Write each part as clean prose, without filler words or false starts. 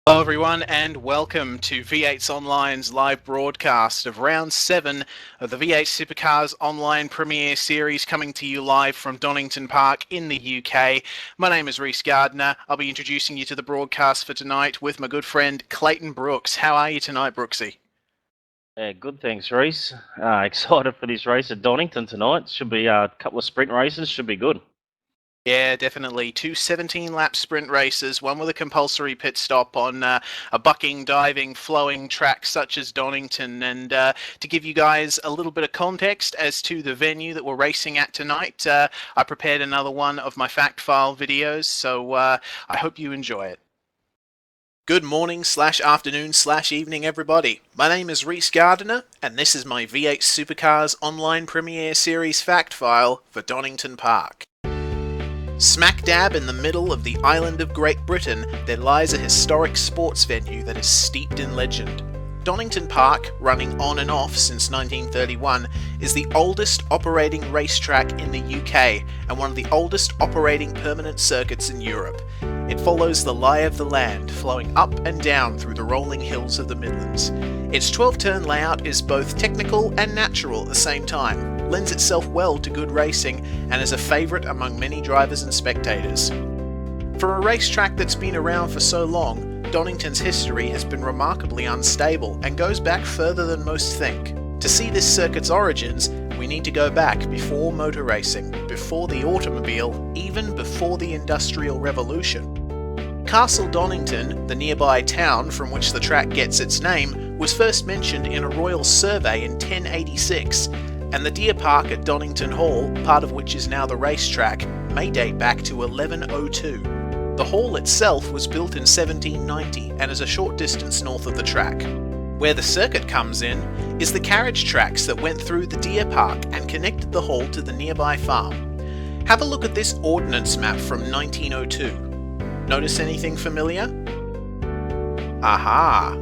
Hello everyone and welcome to V8's Online's live broadcast of Round 7 of the V8 Supercars Online Premiere Series, coming to you live from Donnington Park in the UK. My name is Reese Gardner. I'll be introducing you to the broadcast for tonight with my good friend Clayton Brooks. How are you tonight, Brooksy? Good, thanks, Reese. Excited for this race at Donnington tonight. Should be a couple of sprint races, should be good. Yeah, definitely. Two 17-lap sprint races, one with a compulsory pit stop on a bucking, diving, flowing track such as Donnington. And to give you guys a little bit of context as to the venue that we're racing at tonight, I prepared another one of my fact file videos, so I hope you enjoy it. Good morning / afternoon / evening, everybody. My name is Reese Gardner, and this is my V8 Supercars Online Premiere Series fact file for Donnington Park. Smack dab in the middle of the island of Great Britain, there lies a historic sports venue that is steeped in legend. Donnington Park, running on and off since 1931, is the oldest operating racetrack in the UK and one of the oldest operating permanent circuits in Europe. It follows the lie of the land, flowing up and down through the rolling hills of the Midlands. Its 12-turn layout is both technical and natural at the same time, lends itself well to good racing, and is a favourite among many drivers and spectators. For a racetrack that's been around for so long, Donnington's history has been remarkably unstable and goes back further than most think. To see this circuit's origins, we need to go back before motor racing, before the automobile, even before the Industrial Revolution. Castle Donnington, the nearby town from which the track gets its name, was first mentioned in a royal survey in 1086, and the Deer Park at Donnington Hall, part of which is now the racetrack, may date back to 1102. The hall itself was built in 1790 and is a short distance north of the track. Where the circuit comes in is the carriage tracks that went through the Deer Park and connected the hall to the nearby farm. Have a look at this ordnance map from 1902. Notice anything familiar? Aha!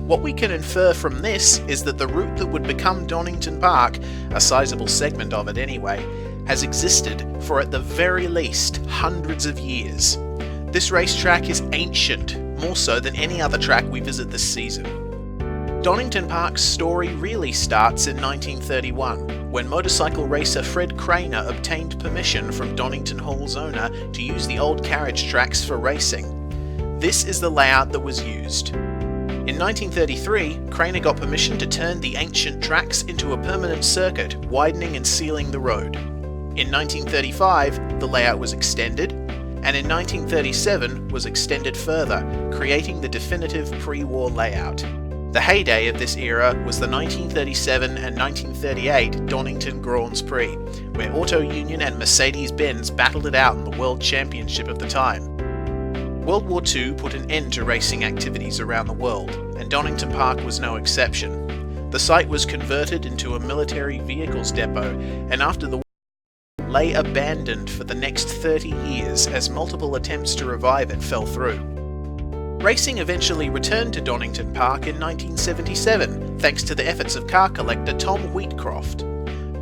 What we can infer from this is that the route that would become Donnington Park, a sizable segment of it anyway, has existed for at the very least hundreds of years. This racetrack is ancient, more so than any other track we visit this season. Donnington Park's story really starts in 1931, when motorcycle racer Fred Craner obtained permission from Donnington Hall's owner to use the old carriage tracks for racing. This is the layout that was used. In 1933, Craner got permission to turn the ancient tracks into a permanent circuit, widening and sealing the road. In 1935, the layout was extended, and in 1937 was extended further, creating the definitive pre-war layout. The heyday of this era was the 1937 and 1938 Donnington Grands Prix, where Auto Union and Mercedes-Benz battled it out in the World Championship of the time. World War II put an end to racing activities around the world, and Donnington Park was no exception. The site was converted into a military vehicles depot, and after the war lay abandoned for the next 30 years as multiple attempts to revive it fell through. Racing eventually returned to Donnington Park in 1977, thanks to the efforts of car collector Tom Wheatcroft.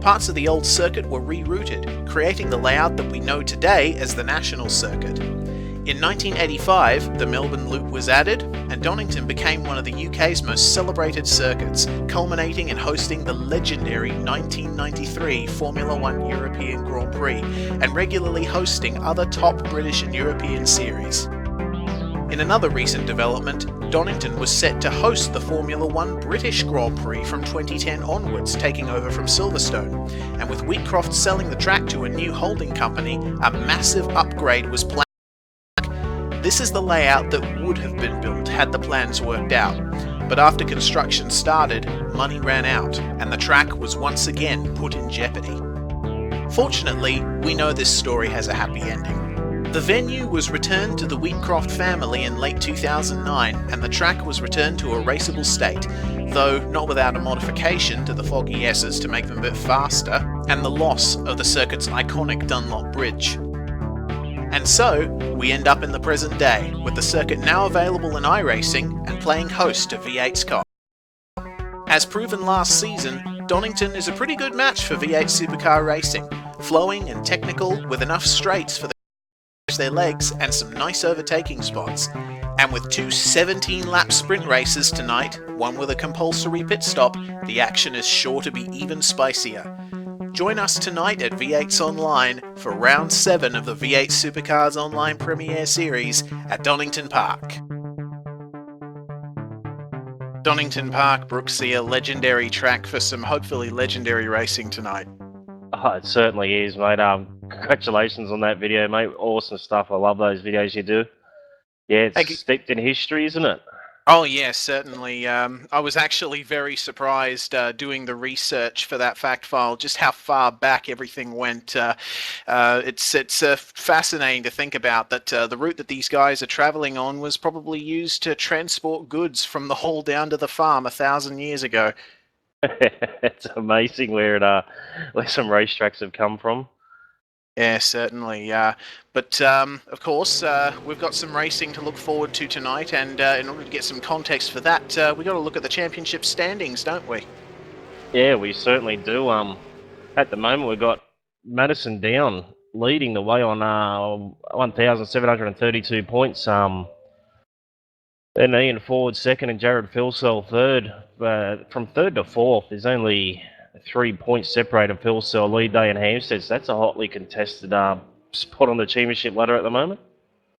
Parts of the old circuit were rerouted, creating the layout that we know today as the National Circuit. In 1985, the Melbourne Loop was added, and Donnington became one of the UK's most celebrated circuits, culminating in hosting the legendary 1993 Formula 1 European Grand Prix, and regularly hosting other top British and European series. In another recent development, Donnington was set to host the Formula 1 British Grand Prix from 2010 onwards, taking over from Silverstone, and with Wheatcroft selling the track to a new holding company, a massive upgrade was planned. This is the layout that would have been built had the plans worked out, but after construction started, money ran out, and the track was once again put in jeopardy. Fortunately, we know this story has a happy ending. The venue was returned to the Wheatcroft family in late 2009, and the track was returned to a raceable state, though not without a modification to the foggy S's to make them a bit faster, and the loss of the circuit's iconic Dunlop Bridge. And so, we end up in the present day, with the circuit now available in iRacing and playing host to V8SCOPS. As proven last season, Donnington is a pretty good match for V8 Supercar racing, flowing and technical with enough straights for their legs and some nice overtaking spots. And with two 17-lap sprint races tonight, one with a compulsory pit stop, the action is sure to be even spicier. Join us tonight at V8's Online for Round 7 of the V8 Supercars Online Premier Series at Donnington Park. Donnington Park, Brooksy, a legendary track for some hopefully legendary racing tonight. Oh, it certainly is, mate. Congratulations on that video, mate. Awesome stuff. I love those videos you do. Yeah, it's steeped in history, isn't it? Oh yes, certainly. I was actually very surprised doing the research for that fact file, just how far back everything went. It's fascinating to think about that the route that these guys are traveling on was probably used to transport goods from the hall down to the farm 1,000 years ago. It's amazing where some racetracks have come from. Yeah, certainly. But of course, we've got some racing to look forward to tonight, and in order to get some context for that, we've got to look at the championship standings, don't we? Yeah, we certainly do. At the moment, we've got Madison Down leading the way on 1,732 points. Then Ian Ford second and Jared Philsell third. From third to fourth, there's only 3 points separating Philsell, Lee Day and Hampstead. So that's a hotly contested spot on the championship ladder at the moment.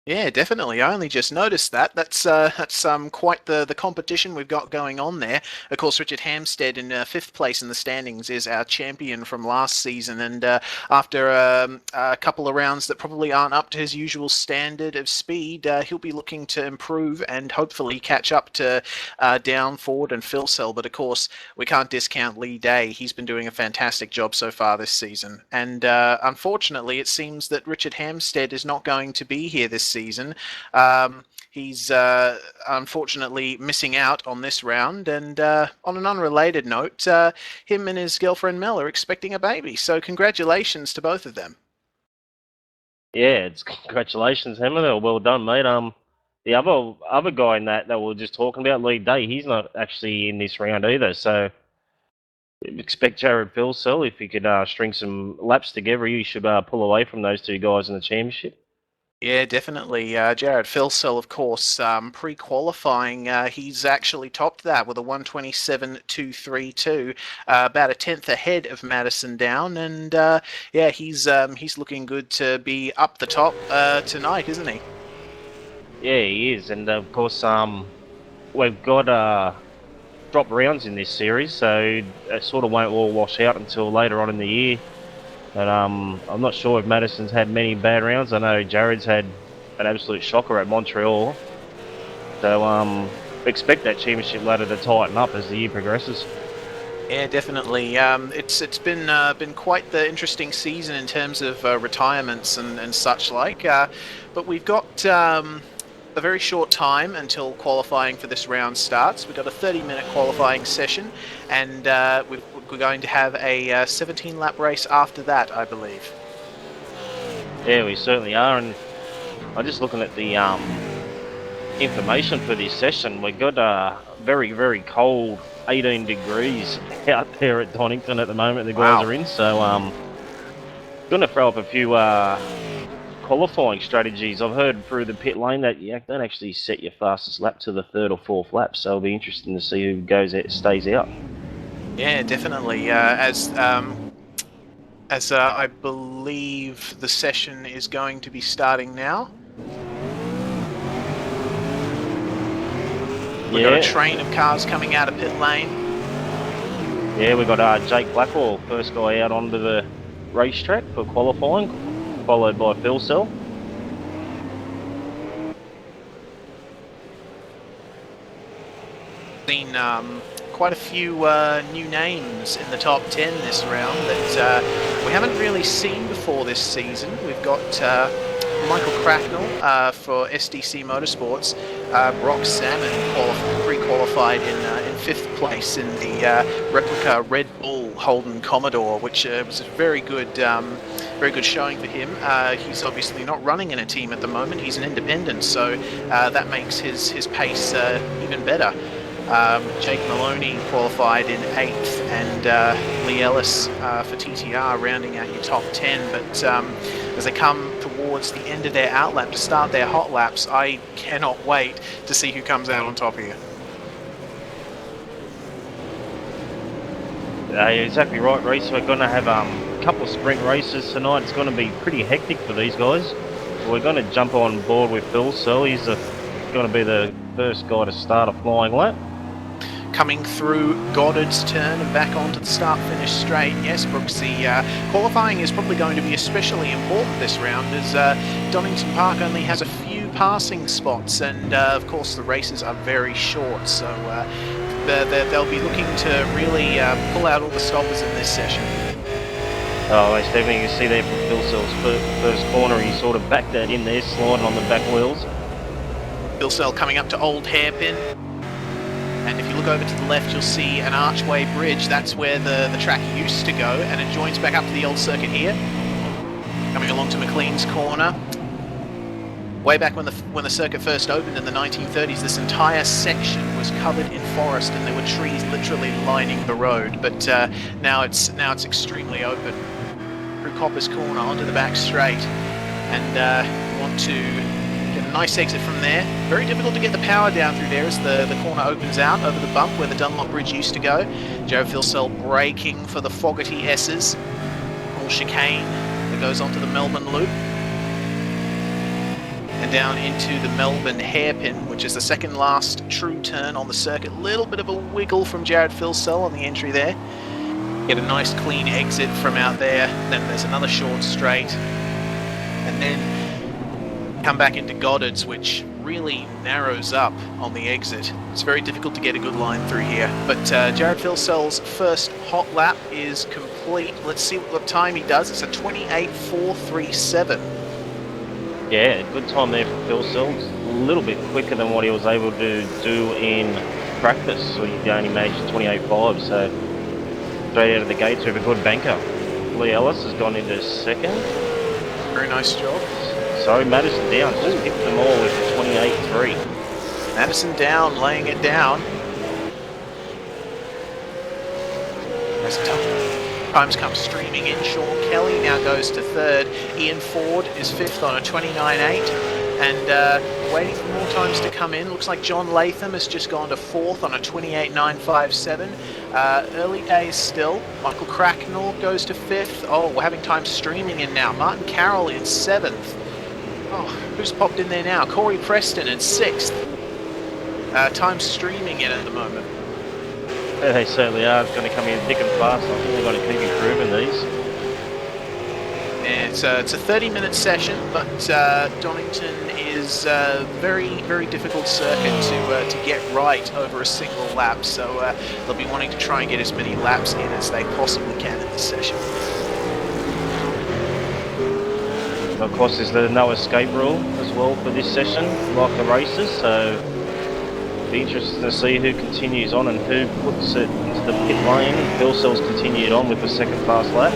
Yeah, definitely. I only just noticed that. That's quite the competition we've got going on there. Of course, Richard Hampstead in 5th place in the standings is our champion from last season, and after a couple of rounds that probably aren't up to his usual standard of speed, he'll be looking to improve and hopefully catch up to Down, Ford and Philsell. But of course, we can't discount Lee Day. He's been doing a fantastic job so far this season, and unfortunately, it seems that Richard Hampstead is not going to be here this season. He's unfortunately missing out on this round, and on an unrelated note, him and his girlfriend Mel are expecting a baby, so congratulations to both of them. Yeah, it's congratulations, Hammer. Well done, mate. The other guy in that we were just talking about, Lee Day, he's not actually in this round either, so expect Jared Philsell, if he could string some laps together, he should pull away from those two guys in the championship. Yeah, definitely. Jared Philsell, of course, pre-qualifying, he's actually topped that with a 127.232, about a tenth ahead of Madison Down, and yeah, he's looking good to be up the top tonight, isn't he? Yeah, he is, and of course, we've got drop rounds in this series, so it sort of won't all wash out until later on in the year. But I'm not sure if Madison's had many bad rounds. I know Jared's had an absolute shocker at Montreal. So expect that championship ladder to tighten up as the year progresses. Yeah, definitely. It's been quite the interesting season in terms of retirements and such like. But we've got a very short time until qualifying for this round starts. We've got a 30-minute qualifying session, and we're going to have a 17-lap race after that, I believe. Yeah, we certainly are, and I'm just looking at the information for this session. We've got very, very cold 18 degrees out there at Donnington at the moment the guys are in, so going to throw up a few qualifying strategies. I've heard through the pit lane that you don't actually set your fastest lap to the 3rd or 4th lap, so it'll be interesting to see who stays out. Yeah, definitely. As I believe the session is going to be starting now. We've got a train of cars coming out of pit lane. Yeah, we've got Jake Blackwell, first guy out onto the racetrack for qualifying, followed by Philsell. Seen quite a few new names in the top 10 this round that we haven't really seen before this season. We've got Michael Cracknell for SDC Motorsports. Brock Salmon pre-qualified in 5th place in the replica Red Bull Holden Commodore, which was a very good showing for him. He's obviously not running in a team at the moment. He's an independent, so that makes his pace even better. Jake Maloney qualified in 8th, and Lee Ellis for TTR rounding out your top 10. But as they come towards towards the end of their outlap to start their hot laps. I cannot wait to see who comes out on top here. You're exactly right, Reese. We're going to have a couple of sprint races tonight. It's going to be pretty hectic for these guys. We're going to jump on board with Phil Searle. He's going to be the first guy to start a flying lap. Coming through Goddard's turn and back onto the start-finish straight. Yes, Brooks, the qualifying is probably going to be especially important this round, as Donnington Park only has a few passing spots, and of course the races are very short, so they'll be looking to really pull out all the stoppers in this session. Oh, most definitely. You can see there from Phil Searle's first corner, he sort of backed that in there, sliding on the back wheels. Phil Searle coming up to Old Hairpin. And if you look over to the left, you'll see an archway bridge. That's where the track used to go, and it joins back up to the old circuit here. Coming along to McLean's Corner. Way back when the circuit first opened in the 1930s, this entire section was covered in forest, and there were trees literally lining the road. But now it's extremely open. Through Copper's Corner onto the back straight, and want to get a nice exit from there. Very difficult to get the power down through there as the corner opens out over the bump where the Dunlop Bridge used to go. Jared Phil Searle braking for the Fogarty S's. All chicane that goes onto the Melbourne Loop. And down into the Melbourne Hairpin, which is the second last true turn on the circuit. Little bit of a wiggle from Jared Phil Searle on the entry there. Get a nice clean exit from out there. Then there's another short straight. And then come back into Goddard's, which really narrows up on the exit. It's very difficult to get a good line through here. But Jared Phil Searle's first hot lap is complete. Let's see what time he does. It's a 28.437. Yeah, good time there for Phil Searle. A little bit quicker than what he was able to do in practice. So he only managed 28.5, so straight out of the gates we have a good banker. Lee Ellis has gone into second. Very nice job. So Madison Down just picked them all with a 28.3. Madison Down laying it down. As times come streaming in, Sean Kelly now goes to third. Ian Ford is fifth on a 29.8. And waiting for more times to come in. Looks like John Latham has just gone to fourth on a 28.957. Early days still. Michael Cracknell goes to fifth. Oh, we're having time streaming in now. Martin Carroll in seventh. Oh, who's popped in there now? Corey Preston in sixth. Time streaming in at the moment. Yeah, they certainly are. It's going to come in thick and fast. I think they're going to keep improving these. Yeah, it's a 30-minute session, but Donington is a very, very difficult circuit to get right over a single lap. So they'll be wanting to try and get as many laps in as they possibly can in this session. Of course, there's the no escape rule as well for this session, like the races, so it'll be interesting to see who continues on and who puts it into the pit lane. Phil Searle's continued on with the second fast lap.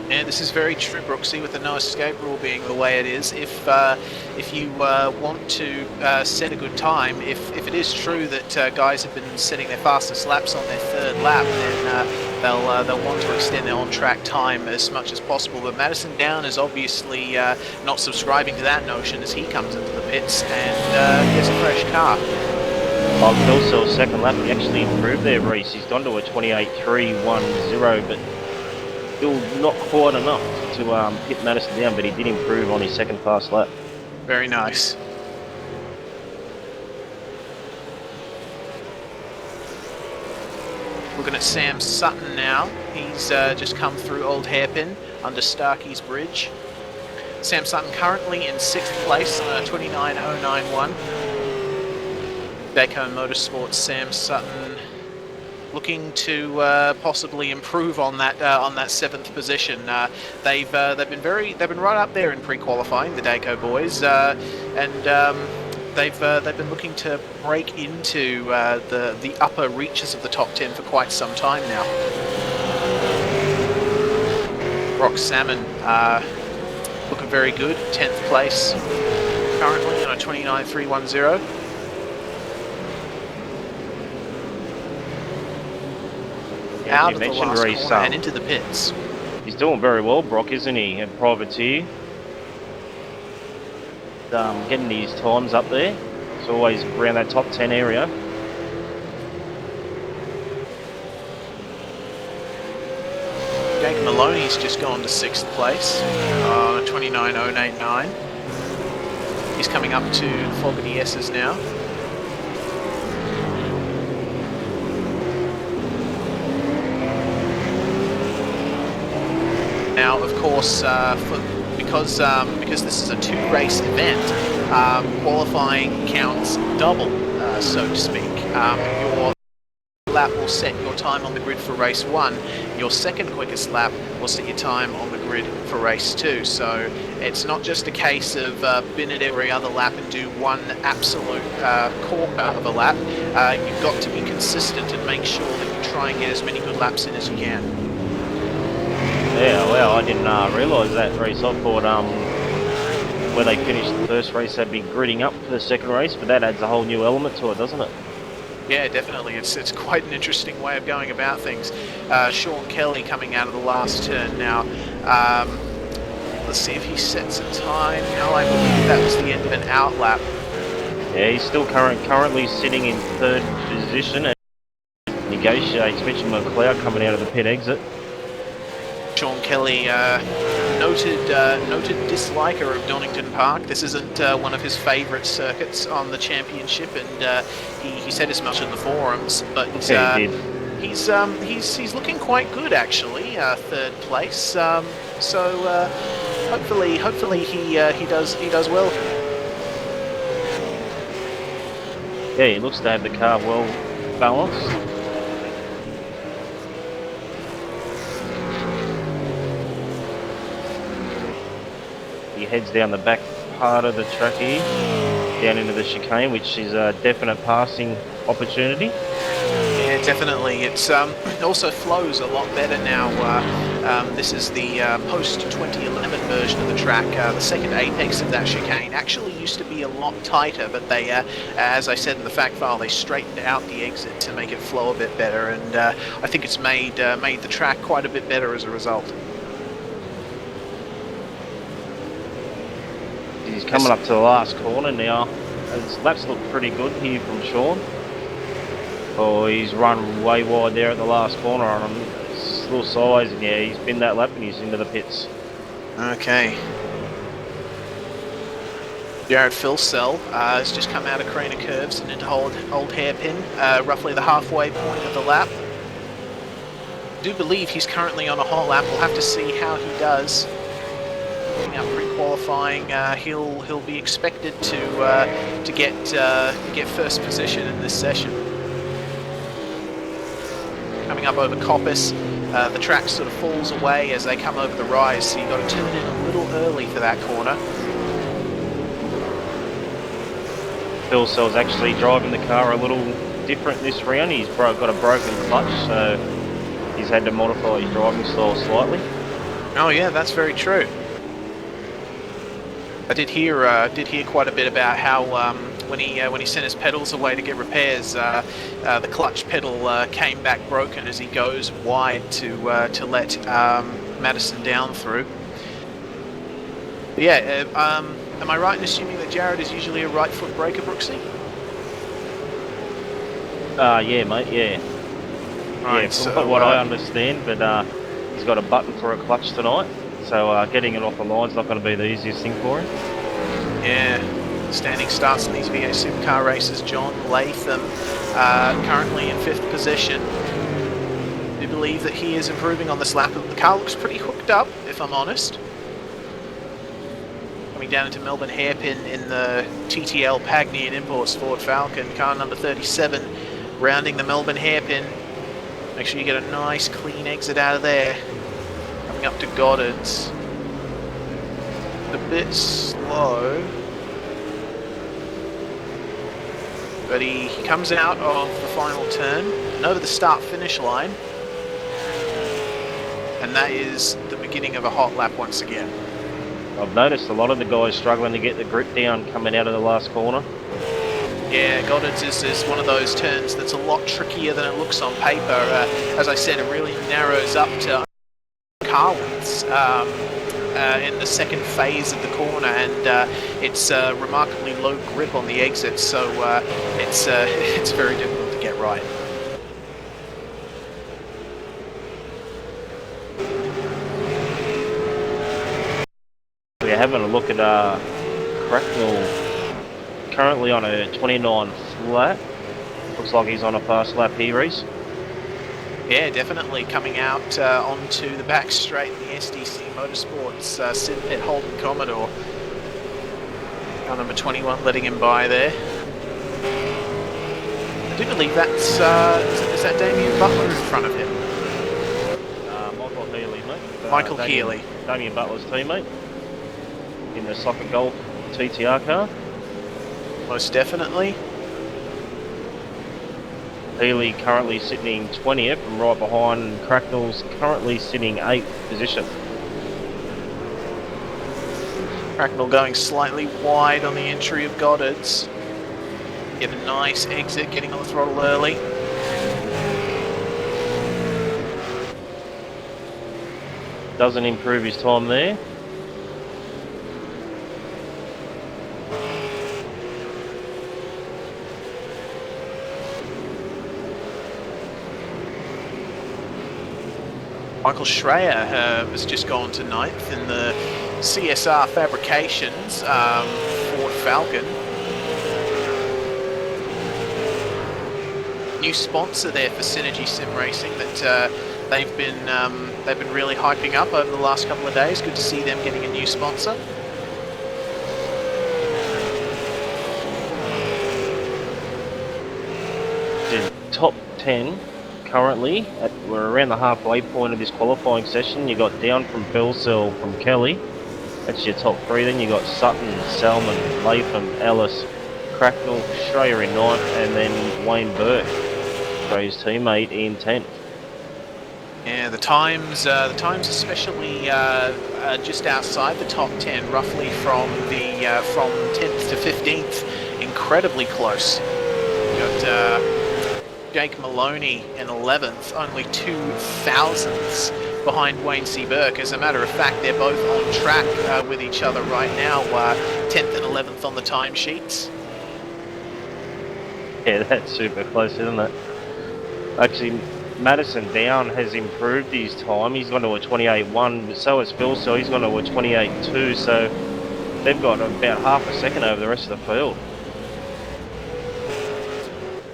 Yeah, this is very true, Brooksy, with the no escape rule being the way it is. If you want to set a good time, if it is true that guys have been setting their fastest laps on their third lap, then they'll want to extend their on-track time as much as possible. But Madison Down is obviously not subscribing to that notion as he comes into the pits and gets a fresh car. Well, Phil Searle's second lap, he actually improved there, Reese. He's gone to a 28.310, but still not quite enough to hit Madison Down, but he did improve on his second fast lap. Very nice. Looking at Sam Sutton now. He's just come through Old Hairpin under Starkey's Bridge. Sam Sutton currently in 6th place on a 29.091. Dayco Motorsports Sam Sutton looking to possibly improve on that 7th position. They've been right up there in pre-qualifying, the Dayco boys, and they've been looking to break into the upper reaches of the top 10 for quite some time now. Brock Salmon looking very good, 10th place currently on a 29.310. Out of the last corner and into the pits. He's doing very well, Brock, isn't he, at privateer? getting these times up there. It's always around that top 10 area. Jake Maloney's just gone to 6th place, 29.089. He's coming up to Fogarty S's now. Now, of course, because this is a 2-race event, qualifying counts double, so to speak. Your lap will set your time on the grid for race 1. Your second quickest lap will set your time on the grid for race 2. So it's not just a case of bin it every other lap and do one absolute corker of a lap. You've got to be consistent and make sure that you try and get as many good laps in as you can. Yeah, well, I didn't realise that race. I thought when they finished the first race they'd be gridding up for the second race, but that adds a whole new element to it, doesn't it? Yeah, definitely. It's quite an interesting way of going about things. Sean Kelly coming out of the last turn now. Let's see if he sets a time. No, I believe that was the end of an out lap. Yeah, he's still currently sitting in 3rd position and negotiates Mitchell McLeod coming out of the pit exit. Sean Kelly, noted disliker of Donnington Park. This isn't one of his favourite circuits on the championship, and he said as much in the forums. But Yeah, he did. he's looking quite good actually, 3rd place. So hopefully he does well. Yeah, he looks to have the car well balanced. He heads down the back part of the track here, down into the chicane, which is a definite passing opportunity. Yeah, definitely. It's it also flows a lot better now. This is the post-2011 version of the track. The second apex of that chicane actually used to be a lot tighter, but they, as I said in the fact file, they straightened out the exit to make it flow a bit better, and I think it's made the track quite a bit better as a result. He's coming up to the last corner now. His laps look pretty good here from Sean. Oh, he's run way wide there at the last corner on him. It's a little sideways, and yeah, he's been that lap and he's into the pits. Okay. Jared Filsell has just come out of Craner Curves and into old hairpin, roughly the halfway point of the lap. I do believe he's currently on a hot lap. We'll have to see how he does. Up pre-qualifying, he'll be expected to get first position in this session. Coming up over Coppice, the track sort of falls away as they come over the rise, so you've got to turn in a little early for that corner. Phil Sell's actually driving the car a little different this round. He's got a broken clutch, so he's had to modify his driving style slightly. Oh yeah, that's very true. I did hear quite a bit about how when he sent his pedals away to get repairs, the clutch pedal came back broken as he goes wide to let Madison down through. But yeah, am I right in assuming that Jared is usually a right foot braker, Brooksy? Yeah, mate. Yeah. Right, yeah, from so, what I understand, but he's got a button for a clutch tonight. So getting it off the line's not going to be the easiest thing for him. Yeah, standing starts in these V8 Supercar races. John Latham currently in 5th position. I do believe that he is improving on this lap. The car looks pretty hooked up, if I'm honest. Coming down into Melbourne hairpin in the TTL Pagnian Imports Ford Falcon, car number 37, rounding the Melbourne hairpin. Make sure you get a nice clean exit out of there. Up to Goddard's. A bit slow, but he comes out of the final turn and over the start-finish line, and that is the beginning of a hot lap once again. I've noticed a lot of the guys struggling to get the grip down coming out of the last corner. Yeah, Goddard's is one of those turns that's a lot trickier than it looks on paper. As I said, it really narrows up to car widths. in the second phase of the corner, and it's remarkably low grip on the exit, so it's very difficult to get right. We're having a look at Cracknell, currently on a 29 flat. Looks like he's on a fast lap here, Reese. Yeah, definitely coming out onto the back straight in the SDC Motorsports Sid Pit Holden Commodore. Car number 21 letting him by there. I do believe that's, is that Damien Butler in front of him? Michael Healy, mate. Michael Healy. Damien Butler's teammate in the Soccer Golf TTR car. Most definitely. Healy currently sitting 20th and right behind Cracknell's currently sitting 8th position. Cracknell going slightly wide on the entry of Goddard's. Get a nice exit, getting on the throttle early. Doesn't improve his time there. Michael Schreier has just gone to 9th in the CSR Fabrications Ford Falcon. New sponsor there for Synergy Sim Racing that they've been really hyping up over the last couple of days. Good to see them getting a new sponsor. The top 10 currently, we're around the halfway point of this qualifying session. You got down from Bellsell from Kelly. That's your top 3. Then you got Sutton, Salmon, Latham, Ellis, Cracknell, Schreier in 9th, and then Wayne Burke, Schreier's teammate, in 10th. Yeah, the times especially just outside the top 10, roughly from 10th to 15th, incredibly close. You got Jake Maloney in 11th, only 2 thousandths behind Wayne C. Burke. As a matter of fact, they're both on track with each other right now, 10th and 11th on the timesheets. Yeah, that's super close, isn't it? Actually, Madison Down has improved his time. He's gone to a 28.1, but so has Phil, so he's gone to a 28.2, so they've got about half a second over the rest of the field.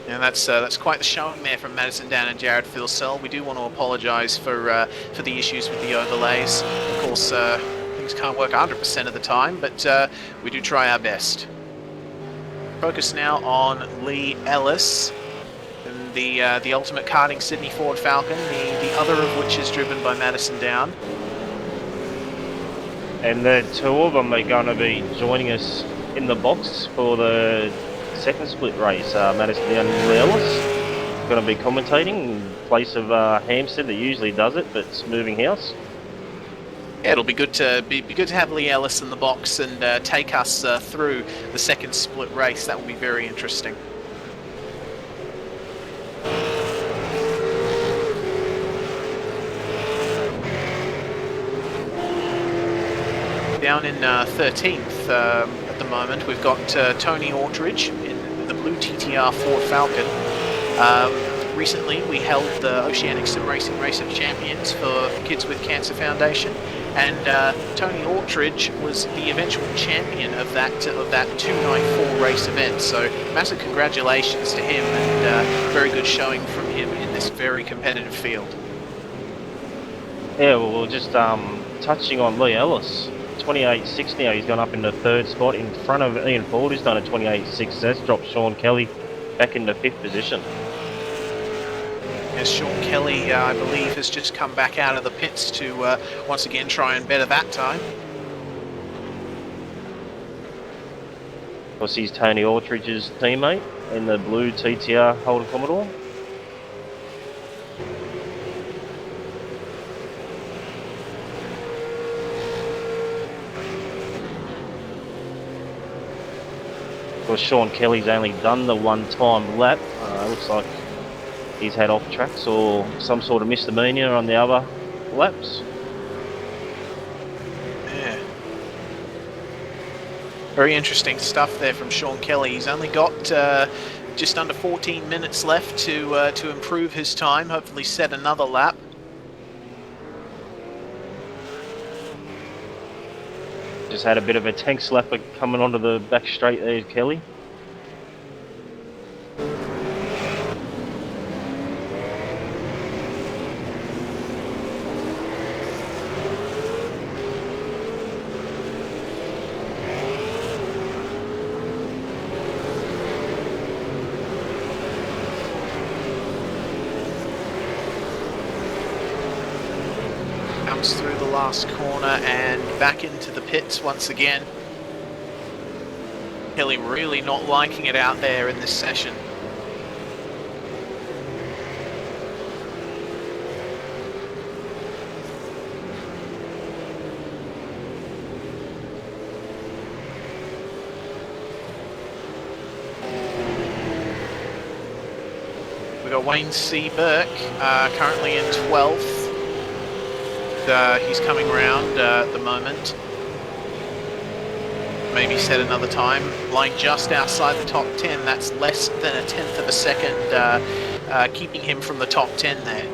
And that's quite the showing there from Madison Down and Jared Philsell. We do want to apologise for the issues with the overlays. Of course, things can't work 100% of the time, but we do try our best. Focus now on Lee Ellis and the Ultimate Karting Sydney Ford Falcon, the other of which is driven by Madison Down. And the 2 of them are going to be joining us in the box for the second split race. Madison Down and Lee Ellis going to be commentating in place of Hampstead that usually does it, but it's moving house. Yeah, it'll be good to have Lee Ellis in the box and take us through the second split race. That will be very interesting. Down in 13th at the moment, we've got Tony Aldridge in the blue TTR Ford Falcon. Recently, we held the Oceanic Sim Racing Race of Champions for Kids with Cancer Foundation, and Tony Aldridge was the eventual champion of that 294 race event. So, massive congratulations to him, and very good showing from him in this very competitive field. Yeah, well, we're just touching on Lee Ellis. 28.6 now, he's gone up in the 3rd spot in front of Ian Ford, who's done a 28.6. That's dropped Sean Kelly back into 5th position. As Sean Kelly, I believe, has just come back out of the pits to once again try and better that time. Of course, he's Tony Aldridge's teammate in the blue TTR Holden Commodore. Of course, Sean Kelly's only done the one-time lap. Looks like he's had off tracks or some sort of misdemeanor on the other laps. Very interesting stuff there from Sean Kelly. He's only got just under 14 minutes left to improve his time, hopefully set another lap. Just had a bit of a tank slapper coming onto the back straight there, Kelly. Comes through the last corner and back into the pits once again. Kelly really not liking it out there in this session. We got Wayne C. Burke currently in 12th. He's coming round at the moment. Maybe set another time. Lying just outside the top 10. That's less than a tenth of a second, keeping him from the top 10 there.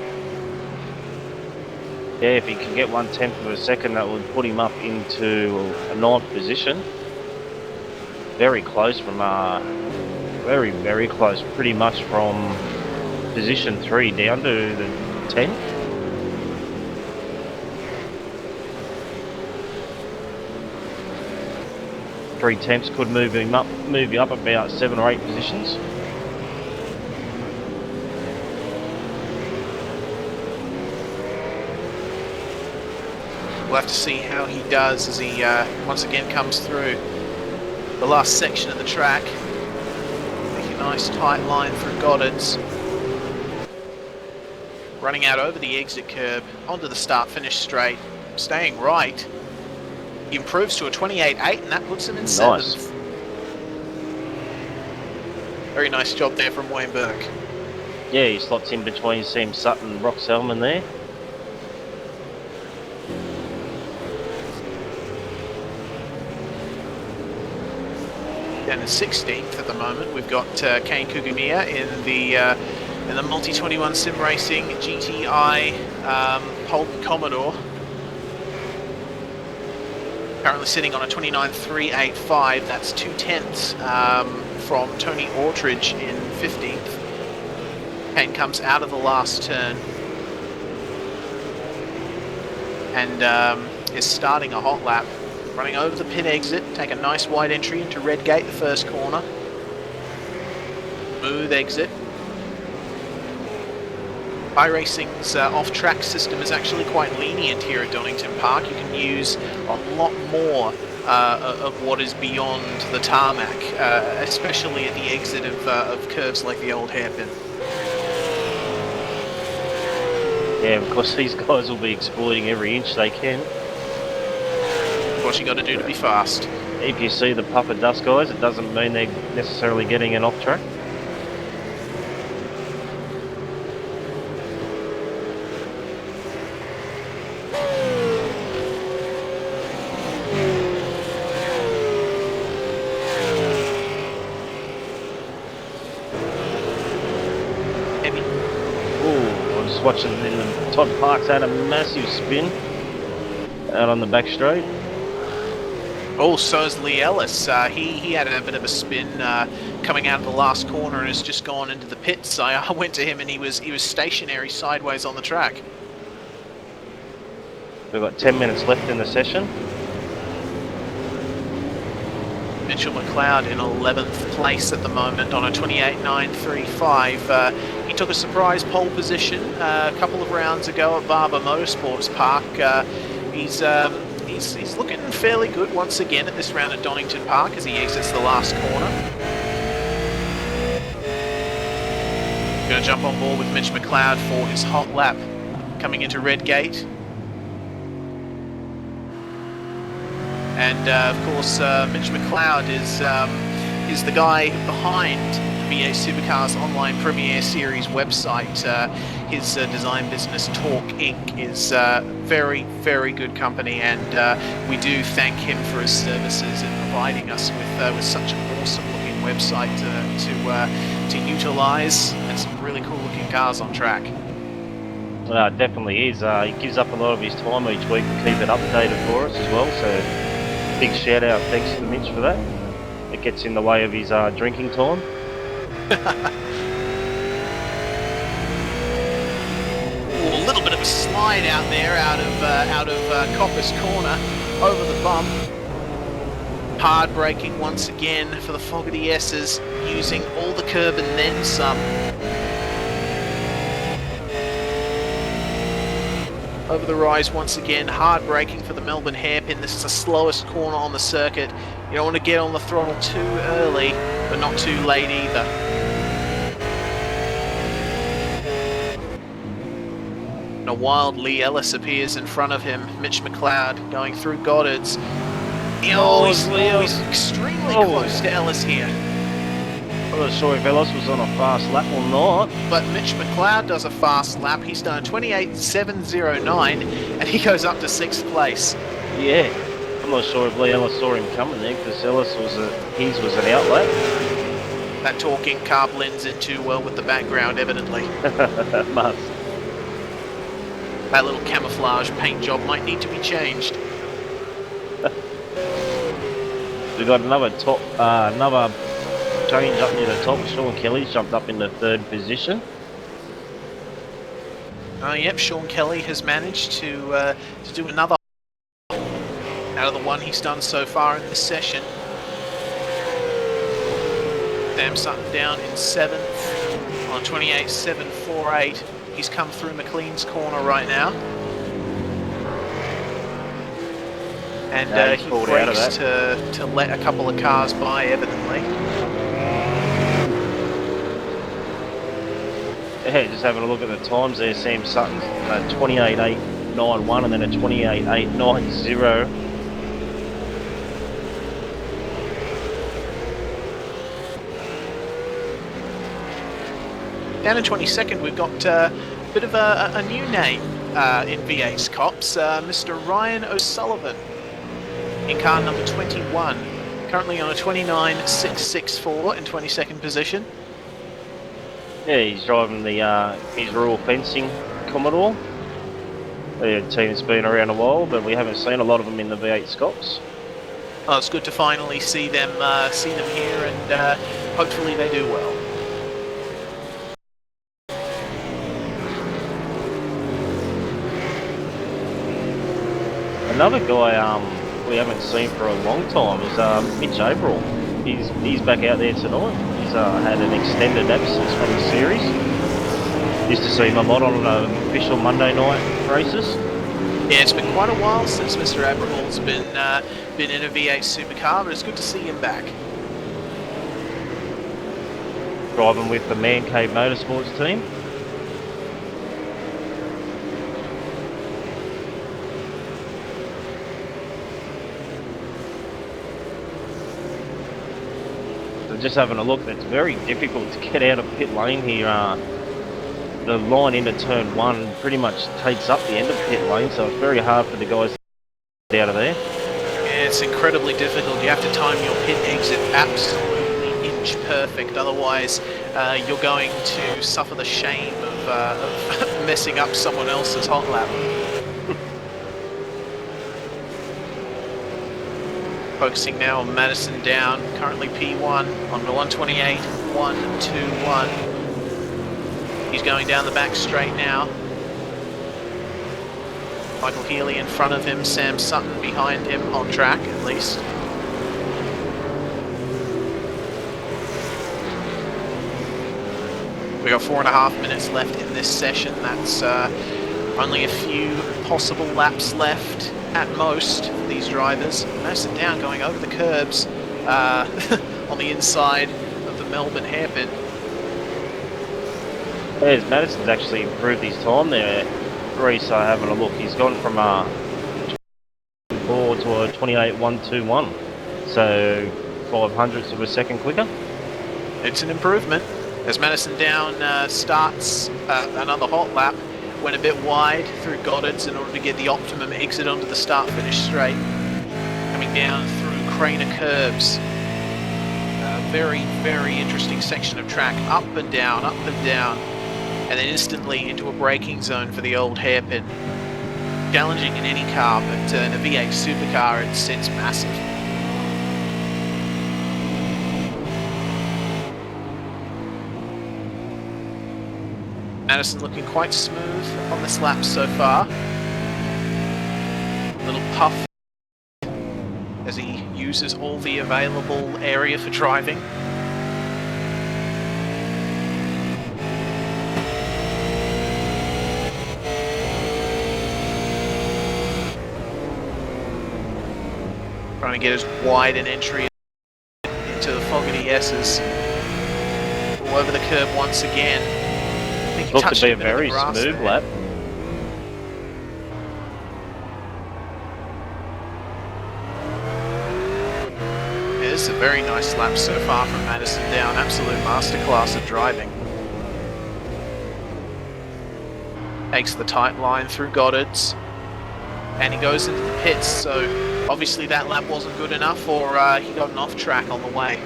Yeah, if he can get 1/10 of a second, that would put him up into a 9th position. Very close from, very, very close. Pretty much from position 3 down to the 10. Three temps could move you up about 7 or 8 positions. We'll have to see how he does as he once again comes through the last section of the track. Making a nice tight line through Goddard's. Running out over the exit curb, onto the start-finish straight, staying right. He improves to a 28.8 and that puts him in 7th. Very nice job there from Wayne Burke. Yeah, he slots in between Sam Sutton and Brock Selman there. Down to 16th at the moment. We've got Kane Kugamiya in the Multi-21 Sim Racing GTI Holden Commodore. Currently sitting on a 29.385. That's 2/10 from Tony Autridge in 15th. Kane comes out of the last turn and is starting a hot lap. Running over the pit exit, take a nice wide entry into Red Gate, the first corner. Smooth exit. iRacing's off-track system is actually quite lenient here at Donnington Park. You can use a lot more of what is beyond the tarmac, especially at the exit of curves like the old hairpin. Yeah, of course these guys will be exploiting every inch they can. What you got to do to be fast. If you see the puff of dust guys, it doesn't mean they're necessarily getting an off track. Watching in the Todd Parks had a massive spin out on the back straight. Oh, so's Lee Ellis. He had a bit of a spin coming out of the last corner and has just gone into the pits. I went to him and he was stationary sideways on the track. We've got 10 minutes left in the session. Mitchell McLeod in 11th place at the moment on a 28.935. He took a surprise pole position a couple of rounds ago at Barber Motorsports Park. He's looking fairly good once again at this round at Donnington Park as he exits the last corner. Going to jump on board with Mitch McLeod for his hot lap coming into Red Gate. And of course, Mitch McLeod is is the guy behind V8 Supercars online Premiere Series website. His design business, Talk Inc., is very, very good company, and we do thank him for his services in providing us with such an awesome-looking website to utilize, and some really cool-looking cars on track. It definitely is. He gives up a lot of his time each week to keep it updated for us as well, so big shout out, thanks to Mitch for that. It gets in the way of his drinking time. Ooh, a little bit of a slide out there out of Copper's corner over the bump. Hard braking once again for the Fogarty S's, using all the curb and then some. Over the rise once again, hard braking for the Melbourne hairpin. This is the slowest corner on the circuit. You don't want to get on the throttle too early, but not too late either. And a wild Lee Ellis appears in front of him. Mitch McLeod going through Goddard's. He's extremely close to Ellis here. I'm not sure if Ellis was on a fast lap or not. But Mitch McLeod does a fast lap. He's done 28.709, and he goes up to 6th place. Yeah, I'm not sure if Lee Ellis saw him coming there, because his was an outlet. That talking car blends in too well with the background, evidently. Must. That little camouflage paint job might need to be changed. We've got another change up near the top. Sean Kelly's jumped up into 3rd position. Yep, Sean Kelly has managed to do another out of the one he's done so far in this session. Sam Sutton down in 7th on 28.748. He's come through McLean's corner right now. And he brakes to let a couple of cars by, evidently. Yeah, just having a look at the times there. Sam Sutton's 28.891 and then a 28.890. Down in 22nd, we've got a bit of a new name in V8SCOPS, Mr. Ryan O'Sullivan in car number 21, currently on a 29.664 in 22nd position. Yeah, he's driving the his Rural Fencing Commodore. The team's been around a while, but we haven't seen a lot of them in the V8SCOPS. Oh, it's good to finally see them here, and hopefully they do well. Another guy we haven't seen for a long time is Mitch Averill. He's back out there tonight. He's had an extended absence from the series. Used to see him a lot on official Monday night races. Yeah, it's been quite a while since Mr. Abrahall's been in a V8 Supercar, but it's good to see him back. Driving with the Man Cave Motorsports team. Just having a look, it's very difficult to get out of pit lane here. The line into turn 1 pretty much takes up the end of pit lane, so it's very hard for the guys to get out of there. Yeah, it's incredibly difficult. You have to time your pit exit absolutely inch perfect, otherwise you're going to suffer the shame of messing up someone else's hot lap. Focusing now on Madison Down, currently P1 on the 128.121. He's going down the back straight now. Michael Healy in front of him, Sam Sutton behind him, on track at least. We got 4.5 minutes left in this session. That's only a few possible laps left at most for these drivers. Madison Down going over the curbs on the inside of the Melbourne hairpin. Yeah, Madison's actually improved his time there. Reese, having a look, he's gone from a 4 to a 28.121. So 0.05 of a second quicker. It's an improvement. As Madison Down starts another hot lap, went a bit wide through Goddard's in order to get the optimum exit onto the start-finish straight. Coming down through Craner Curves. A very, very interesting section of track, up and down, and then instantly into a braking zone for the old hairpin. Challenging in any car, but in a V8 Supercar, it's massive. Madison looking quite smooth on this lap so far. Little puff as he uses all the available area for driving. Trying to get as wide an entry into the Fogarty S's. All over the curb once again. I think he Looked touched to be a bit of the very grass smooth there. lap. Yeah, this is a very nice lap so far from Madison Down. Absolute masterclass of driving. Takes the tight line through Goddard's. And he goes into the pits, so obviously that lap wasn't good enough, or he got an off track on the way.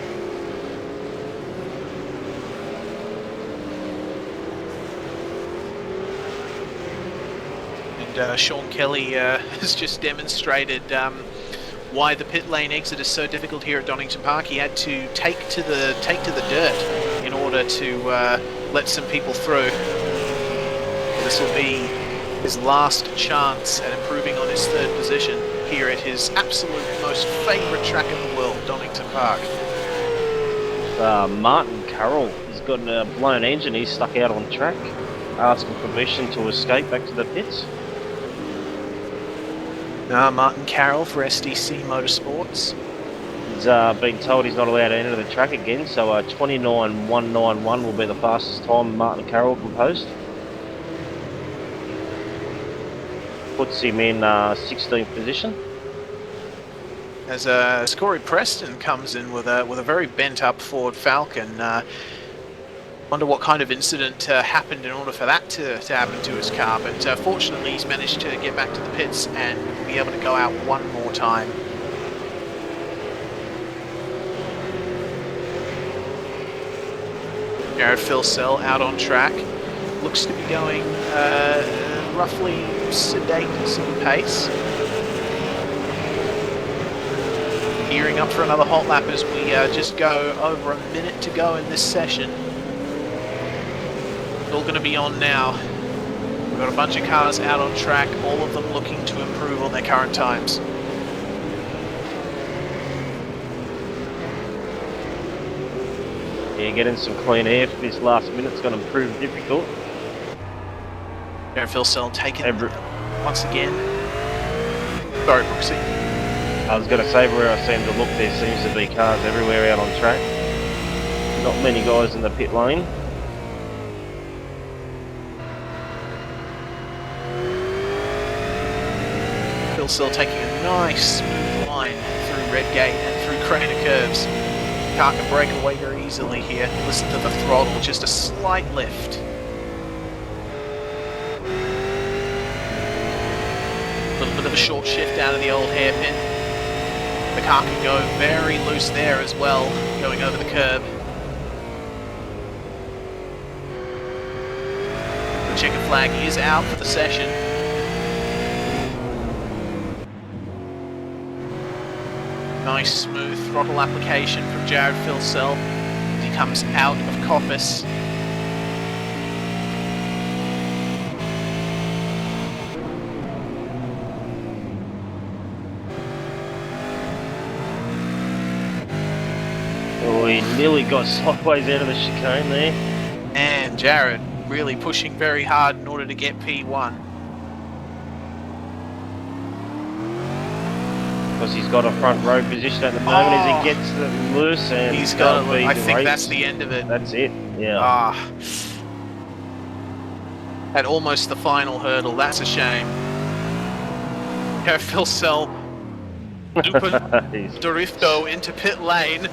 And Sean Kelly has just demonstrated why the pit lane exit is so difficult here at Donnington Park. He had to take to the dirt in order to let some people through. This will be his last chance at improving on his third position here at his absolute most favourite track in the world, Donnington Park. Martin Carroll has got a blown engine. He's stuck out on track, asking permission to escape back to the pits. Martin Carroll for SDC Motorsports. He's been told he's not allowed to enter the track again, so 29.191 will be the fastest time Martin Carroll can post. Puts him in 16th position. As Corey Preston comes in with a very bent up Ford Falcon. Wonder what kind of incident happened in order for that to happen to his car, but fortunately he's managed to get back to the pits and be able to go out one more time. Jared Filsell out on track. Looks to be going roughly sedate sort of pace. Gearing up for another hot lap as we just go over a minute to go in this session. It's all going to be on now. We've got a bunch of cars out on track, all of them looking to improve on their current times. Yeah, getting some clean air for this last minute's going to prove difficult. Jared Filsell taking once again. Sorry, Brooksy. I was going to say, where I seem to look, there seems to be cars everywhere out on track. Not many guys in the pit lane. Filsell taking a nice smooth line through Redgate and through Craner Curves. Car can break away very easily here. Listen to the throttle, just a slight lift. A little bit of a short shift out of the old hairpin. The car can go very loose there as well, going over the curb. The checkered flag is out for the session. Nice smooth throttle application from Jared Filsell as he comes out of Coppice. Oh, he nearly got sideways out of the chicane there. And Jared really pushing very hard in order to get P1. Because he's got a front row position at the moment as he gets them loose, and he's got it. I think race. that's the end of it. That's it, yeah. At almost the final hurdle, that's a shame. Filsell Super He's Drifto into pit lane.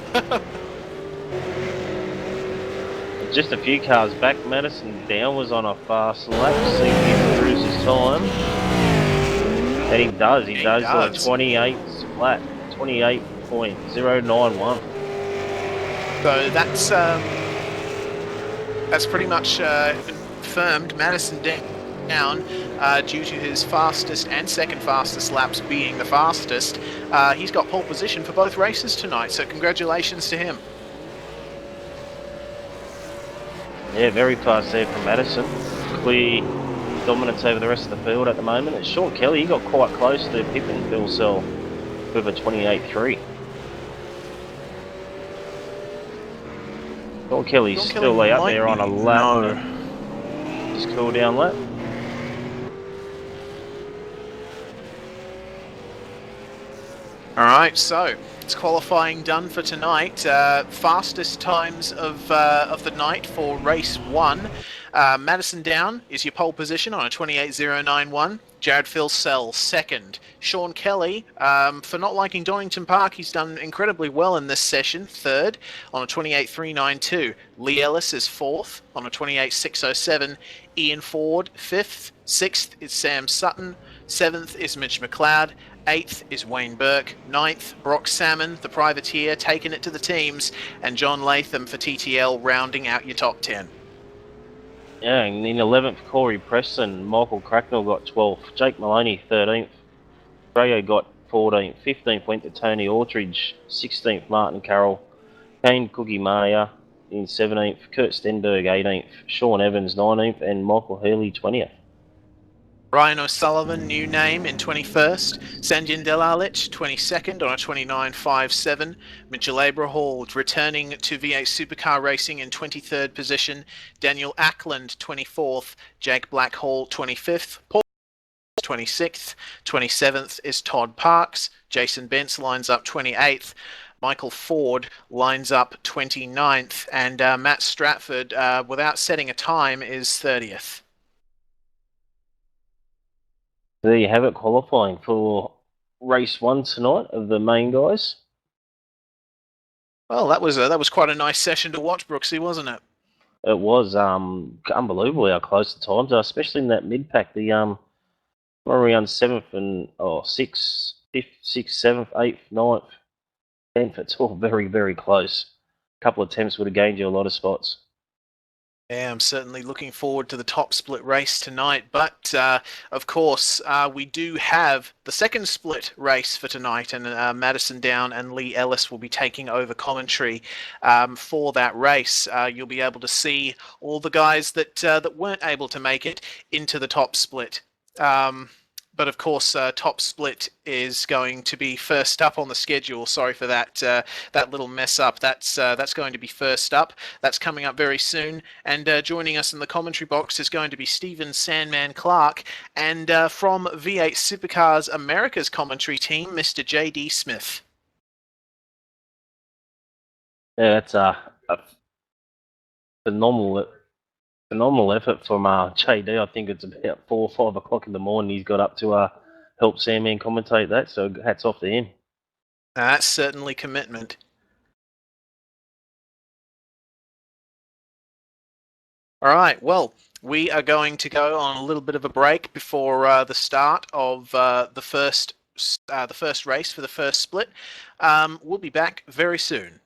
just a few cars back. Madison Down was on a fast lap. See if he improves his time. And he does. He does. On a 28 flat. 28.091. So that's pretty much confirmed. Madison Down, due to his fastest and second fastest laps being the fastest, he's got pole position for both races tonight. So congratulations to him. Yeah, very fast there from Madison. Clear dominance over the rest of the field at the moment. And Sean Kelly, he got quite close to Pippin for himself with a 28.3. Sean Kelly's still out there on a lap. Just cool down lap. All right, so it's qualifying done for tonight. Fastest times of the night for race 1. Madison Down is your pole position on a 28.091. Jared Philsell second. Sean Kelly, for not liking Donnington Park, he's done incredibly well in this session, third on a 28.392. Lee Ellis is fourth on a 28.607. Ian Ford fifth. Sixth is Sam Sutton. Seventh is Mitch McLeod. 8th is Wayne Burke. 9th, Brock Salmon, the privateer, taking it to the teams. And John Latham for TTL rounding out your top 10. Yeah, and in 11th, Corey Preston. Michael Cracknell got 12th. Jake Maloney, 13th. Drago got 14th. 15th went to Tony Autridge. 16th, Martin Carroll. Kane Cookie Maya in 17th. Kurt Stenberg, 18th. Sean Evans, 19th. And Michael Healy, 20th. Ryan O'Sullivan, new name, in 21st. Sanjin Delalic, 22nd on a 29.57. Mitchell Abrahall returning to V8 Supercar Racing in 23rd position. Daniel Ackland, 24th. Jake Blackhall, 25th. Paul 26th. 27th is Todd Parks. Jason Bentz lines up 28th. Michael Ford lines up 29th. And Matt Stratford, without setting a time, is 30th. There you have it, qualifying for race 1 tonight of the main guys. Well, that was quite a nice session to watch, Brooksy, wasn't it? It was unbelievable how close the times are, especially in that mid pack. The around 7th and 6th, 5th, 6th, 7th, 8th, 9th, 10th. It's all very, very close. A couple of attempts would have gained you a lot of spots. Yeah, I'm certainly looking forward to the top split race tonight. But, of course, we do have the second split race for tonight, and Madison Down and Lee Ellis will be taking over commentary for that race. You'll be able to see all the guys that weren't able to make it into the top split. But of course, top split is going to be first up on the schedule. Sorry for that that little mess up. That's going to be first up. That's coming up very soon. And joining us in the commentary box is going to be Stephen Sandman Clark, and from V8 Supercars America's commentary team, Mr. J.D. Smith. Yeah, that's a phenomenal effort from JD. I think it's about 4 or 5 o'clock in the morning. He's got up to help Sandman commentate that. So hats off to him. That's certainly commitment. All right, well, we are going to go on a little bit of a break before the start of the first race for the first split. We'll be back very soon.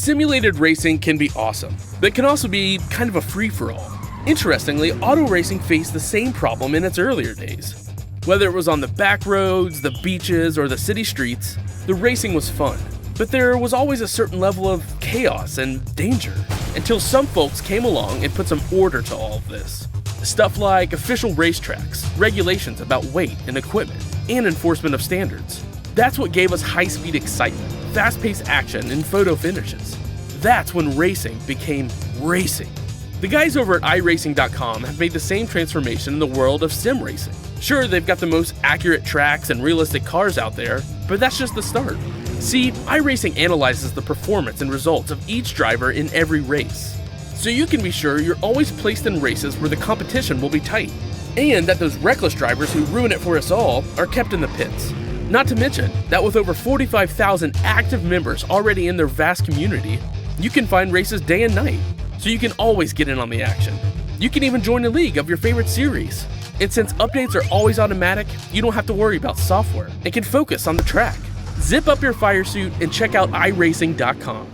Simulated racing can be awesome, but it can also be kind of a free-for-all. Interestingly, auto racing faced the same problem in its earlier days. Whether it was on the back roads, the beaches, or the city streets, the racing was fun. But there was always a certain level of chaos and danger, until some folks came along and put some order to all of this. Stuff like official racetracks, regulations about weight and equipment, and enforcement of standards. That's what gave us high-speed excitement, fast-paced action, and photo finishes. That's when racing became racing. The guys over at iRacing.com have made the same transformation in the world of sim racing. Sure, they've got the most accurate tracks and realistic cars out there, but that's just the start. See, iRacing analyzes the performance and results of each driver in every race, so you can be sure you're always placed in races where the competition will be tight, and that those reckless drivers who ruin it for us all are kept in the pits. Not to mention that with over 45,000 active members already in their vast community, you can find races day and night, so you can always get in on the action. You can even join a league of your favorite series. And since updates are always automatic, you don't have to worry about software and can focus on the track. Zip up your fire suit and check out iRacing.com.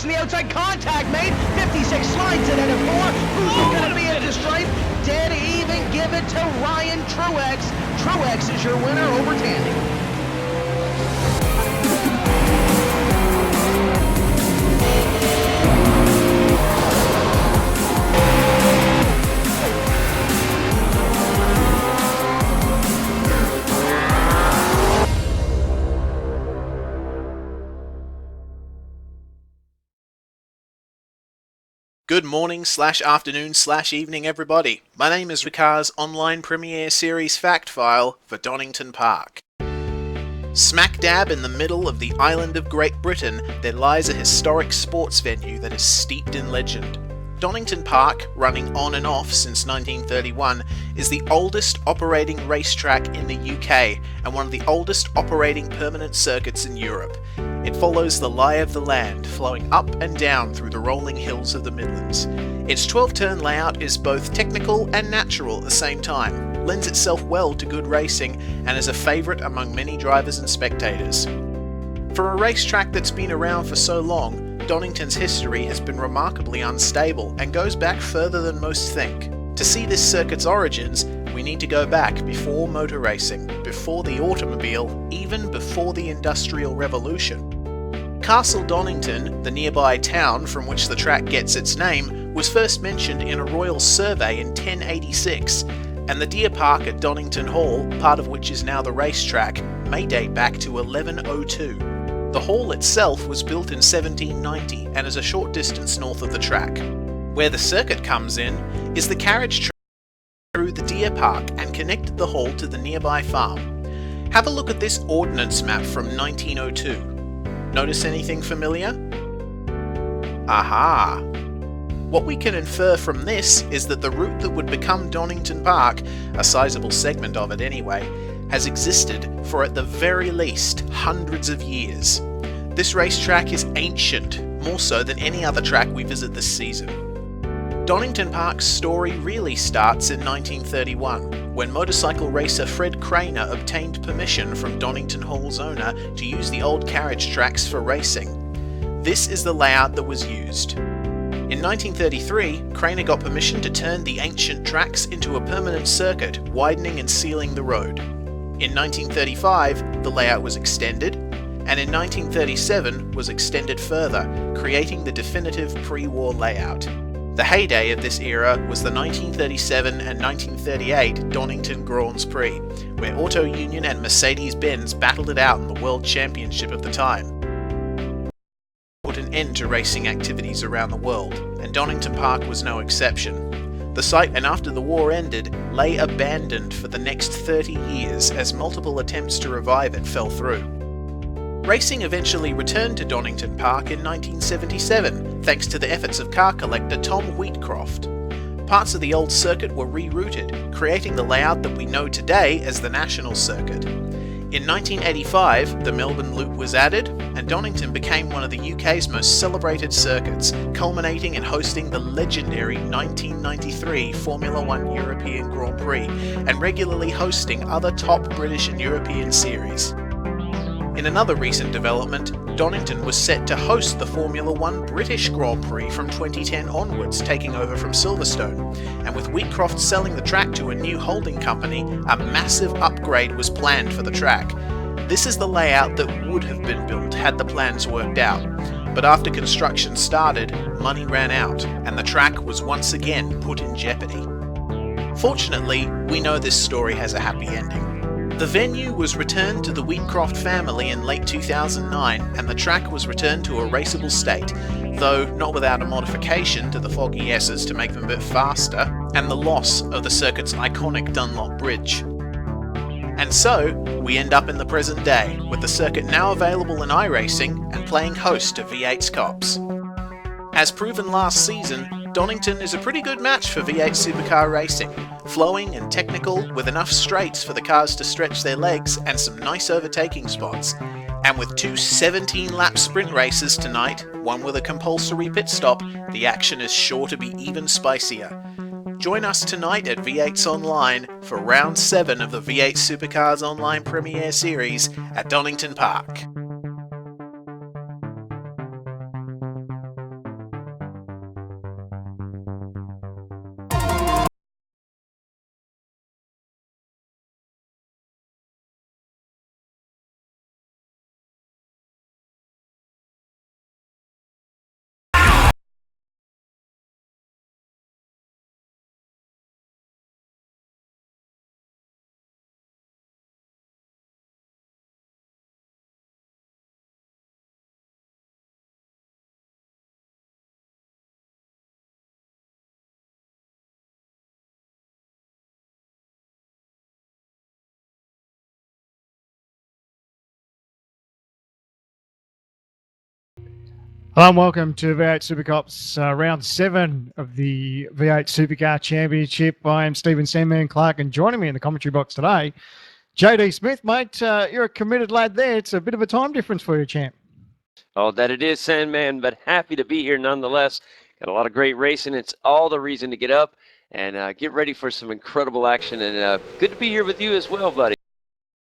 in the outside, contact made, 56 slides it into 4, who's gonna be into stripe, dead even, give it to Ryan Truex. Truex is your winner over Tandy. Good morning/afternoon/evening, everybody. My name is Supercar's online premiere series fact file for Donnington Park. Smack dab in the middle of the island of Great Britain, there lies a historic sports venue that is steeped in legend. Donnington Park, running on and off since 1931, is the oldest operating racetrack in the UK and one of the oldest operating permanent circuits in Europe. It follows the lie of the land, flowing up and down through the rolling hills of the Midlands. Its 12-turn layout is both technical and natural at the same time, lends itself well to good racing, and is a favourite among many drivers and spectators. For a racetrack that's been around for so long, Donnington's history has been remarkably unstable and goes back further than most think. To see this circuit's origins, we need to go back before motor racing, before the automobile, even before the Industrial Revolution. Castle Donnington, the nearby town from which the track gets its name, was first mentioned in a royal survey in 1086, and the Deer Park at Donnington Hall, part of which is now the racetrack, may date back to 1102. The hall itself was built in 1790 and is a short distance north of the track. Where the circuit comes in is the carriage track through the Deer Park and connected the hall to the nearby farm. Have a look at this ordnance map from 1902. Notice anything familiar? Aha! What we can infer from this is that the route that would become Donnington Park, a sizable segment of it anyway, has existed for at the very least hundreds of years. This racetrack is ancient, more so than any other track we visit this season. Donnington Park's story really starts in 1931, when motorcycle racer Fred Craner obtained permission from Donnington Hall's owner to use the old carriage tracks for racing. This is the layout that was used. In 1933, Craner got permission to turn the ancient tracks into a permanent circuit, widening and sealing the road. In 1935, the layout was extended, and in 1937 was extended further, creating the definitive pre-war layout. The heyday of this era was the 1937 and 1938 Donnington Grand Prix, where Auto Union and Mercedes-Benz battled it out in the World Championship of the time. Put an end to racing activities around the world, and Donnington Park was no exception. The site, and after the war ended, lay abandoned for the next 30 years as multiple attempts to revive it fell through. Racing eventually returned to Donnington Park in 1977, thanks to the efforts of car collector Tom Wheatcroft. Parts of the old circuit were rerouted, creating the layout that we know today as the National Circuit. In 1985, the Melbourne Loop was added, and Donnington became one of the UK's most celebrated circuits, culminating in hosting the legendary 1993 Formula 1 European Grand Prix, and regularly hosting other top British and European series. In another recent development, Donnington was set to host the Formula 1 British Grand Prix from 2010 onwards, taking over from Silverstone, and with Wheatcroft selling the track to a new holding company, a massive upgrade was planned for the track. This is the layout that would have been built had the plans worked out, but after construction started, money ran out, and the track was once again put in jeopardy. Fortunately, we know this story has a happy ending. The venue was returned to the Wheatcroft family in late 2009, and the track was returned to a raceable state, though not without a modification to the foggy S's to make them a bit faster, and the loss of the circuit's iconic Dunlop Bridge. And so, we end up in the present day, with the circuit now available in iRacing and playing host to V8SCOPS. As proven last season, Donnington is a pretty good match for V8 Supercar racing, flowing and technical with enough straights for the cars to stretch their legs and some nice overtaking spots. And with two 17-lap sprint races tonight, one with a compulsory pit stop, the action is sure to be even spicier. Join us tonight at V8's Online for Round 7 of the V8 Supercars Online Premier Series at Donnington Park. Hello and welcome to V8 SuperCops round 7 of the V8 Supercar Championship. I am Stephen Sandman Clark, and joining me in the commentary box today, JD Smith. Mate, you're a committed lad there. It's a bit of a time difference for you, champ. Oh, that it is, Sandman, but happy to be here nonetheless. Got a lot of great racing. It's all the reason to get up and get ready for some incredible action. And good to be here with you as well, buddy.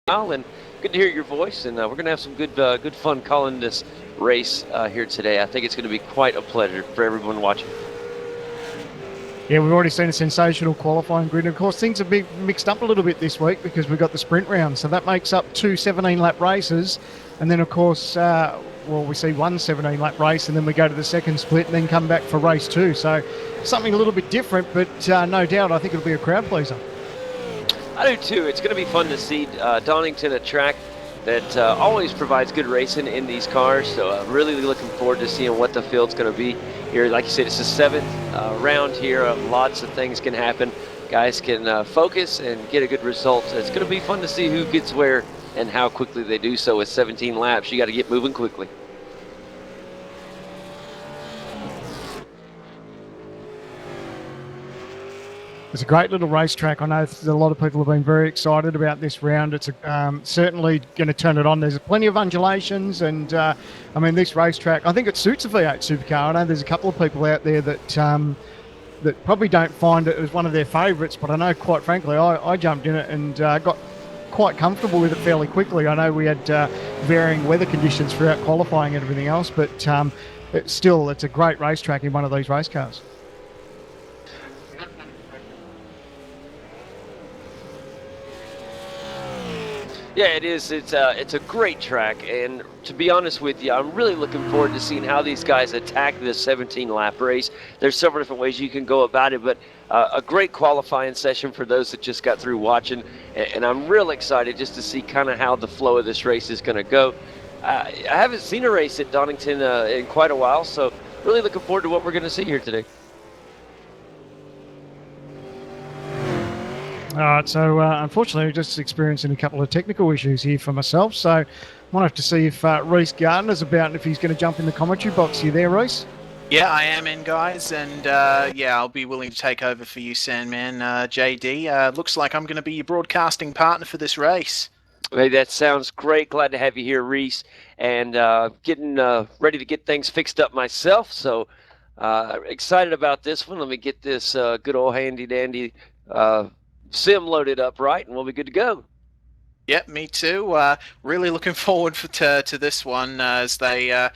And good to hear your voice. And we're going to have some good fun calling this race here today. I think it's going to be quite a pleasure for everyone watching. Yeah, we've already seen a sensational qualifying grid. And of course, things have been mixed up a little bit this week because we've got the sprint round. So that makes up two 17-lap races. And then, of course, we see one 17-lap race, and then we go to the second split and then come back for race 2. So something a little bit different, but no doubt I think it'll be a crowd pleaser. I do too. It's going to be fun to see Donnington, a track that always provides good racing in these cars. So I'm really looking forward to seeing what the field's going to be here. Like you said, it's the 7th round here. Lots of things can happen. Guys can focus and get a good result. It's going to be fun to see who gets where and how quickly they do so. With 17 laps, you got to get moving quickly. It's a great little racetrack. I know a lot of people have been very excited about this round. It's certainly going to turn it on. There's plenty of undulations, and I mean, this racetrack, I think it suits a V8 Supercar. I know there's a couple of people out there that that probably don't find it as one of their favourites, but I know, quite frankly, I jumped in it and got quite comfortable with it fairly quickly. I know we had varying weather conditions throughout qualifying and everything else, but it's a great racetrack in one of these race cars. Yeah, it is. It's a great track, and to be honest with you, I'm really looking forward to seeing how these guys attack this 17-lap race. There's several different ways you can go about it, but a great qualifying session for those that just got through watching, and I'm real excited just to see kind of how the flow of this race is going to go. I haven't seen a race at Donington in quite a while, so really looking forward to what we're going to see here today. All right, so unfortunately, we're just experiencing a couple of technical issues here for myself. So I might have to see if Reese Gardner's about and if he's going to jump in the commentary box. You there, Reese? Yeah, I am in, guys, and yeah, I'll be willing to take over for you, Sandman. JD, looks like I'm going to be your broadcasting partner for this race. Hey, that sounds great. Glad to have you here, Reese, and getting ready to get things fixed up myself. So excited about this one. Let me get this good old handy-dandy sim loaded up right, and we'll be good to go. Yep, me too. Really looking forward to this one as they are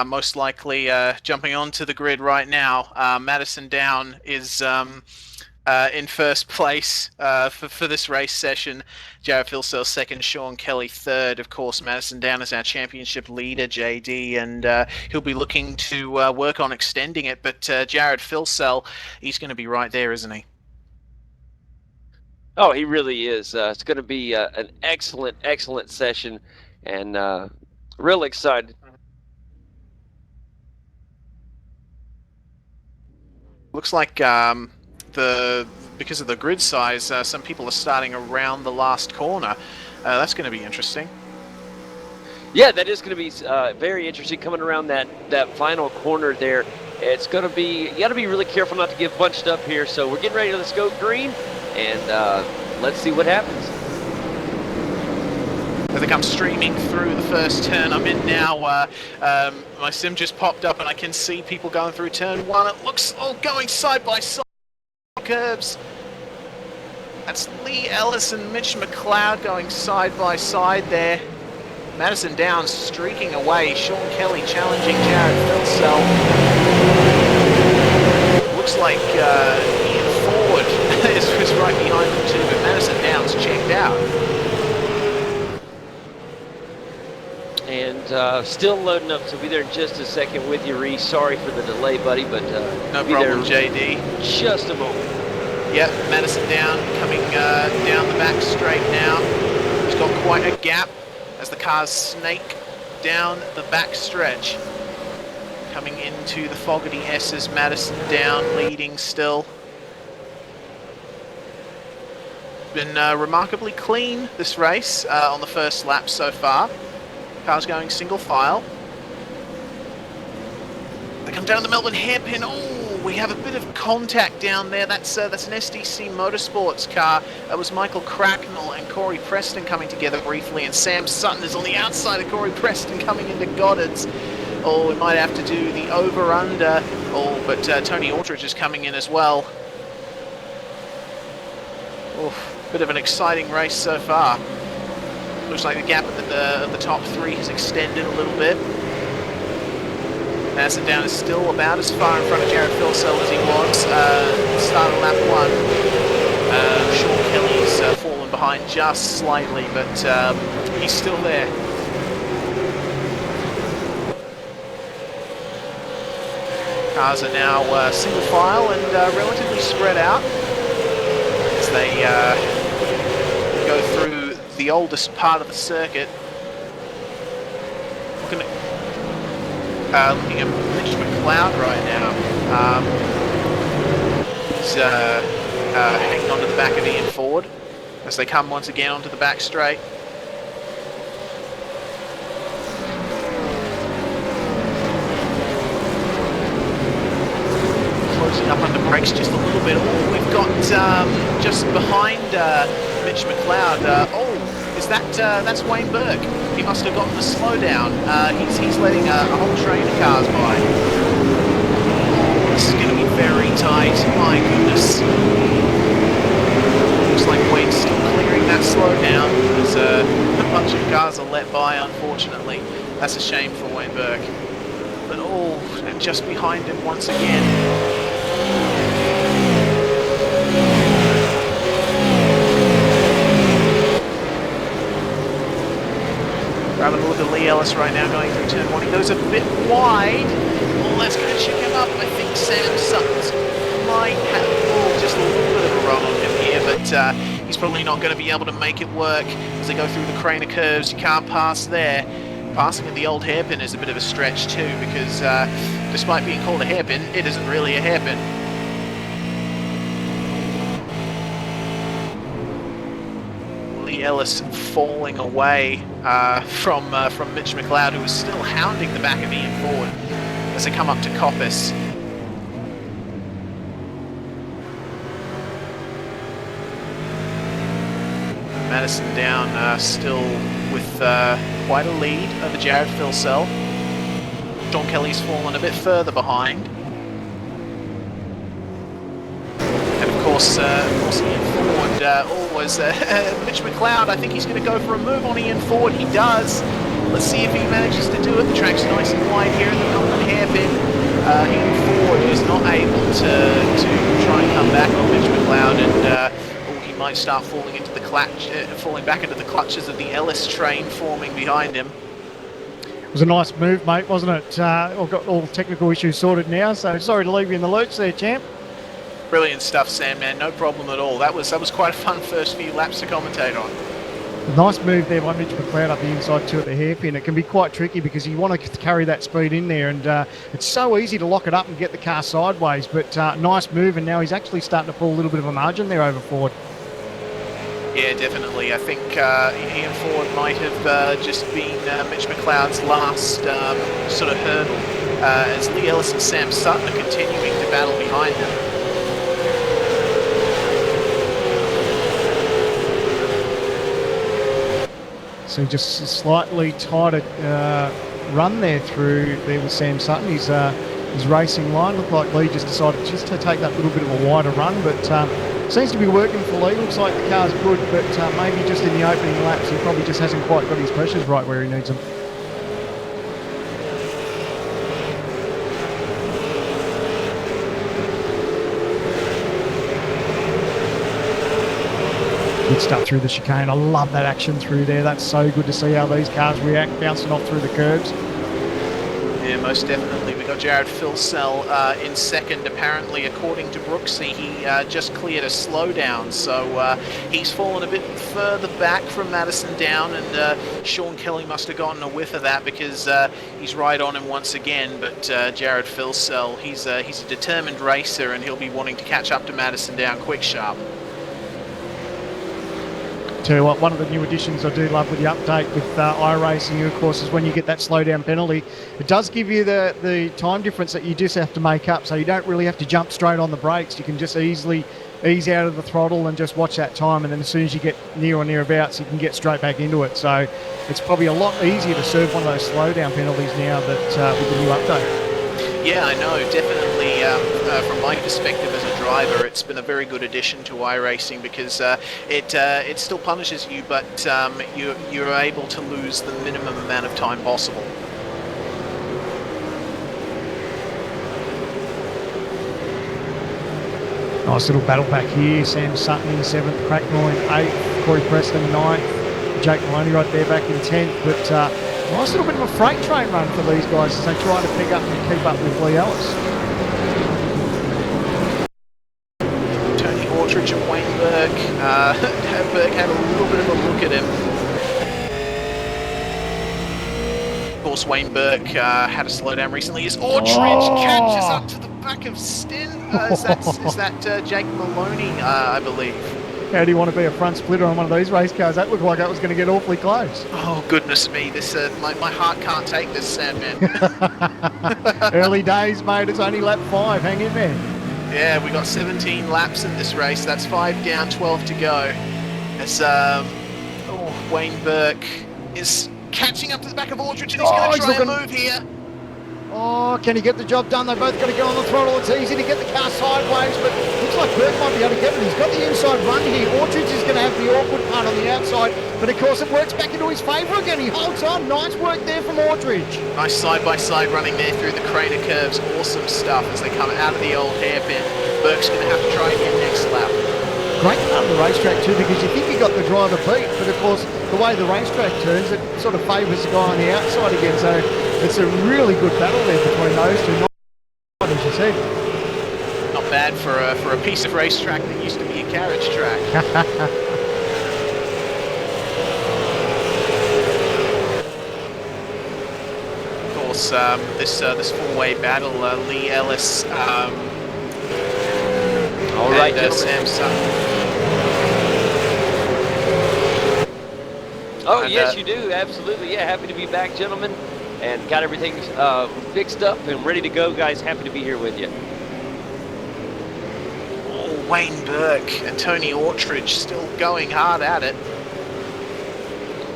most likely jumping onto the grid right now. Madison Down is in first place for this race session. Jared Filsell second, Sean Kelly third. Of course, Madison Down is our championship leader, JD, and he'll be looking to work on extending it. But Jared Filsell, he's going to be right there, isn't he? Oh, he really is. It's going to be an excellent, excellent session, and real excited. Looks like because of the grid size, some people are starting around the last corner. That's going to be interesting. Yeah, that is going to be very interesting coming around that final corner there. It's going to be, you got to be really careful not to get bunched up here. So we're getting ready to go green, and let's see what happens. I think I'm streaming through the first turn I'm in now. My sim just popped up and I can see people going through turn one. It looks all going side by side. Curves. That's Lee Ellis and Mitch McLeod going side by side there. Madison Downs streaking away. Sean Kelly challenging Jared Filsell. Looks like Ian Ford is right behind them too, but Madison Downs checked out. And still loading up, so be there in just a second with you, Reese. Sorry for the delay, buddy, but no be problem, there JD. Just a moment. Yep, Madison Down coming down the back straight now. He's got quite a gap as the cars snake down the back stretch. Coming into the Fogarty S's, Madison Down leading still. Been remarkably clean this race on the first lap so far. Cars going single file. They come down the Melbourne hairpin. Oh, we have a bit of contact down there. That's an SDC Motorsports car. That was Michael Cracknell and Corey Preston coming together briefly, and Sam Sutton is on the outside of Corey Preston coming into Goddard's. Oh, we might have to do the over-under. Oh, but Tony Aldridge is coming in as well. Oof, bit of an exciting race so far. Looks like the gap at the top three has extended a little bit. Madison Down is still about as far in front of Jared Filsell as he was. Start of lap one. Sean Kelly's fallen behind just slightly, but he's still there. Cars are now single file and relatively spread out as they go through the oldest part of the circuit. Looking at Mitch McLeod right now. He's hanging on to the back of Ian Ford as they come once again onto the back straight. Closing up under brakes just a little bit. Oh, we've got just behind Mitch McLeod. Is that's Wayne Burke? He must have gotten the slowdown. He's letting a whole train of cars by. This is going to be very tight. My goodness. Looks like Wayne's still clearing that slowdown as a bunch of cars are let by. Unfortunately, that's a shame for Wayne Burke. But and just behind him once again. We're having a look at Lee Ellis right now going through turn 1. He goes a bit wide. Oh, that's going to check him up. I think Sam Sutton's might have just a little bit of a run on him here, but he's probably not going to be able to make it work as they go through the Craner curves. You can't pass there. Passing at the old hairpin is a bit of a stretch too, because despite being called a hairpin, it isn't really a hairpin. Lee Ellis falling away from Mitch McLeod, who is still hounding the back of Ian Ford as they come up to Coppice. Madison down still with quite a lead over Jared Filsell. Sean Kelly's fallen a bit further behind. And of course Ian Ford always... Mitch McLeod, I think he's going to go for a move on Ian Ford. He does. Let's see if he manages to do it. The track's nice and wide here in the Melbourne hairpin. Ian Ford is not able to try and come back on Mitch McLeod, and he might start falling into the falling back into the clutches of the Ellis train forming behind him. It was a nice move, mate, wasn't it? I've got all technical issues sorted now, so sorry to leave you in the lurch there, champ. Brilliant stuff, Sam, man. No problem at all. That was quite a fun first few laps to commentate on. Nice move there by Mitch McLeod up the inside two at the hairpin. It can be quite tricky because you want to carry that speed in there, and it's so easy to lock it up and get the car sideways, but nice move, and now he's actually starting to pull a little bit of a margin there over Ford. Yeah, definitely. I think Ian Ford might have just been Mitch McLeod's last sort of hurdle, as Lee Ellis and Sam Sutton are continuing to battle behind them. So just a slightly tighter run there through there with Sam Sutton. His racing line looked like Lee just decided just to take that little bit of a wider run, but seems to be working for Lee. Looks like the car's good, but maybe just in the opening laps he probably just hasn't quite got his pressures right where he needs them. Good stuff through the chicane. I love that action through there. That's so good to see how these cars react, bouncing off through the curves. Yeah, most definitely. We got Jared Filsell in second. Apparently, according to Brooksy, he just cleared a slowdown, so he's fallen a bit further back from Madison down, and Sean Kelly must have gotten a whiff of that because he's right on him once again. But Jared Filsell, he's a determined racer, and he'll be wanting to catch up to Madison down quick sharp. Tell you what, one of the new additions I do love with the update with iRacing, of course, is when you get that slowdown penalty, it does give you the time difference that you just have to make up, so you don't really have to jump straight on the brakes. You can just easily ease out of the throttle and just watch that time, and then as soon as you get near or nearabouts, you can get straight back into it. So it's probably a lot easier to serve one of those slowdown penalties now that with the new update. Yeah, I know, definitely. From my perspective as a driver, it's been a very good addition to iRacing because it still punishes you, but you're able to lose the minimum amount of time possible. Nice little battle back here. Sam Sutton in 7th, Cracknell in 8th, Corey Preston 9th, Jake Maloney right there back in 10th, but nice little bit of a freight train run for these guys as they try to pick up and keep up with Lee Ellis. Tony Hortridge and Wayne Burke. Burke had a little bit of a look at him. Of course, Wayne Burke had a slowdown recently as Hortridge catches up to the back of Stin. Is that Jake Maloney, I believe? How do you want to be a front splitter on one of these race cars? That looked like that was going to get awfully close. Oh, goodness me. This my heart can't take this, Sandman. Early days, mate. It's only lap 5. Hang in there. Yeah, we got 17 laps in this race. That's 5 down, 12 to go. As Wayne Burke is catching up to the back of Aldridge, and he's going to try and move here. Oh, can he get the job done? They've both got to get on the throttle. It's easy to get the car sideways, but looks like Burke might be able to get it. He's got the inside run here. Aldridge is going to have the awkward part on the outside, but of course it works back into his favour again. He holds on. Nice work there from Aldridge. Nice side-by-side running there through the Craner curves. Awesome stuff as they come out of the old hairpin. Burke's going to have to try again next lap. great part of the racetrack too, because you think you got the driver beat, but of course the way the racetrack turns, it sort of favours the guy on the outside again. So it's a really good battle there between those two. Not as you said. Not bad for a piece of racetrack that used to be a carriage track. Of course, this four-way battle, Lee Ellis. All right, and, gentlemen. Sam Sutton. Oh, And, yes, you do. Absolutely. Yeah, happy to be back, gentlemen. And got everything fixed up and ready to go, guys. Happy to be here with you. Oh, Wayne Burke and Tony Ortridge still going hard at it.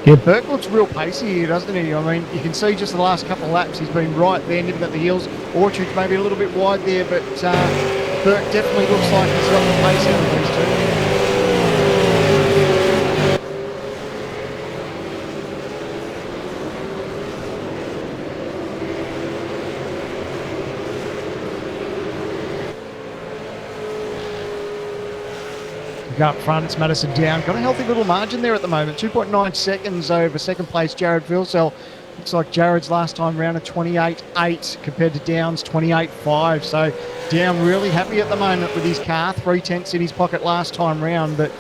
Yeah, Burke looks real pacey here, doesn't he? I mean, you can see just the last couple of laps, he's been right there, nipping at the heels. Orchard's maybe a little bit wide there, but Burke definitely looks like he's got the pace out of these two. Go up front, it's Madison down. Got a healthy little margin there at the moment. 2.9 seconds over second place Jared Filsell. Looks like Jared's last time round at 28.8 compared to Down's 28.5. So Down really happy at the moment with his car. 3/10 in his pocket last time round, but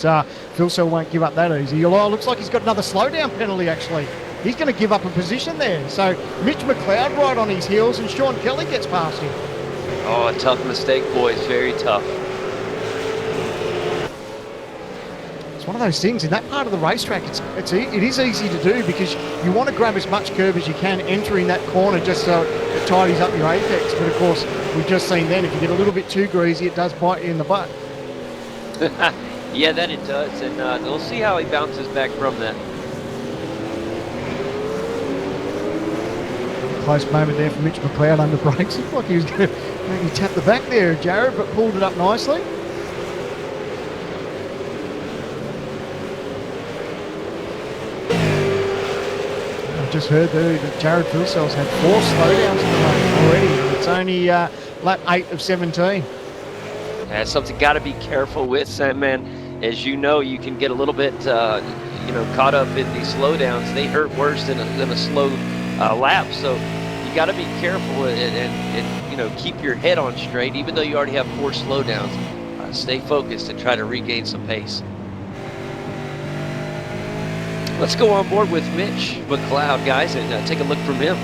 Filsell won't give up that easy. Although it looks like he's got another slowdown penalty actually. He's going to give up a position there. So Mitch McLeod right on his heels and Sean Kelly gets past him. Oh, a tough mistake, boys. Very tough. It's one of those things in that part of the racetrack. It is easy to do because you want to grab as much curb as you can entering that corner just so it tidies up your apex. But of course, we've just seen then if you get a little bit too greasy, it does bite you in the butt. Yeah, that it does, and we'll see how he bounces back from that. Close moment there for Mitch McLeod under brakes. Looked like he was going to maybe tap the back there, Jared, but pulled it up nicely. Just heard there that Jared Filsell's had 4 slowdowns at the moment already. It's only lap 8 of 17. That's something got to be careful with, Sam, man. As you know, you can get a little bit, caught up in these slowdowns. They hurt worse than a slow lap. So you got to be careful and keep your head on straight, even though you already have 4 slowdowns. Stay focused and try to regain some pace. Let's go on board with Mitch McLeod, guys, and take a look from him.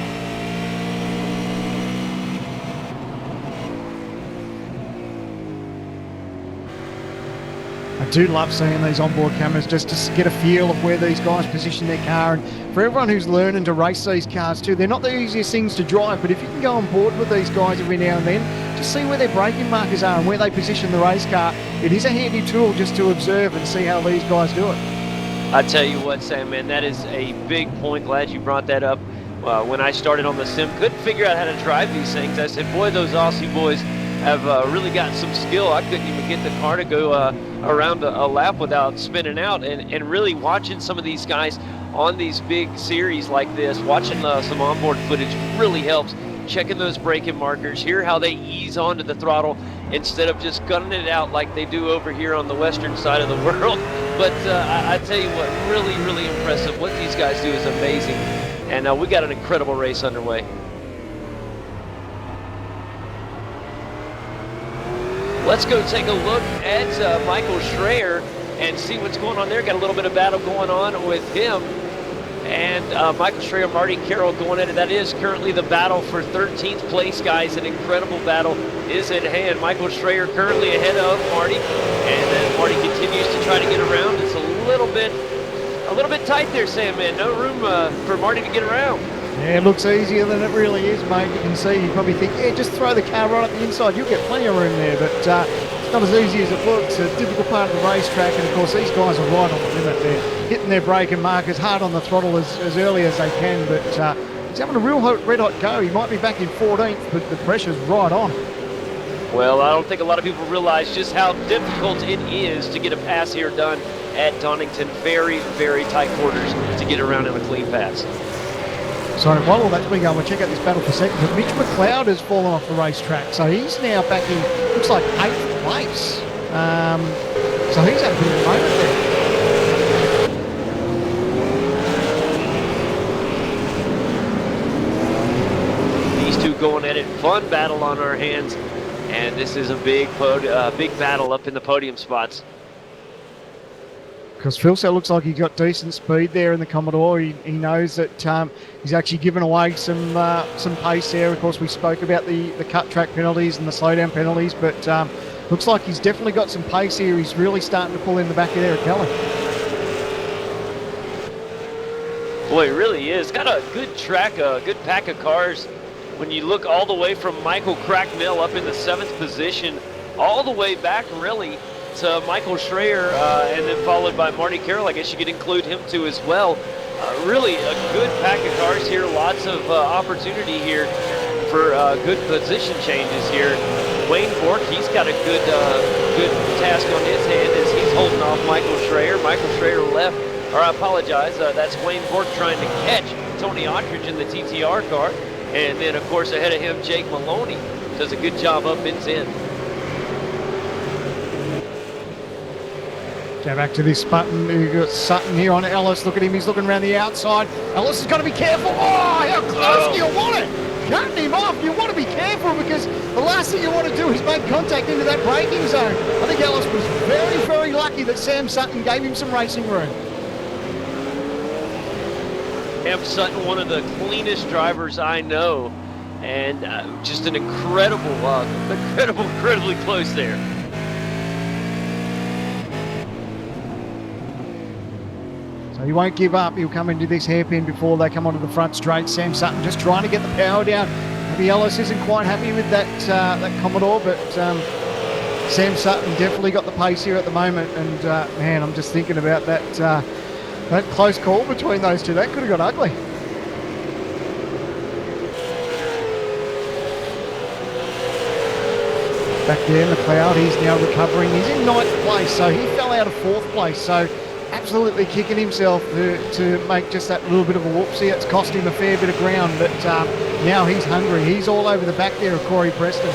I do love seeing these onboard cameras just to get a feel of where these guys position their car. And for everyone who's learning to race these cars too, they're not the easiest things to drive, but if you can go on board with these guys every now and then, just see where their braking markers are and where they position the race car. It is a handy tool just to observe and see how these guys do it. I tell you what, Sam, man, that is a big point. Glad you brought that up. When I started on the sim, couldn't figure out how to drive these things. I said, boy, those Aussie boys have really got some skill. I couldn't even get the car to go around a lap without spinning out. And really watching some of these guys on these big series like this, watching some onboard footage really helps. Checking those braking markers, hear how they ease onto the throttle instead of just gunning it out like they do over here on the western side of the world. But I tell you what, really, really impressive. What these guys do is amazing. And we got an incredible race underway. Let's go take a look at Michael Schreier and see what's going on there. Got a little bit of battle going on with him. And Michael Schreier, Marty Carroll going at it. That is currently the battle for 13th place, guys. An incredible battle is at hand. Michael Schreier currently ahead of Marty. And then Marty continues to try to get around. It's a little bit tight there, Sam, man. No room for Marty to get around. Yeah, it looks easier than it really is, mate. You can see, you probably think, yeah, just throw the car right up the inside. You'll get plenty of room there, but it's not as easy as it looks. A difficult part of the racetrack, and of course, these guys are right on the limit there, hitting their braking markers hard on the throttle as early as they can, but he's having a real red-hot go. He might be back in 14th, but the pressure's right on. Well, I don't think a lot of people realize just how difficult it is to get a pass here done at Donnington. Very, very tight quarters to get around in a clean pass. So while all that's been going, we'll check out this battle for second. But Mitch McLeod has fallen off the racetrack, so he's now back in, looks like 8th place. So he's had a bit of a moment there. These two going at it. Fun battle on our hands. And this is a big battle up in the podium spots. Because Philsell looks like he got decent speed there in the Commodore. He knows that he's actually given away some pace there. Of course, we spoke about the cut track penalties and the slowdown penalties, but looks like he's definitely got some pace here. He's really starting to pull in the back of there at Kelly. Boy, it really is. Got a good track, a good pack of cars. When you look all the way from Michael Cracknell up in the 7th position, all the way back really to Michael Schreier, and then followed by Marty Carroll. I guess you could include him too as well. Really a good pack of cars here. Lots of opportunity here for good position changes here. Wayne Bork, he's got a good task on his hand as he's holding off Michael Schreier. Michael Schreier left, or I apologize, that's Wayne Bork trying to catch Tony Ottridge in the TTR car. And then, of course, ahead of him, Jake Maloney does a good job up in 10. Go back to this button. You've got Sutton here on Ellis. Look at him. He's looking around the outside. Ellis has got to be careful. Oh, how close do you want it? Cutting him off. You want to be careful because the last thing you want to do is make contact into that braking zone. I think Ellis was very, very lucky that Sam Sutton gave him some racing room. Sam Sutton, one of the cleanest drivers I know, and just an incredibly close there. So he won't give up. He'll come into this hairpin before they come onto the front straight. Sam Sutton just trying to get the power down. Maybe Ellis isn't quite happy with that Commodore, but Sam Sutton definitely got the pace here at the moment. And man, I'm just thinking about that close call between those two. That could have got ugly. Back there, McLeod, he's now recovering. He's in 9th place, so he fell out of 4th place. So absolutely kicking himself to make just that little bit of a whoopsie. It's cost him a fair bit of ground, but now he's hungry. He's all over the back there of Corey Preston.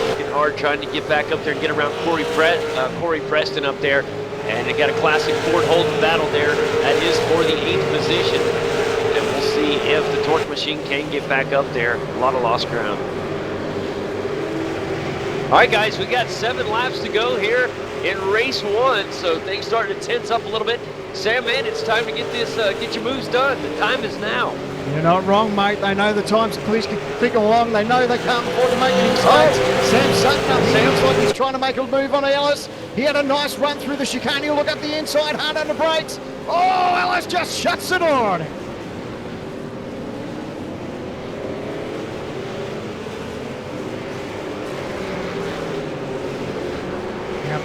Working hard trying to get back up there and get around Corey Preston up there. And they got a classic Ford Holden battle there. That is for the 8th position. And we'll see if the torque machine can get back up there. A lot of lost ground. All right, guys, we got 7 laps to go here in race 1, so things starting to tense up a little bit. Sam, man, it's time to get your moves done. The time is now. You're not wrong, mate. They know the time's clicking along. They know they can't afford to make any mistakes. Sam Sutton up here looks like he's trying to make a move on Ellis. He had a nice run through the chicane. He'll look up the inside, hard on the brakes. Oh, Ellis just shuts the door on him.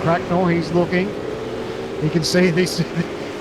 Cracknell, he's looking. You can see this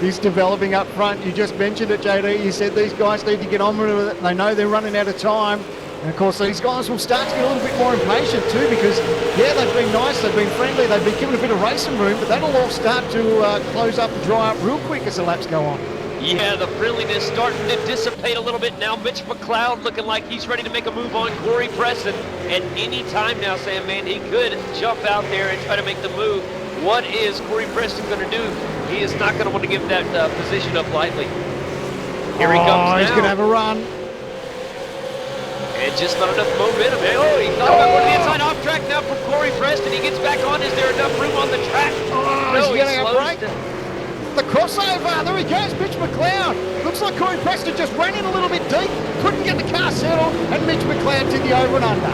he's developing up front. You just mentioned it, JD. You said these guys need to get on with it. They know they're running out of time. And of course, these guys will start to get a little bit more impatient too because, yeah, they've been nice, they've been friendly, they've been given a bit of racing room, but that'll all start to close up and dry up real quick as the laps go on. Yeah, the friendliness starting to dissipate a little bit now. Mitch McLeod looking like he's ready to make a move on Corey Preston. And any time now, Sam, man, he could jump out there and try to make the move. What is Corey Preston going to do? He is not going to want to give that position up lightly. Here he comes now. He's going to have a run. And just not enough momentum. Oh, he thought about going to the inside off track now from Corey Preston. He gets back on. Is there enough room on the track? Oh, no, he's getting a break. down. The crossover, there he goes, Mitch McLeod. Looks like Corey Preston just ran in a little bit deep, couldn't get the car settled, and Mitch McLeod did the over and under.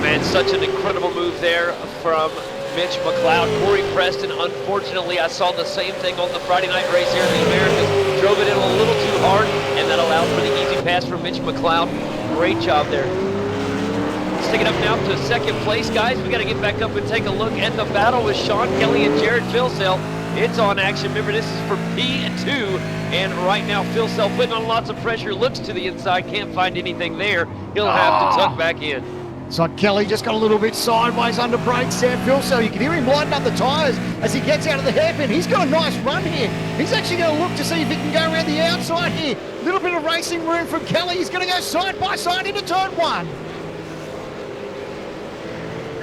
Man, such an incredible move there from Mitch McLeod. Corey Preston, unfortunately, I saw the same thing on the Friday night race here in the Americas. Drove it in a little too hard, and that allowed for the easy pass from Mitch McLeod. Great job there. Let's take it up now to 2nd place, guys. We got to get back up and take a look at the battle with Sean Kelly and Jared Philsell. It's on action. Remember, this is for P2, and right now Philsell putting on lots of pressure, looks to the inside, can't find anything there. He'll have to tuck back in. So Kelly just got a little bit sideways under brakes there, Philsell. You can hear him lighting up the tyres as he gets out of the hairpin. He's got a nice run here. He's actually going to look to see if he can go around the outside here. A little bit of racing room from Kelly. He's going to go side by side into turn 1.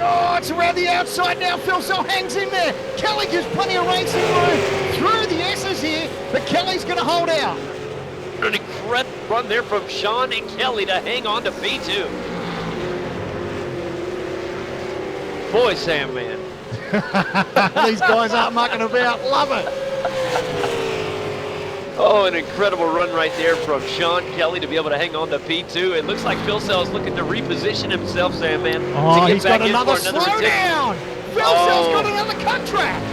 Oh, it's around the outside now. Philso hangs in there. Kelly gives plenty of racing room through the S's here, but Kelly's going to hold out. An incredible run there from Sean and Kelly to hang on to P2. Boy, Sam, man. These guys aren't mucking about. Love it. Oh, an incredible run right there from Sean Kelly to be able to hang on to P2. It looks like Phil Sells looking to reposition himself, Sam, man. Oh, to he's got another slowdown. Phil Sells got another contract.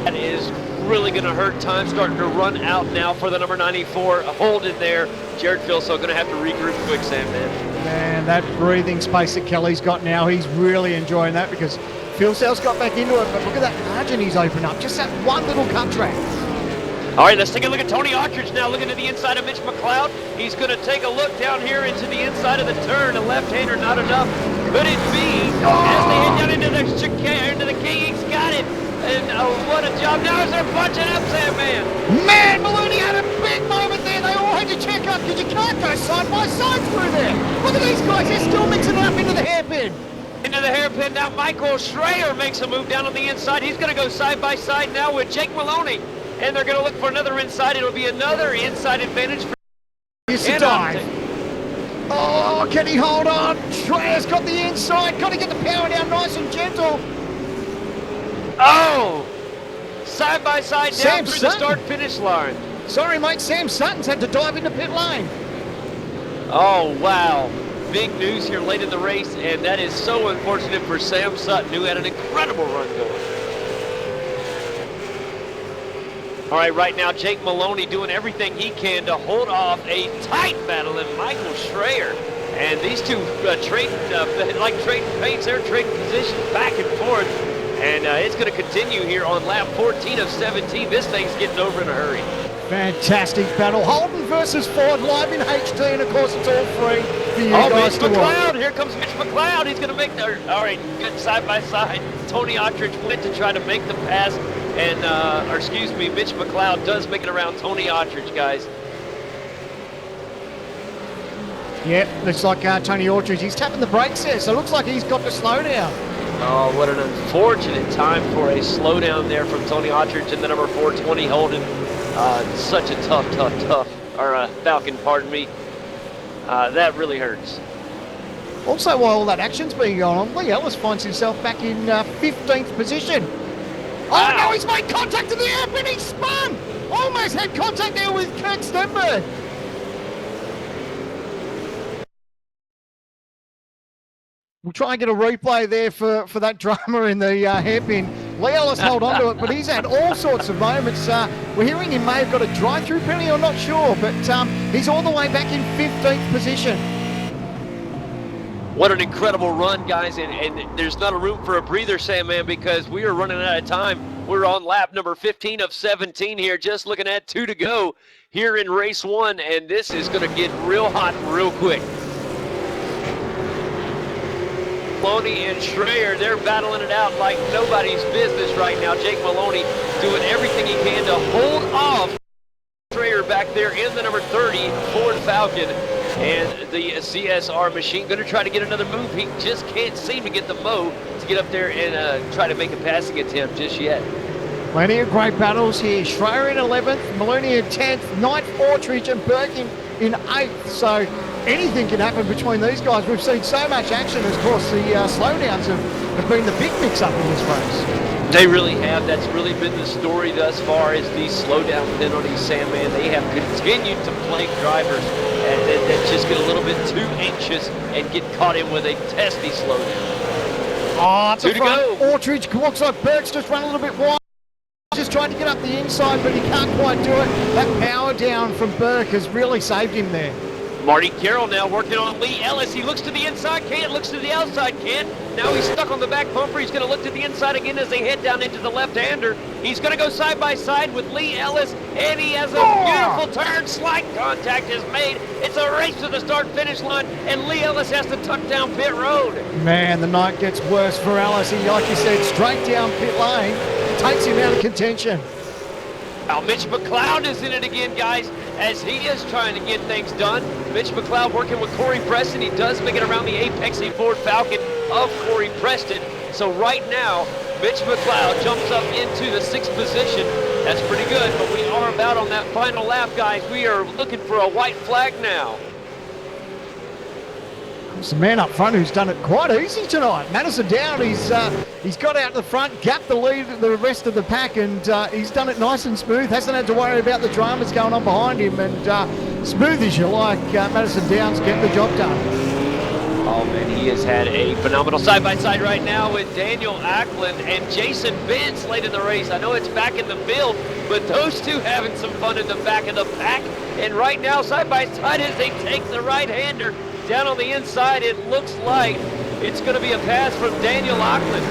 That is really going to hurt. Time starting to run out now for the number 94. Hold in there. Jared Philso going to have to regroup quick, Sam, man. Man, that breathing space that Kelly's got now, he's really enjoying that because Phil Sells got back into it, but look at that margin he's opened up. Just that one little contract. All right, let's take a look at Tony Ottridge now, looking to the inside of Mitch McLeod. He's going to take a look down here into the inside of the turn. A left-hander, not enough. Could it be? As they head down into the chicane, into the king, he's got it. And what a job. Now as they're bunching up, Sam, man. Man, Maloney had a big moment there. They all had to check up because you can't go side by side through there. Look at these guys. They're still mixing it up into the hairpin. Into the hairpin now. Michael Schreier makes a move down on the inside. He's going to go side by side now with Jake Maloney. And they're going to look for another inside. It'll be another inside advantage for Here's the dive. Oh, can he hold on? Schreier's got the inside. Got to get the power down nice and gentle. Oh! Side by side down Sam through Sutton. the start-finish line. Sorry, mate. Sam Sutton's had to dive into pit lane. Oh, wow. Big news here late in the race, and that is so unfortunate for Sam Sutton, who had an incredible run going. All right, right now, Jake Maloney doing everything he can to hold off a tight battle in Michael Schreier. And these two trading paints, they're trading positions back and forth. And it's going to continue here on lap 14 of 17. This thing's getting over in a hurry. Fantastic battle. Holden versus Ford live in HD, and of course it's all free for you guys Mitch to watch. McLeod. Here comes Mitch McLeod. He's going to make the... All right, good side by side. Tony Ottridge went to try to make the pass. And, Mitch McLeod does make it around Tony Ottridge, guys. Yep, looks like Tony Ottridge. He's tapping the brakes there, so it looks like he's got to slow down. Oh, what an unfortunate time for a slowdown there from Tony Ottridge and the number 420 Holden. Such a tough, Falcon, pardon me. That really hurts. Also, while all that action's being going on, Lee Ellis finds himself back in 15th position. Wow. Oh, no, he's made contact to the airpin. He spun. Almost had contact there with Kurt Stenberg. We'll try and get a replay there for that drama in the hairpin. Lee Ellis held on to it, but he's had all sorts of moments. We're hearing he may have got a drive-through penalty, I'm not sure, but he's all the way back in 15th position. What an incredible run, guys, and there's not a room for a breather, Sam, man, because we are running out of time. We're on lap number 15 of 17 here, just looking at 2 to go here in race 1, and this is going to get real hot real quick. Maloney and Schreier, they're battling it out like nobody's business right now. Jake Maloney doing everything he can to hold off Schreier back there in the number 30 Ford Falcon. And the CSR machine going to try to get another move. He just can't seem to get the mo to get up there and try to make a passing attempt just yet. Plenty of great battles here. Schreier in 11th, Maloney in 10th, 9th Ottridge and Birkin in 8th. So anything can happen between these guys. We've seen so much action. Of course, the slowdowns have been the big mix-up in this race. They really have. That's really been the story thus far, is these slowdown penalties, Sam, man. They have continued to plague drivers that just get a little bit too anxious and get caught in with a testy slowdown. Oh, up the 2 to front, go. Ottridge looks like Burke's just run a little bit wide. Just trying to get up the inside, but he can't quite do it. That power down from Burke has really saved him there. Marty Carroll now working on Lee Ellis. He looks to the inside, can't, looks to the outside, can't. Now he's stuck on the back bumper. He's going to look to the inside again as they head down into the left-hander. He's going to go side by side with Lee Ellis, and he has a beautiful turn. Slight contact is made. It's a race to the start-finish line, and Lee Ellis has to tuck down pit road. Man, the night gets worse for Ellis. He, like you said, straight down pit lane, takes him out of contention. Now Mitch McLeod is in it again, guys, as he is trying to get things done. Mitch McLeod working with Corey Preston. He does make it around the Apexy Ford Falcon. of Corey Preston. So right now, Mitch McLeod jumps up into the 6th position. That's pretty good, but we are about on that final lap, guys. We are looking for a white flag now. It's a man up front who's done it quite easy tonight. Madison Down, he's got out the front, gapped the lead the rest of the pack, and he's done it nice and smooth. Hasn't had to worry about the dramas going on behind him, and smooth as you like, Madison Down's getting the job done. Oh man, he has had a phenomenal side-by-side right now with Daniel Ackland and Jason Benz late in the race. I know it's back in the field, but those two having some fun in the back of the pack. And right now, side-by-side as they take the right-hander down on the inside, it looks like it's going to be a pass from Daniel Ackland.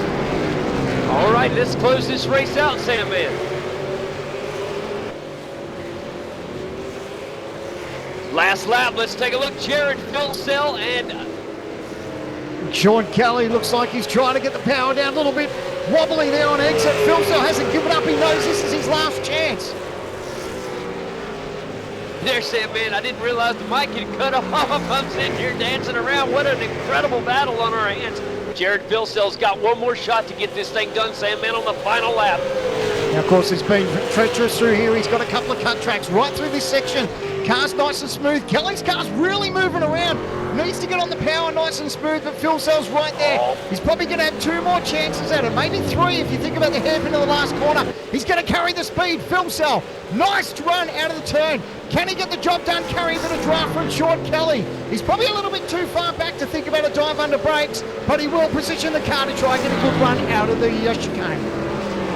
All right, let's close this race out, Sandman. Last lap, let's take a look. Jared Philsell and Sean Kelly looks like he's trying to get the power down a little bit. Wobbly there on exit. Philsell hasn't given up. He knows this is his last chance. There, Sandman. I didn't realize the mic had cut off. I'm sitting here dancing around. What an incredible battle on our hands. Jared Philsell's got one more shot to get this thing done, Sandman, on the final lap. Now, of course, it's been treacherous through here. He's got a couple of cut tracks right through this section. Car's nice and smooth. Kelly's car's really moving around. Needs to get on the power nice and smooth, but Philsell's right there. He's probably going to have 2 more chances at it, maybe 3 if you think about the hairpin of the last corner. He's going to carry the speed. Philsell, nice run out of the turn. Can he get the job done? Carry a bit of draft from Sean Kelly. He's probably a little bit too far back to think about a dive under brakes, but he will position the car to try and get a good run out of the chicane.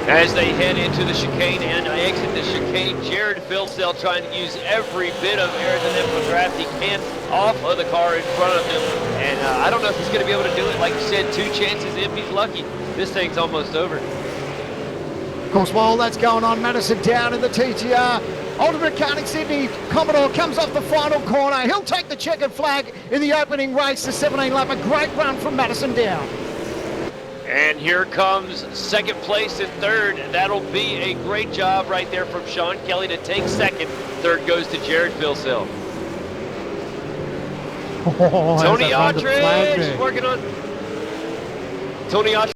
As they head into the chicane and exit the chicane, Jared Philsell trying to use every bit of aerodynamic draft he can off of the car in front of him. And I don't know if he's going to be able to do it. Like you said, 2 chances if he's lucky. This thing's almost over. Of course, while that's going on, Madison Down in the TTR. Ultimate Carnage Sydney, Commodore comes off the final corner. He'll take the checkered flag in the opening race, the 17 lap. A great run from Madison Down. And here comes 2nd place and 3rd. That'll be a great job right there from Sean Kelly to take 2nd. 3rd goes to Jared Philsell. Tony Autry working on. Tony Autry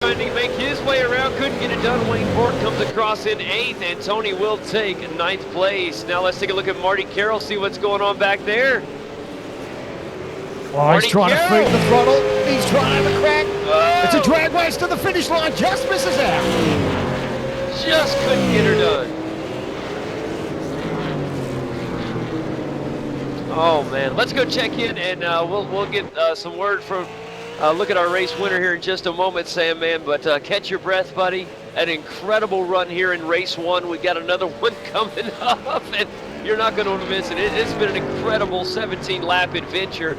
trying to make his way around, couldn't get it done. Wayne Ford comes across in 8th, and Tony will take 9th place. Now let's take a look at Marty Carroll, see what's going on back there. Oh, he's trying to feed the throttle. He's trying to crack. Oh. It's a drag race to the finish line. Just misses out. Just couldn't get her done. Oh man, let's go check in, and we'll get some word from. Look at our race winner here in just a moment, Sam, man. But catch your breath, buddy. An incredible run here in race 1. We got another one coming up, and you're not going to want to miss it. It's been an incredible 17-lap adventure.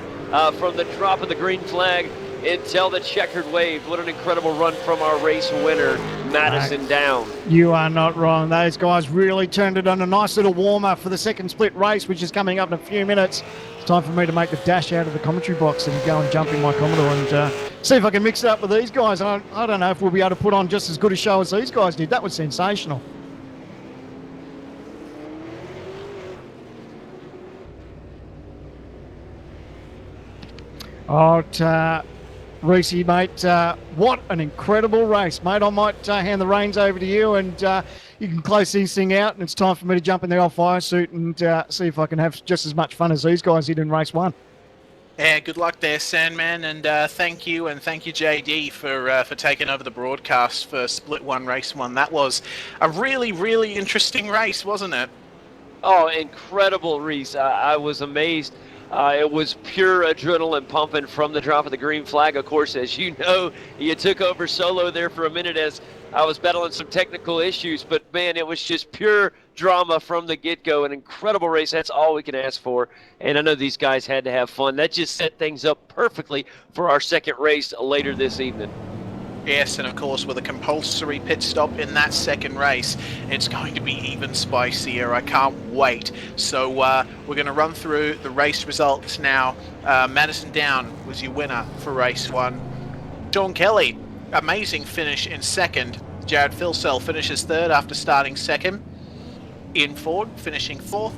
From the drop of the green flag until the checkered wave. What an incredible run from our race winner, Madison Down. You are not wrong. Those guys really turned it on a nice little warmer for the 2nd split race, which is coming up in a few minutes. It's time for me to make the dash out of the commentary box and go and jump in my Commodore and see if I can mix it up with these guys. I don't know if we'll be able to put on just as good a show as these guys did. That was sensational. Oh, Reese, mate, what an incredible race, mate. I might hand the reins over to you and you can close this thing out, and it's time for me to jump in the old fire suit and see if I can have just as much fun as these guys did in race 1. Yeah, good luck there, Sandman, and thank you JD for taking over the broadcast for Split 1, Race 1. That was a really, really interesting race, wasn't it? Oh, incredible, Reese. I was amazed. It was pure adrenaline pumping from the drop of the green flag. Of course, as you know, you took over solo there for a minute as I was battling some technical issues. But, man, it was just pure drama from the get-go. An incredible race. That's all we can ask for. And I know these guys had to have fun. That just set things up perfectly for our 2nd race later this evening. Yes, and of course with a compulsory pit stop in that 2nd race, it's going to be even spicier. I can't wait. So we're going to run through the race results now. Madison Down was your winner for race 1. Sean Kelly, amazing finish in 2nd. Jared Philsell finishes 3rd after starting 2nd. Ian Ford finishing 4th.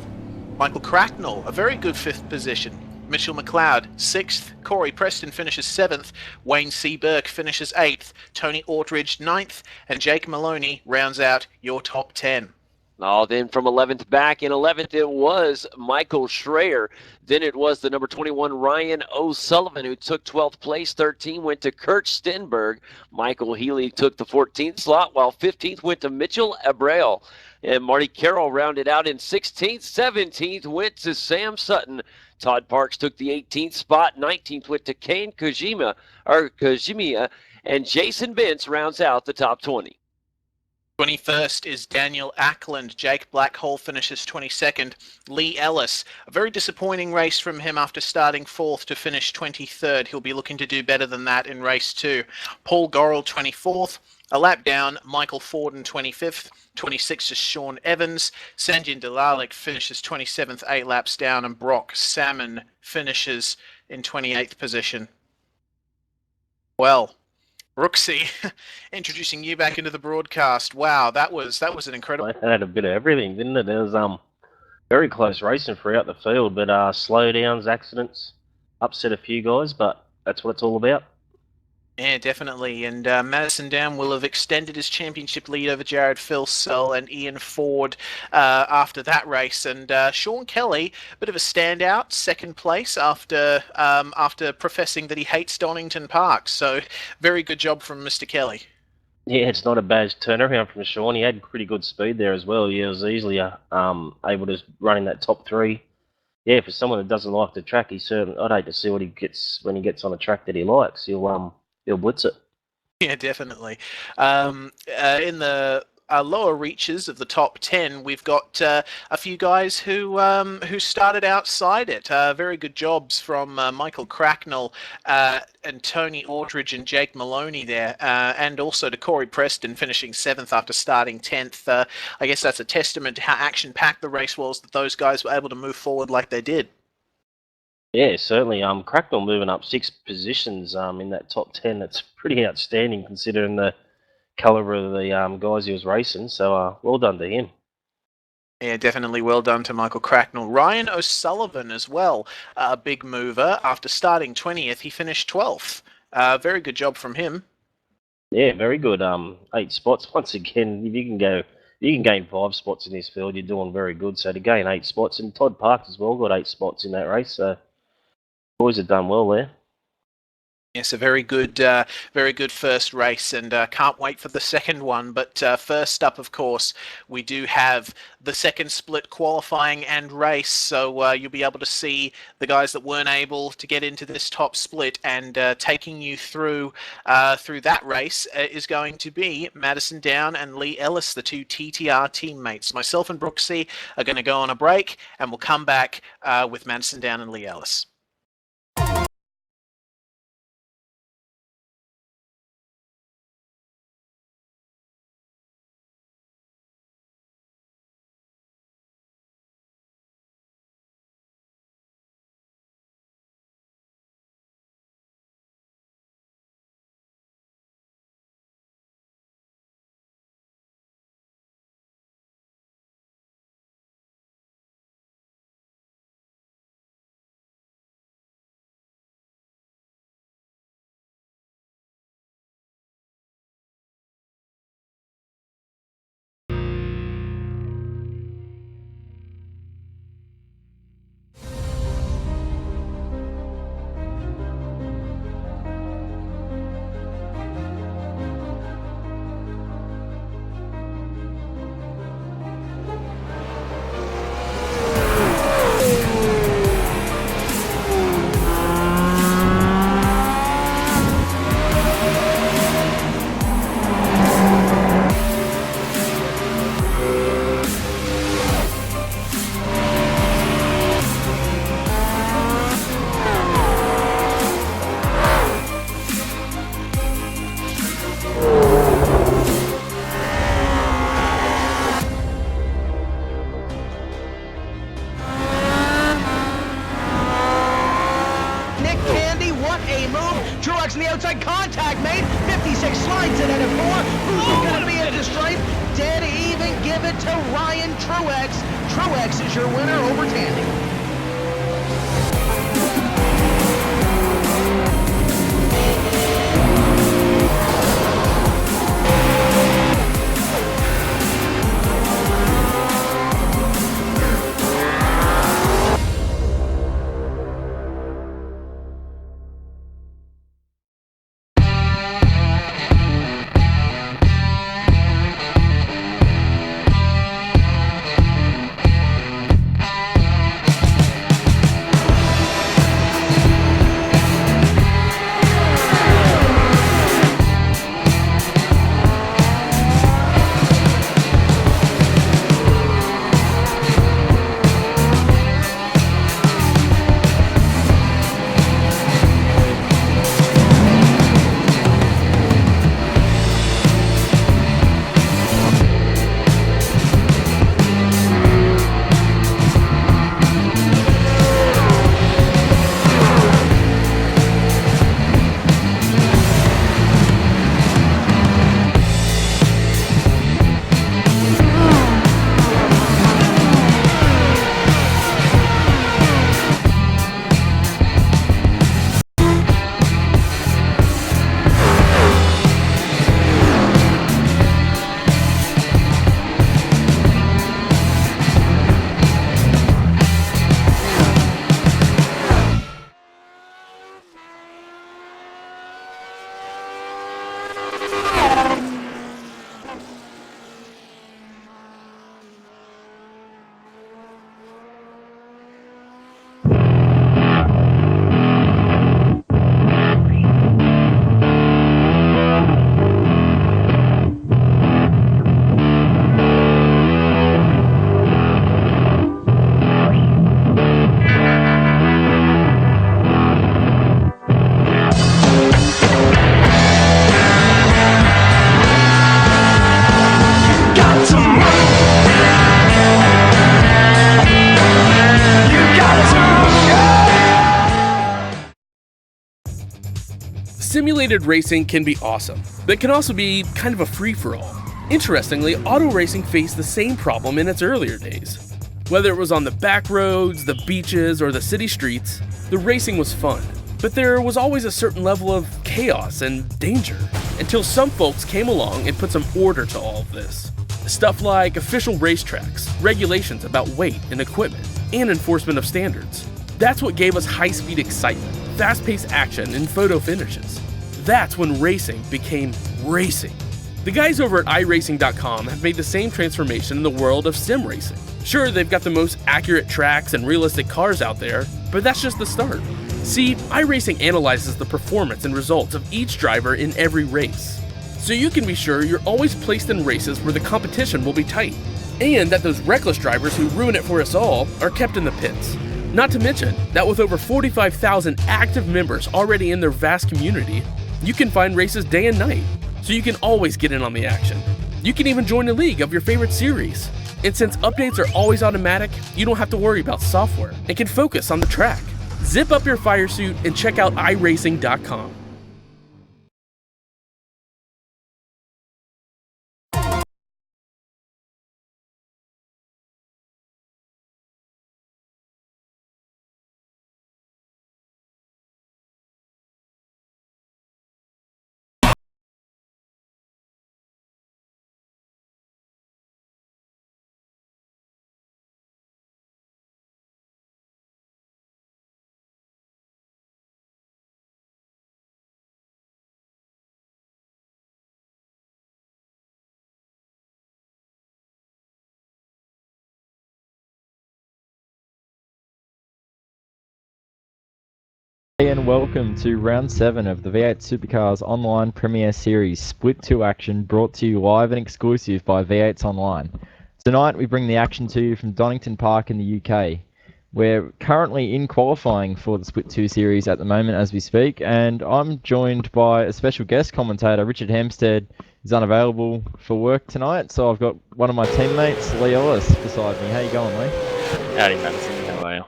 Michael Cracknell, a very good 5th position. Mitchell McLeod, 6th. Corey Preston finishes 7th. Wayne C. Burke finishes 8th. Tony Aldridge, 9th. And Jake Maloney rounds out your top 10. Oh, then from 11th back, in 11th it was Michael Schreier. Then it was the number 21 Ryan O'Sullivan who took 12th place. 13 went to Kurt Stenberg. Michael Healy took the 14th slot, while 15th went to Mitchell Abreu. And Marty Carroll rounded out in 16th. 17th went to Sam Sutton. Todd Parks took the 18th spot. 19th went to Kane Kojimiya. And Jason Bentz rounds out the top 20. 21st is Daniel Ackland. Jake Blackhall finishes 22nd. Lee Ellis, a very disappointing race from him after starting 4th to finish 23rd. He'll be looking to do better than that in race 2. Paul Gorrell, 24th. A lap down, Michael Forden, 25th. 26th is Sean Evans. Sanjin Dalalik finishes 27th, 8 laps down. And Brock Salmon finishes in 28th position. Well, Brooksy, introducing you back into the broadcast. Wow, that was an incredible. It had a bit of everything, didn't it? There was very close racing throughout the field, but slowdowns, accidents, upset a few guys, but that's what it's all about. Yeah, definitely. And Madison Down will have extended his championship lead over Jared Filsell and Ian Ford after that race. And Sean Kelly, a bit of a standout, 2nd place after professing that he hates Donnington Park. So very good job from Mr. Kelly. Yeah, it's not a bad turnaround from Sean. He had pretty good speed there as well. He was easily able to run in that top 3. Yeah, for someone that doesn't like the track, I'd hate to see what he gets when he gets on a track that he likes. He'll blitz it. Yeah, definitely. In the lower reaches of the top 10, we've got a few guys who started outside it. Very good jobs from Michael Cracknell and Tony Aldridge and Jake Maloney there, and also to Corey Preston finishing 7th after starting 10th. I guess that's a testament to how action-packed the race was that those guys were able to move forward like they did. Yeah, certainly. Cracknell moving up 6 positions in that top 10. That's pretty outstanding considering the caliber of the guys he was racing. So well done to him. Yeah, definitely well done to Michael Cracknell. Ryan O'Sullivan as well, a big mover. After starting 20th, he finished 12th. Very good job from him. Yeah, very good. 8 spots. Once again, if you can gain 5 spots in this field, you're doing very good. So to gain 8 spots, and Todd Parks as well got 8 spots in that race. So boys have done well there. Yes, a very good first race, and can't wait for the second one. But first up, of course, we do have the second split qualifying and race. So you'll be able to see the guys that weren't able to get into this top split, and taking you through that race is going to be Madison Down and Lee Ellis, the 2 TTR teammates. Myself and Brooksy are going to go on a break, and we'll come back with Madison Down and Lee Ellis. Truex in the outside, contact made, 56 slides it at a 4, who's going to be at the stripe, dead even, give it to Ryan Truex. Truex is your winner over Tandy. Simulated racing can be awesome, but can also be kind of a free-for-all. Interestingly, auto racing faced the same problem in its earlier days. Whether it was on the back roads, the beaches, or the city streets, the racing was fun. But there was always a certain level of chaos and danger, until some folks came along and put some order to all of this. Stuff like official racetracks, regulations about weight and equipment, and enforcement of standards. That's what gave us high-speed excitement, fast-paced action, and photo finishes. That's when racing became racing. The guys over at iRacing.com have made the same transformation in the world of sim racing. Sure, they've got the most accurate tracks and realistic cars out there, but that's just the start. See, iRacing analyzes the performance and results of each driver in every race, so you can be sure you're always placed in races where the competition will be tight, and that those reckless drivers who ruin it for us all are kept in the pits. Not to mention that with over 45,000 active members already in their vast community, you can find races day and night, so you can always get in on the action. You can even join a league of your favorite series. And since updates are always automatic, you don't have to worry about software and can focus on the track. Zip up your fire suit and check out iRacing.com. Hey and welcome to round 7 of the V8 Supercars Online Premier Series Split 2 action, brought to you live and exclusive by V8s Online. Tonight we bring the action to you from Donnington Park in the UK. We're currently in qualifying for the Split 2 series at the moment as we speak, and I'm joined by a special guest commentator. Richard Hampstead is unavailable for work tonight, so I've got one of my teammates, Lee Ellis, beside me. How you going, Lee? Howdy, Madison. How are you?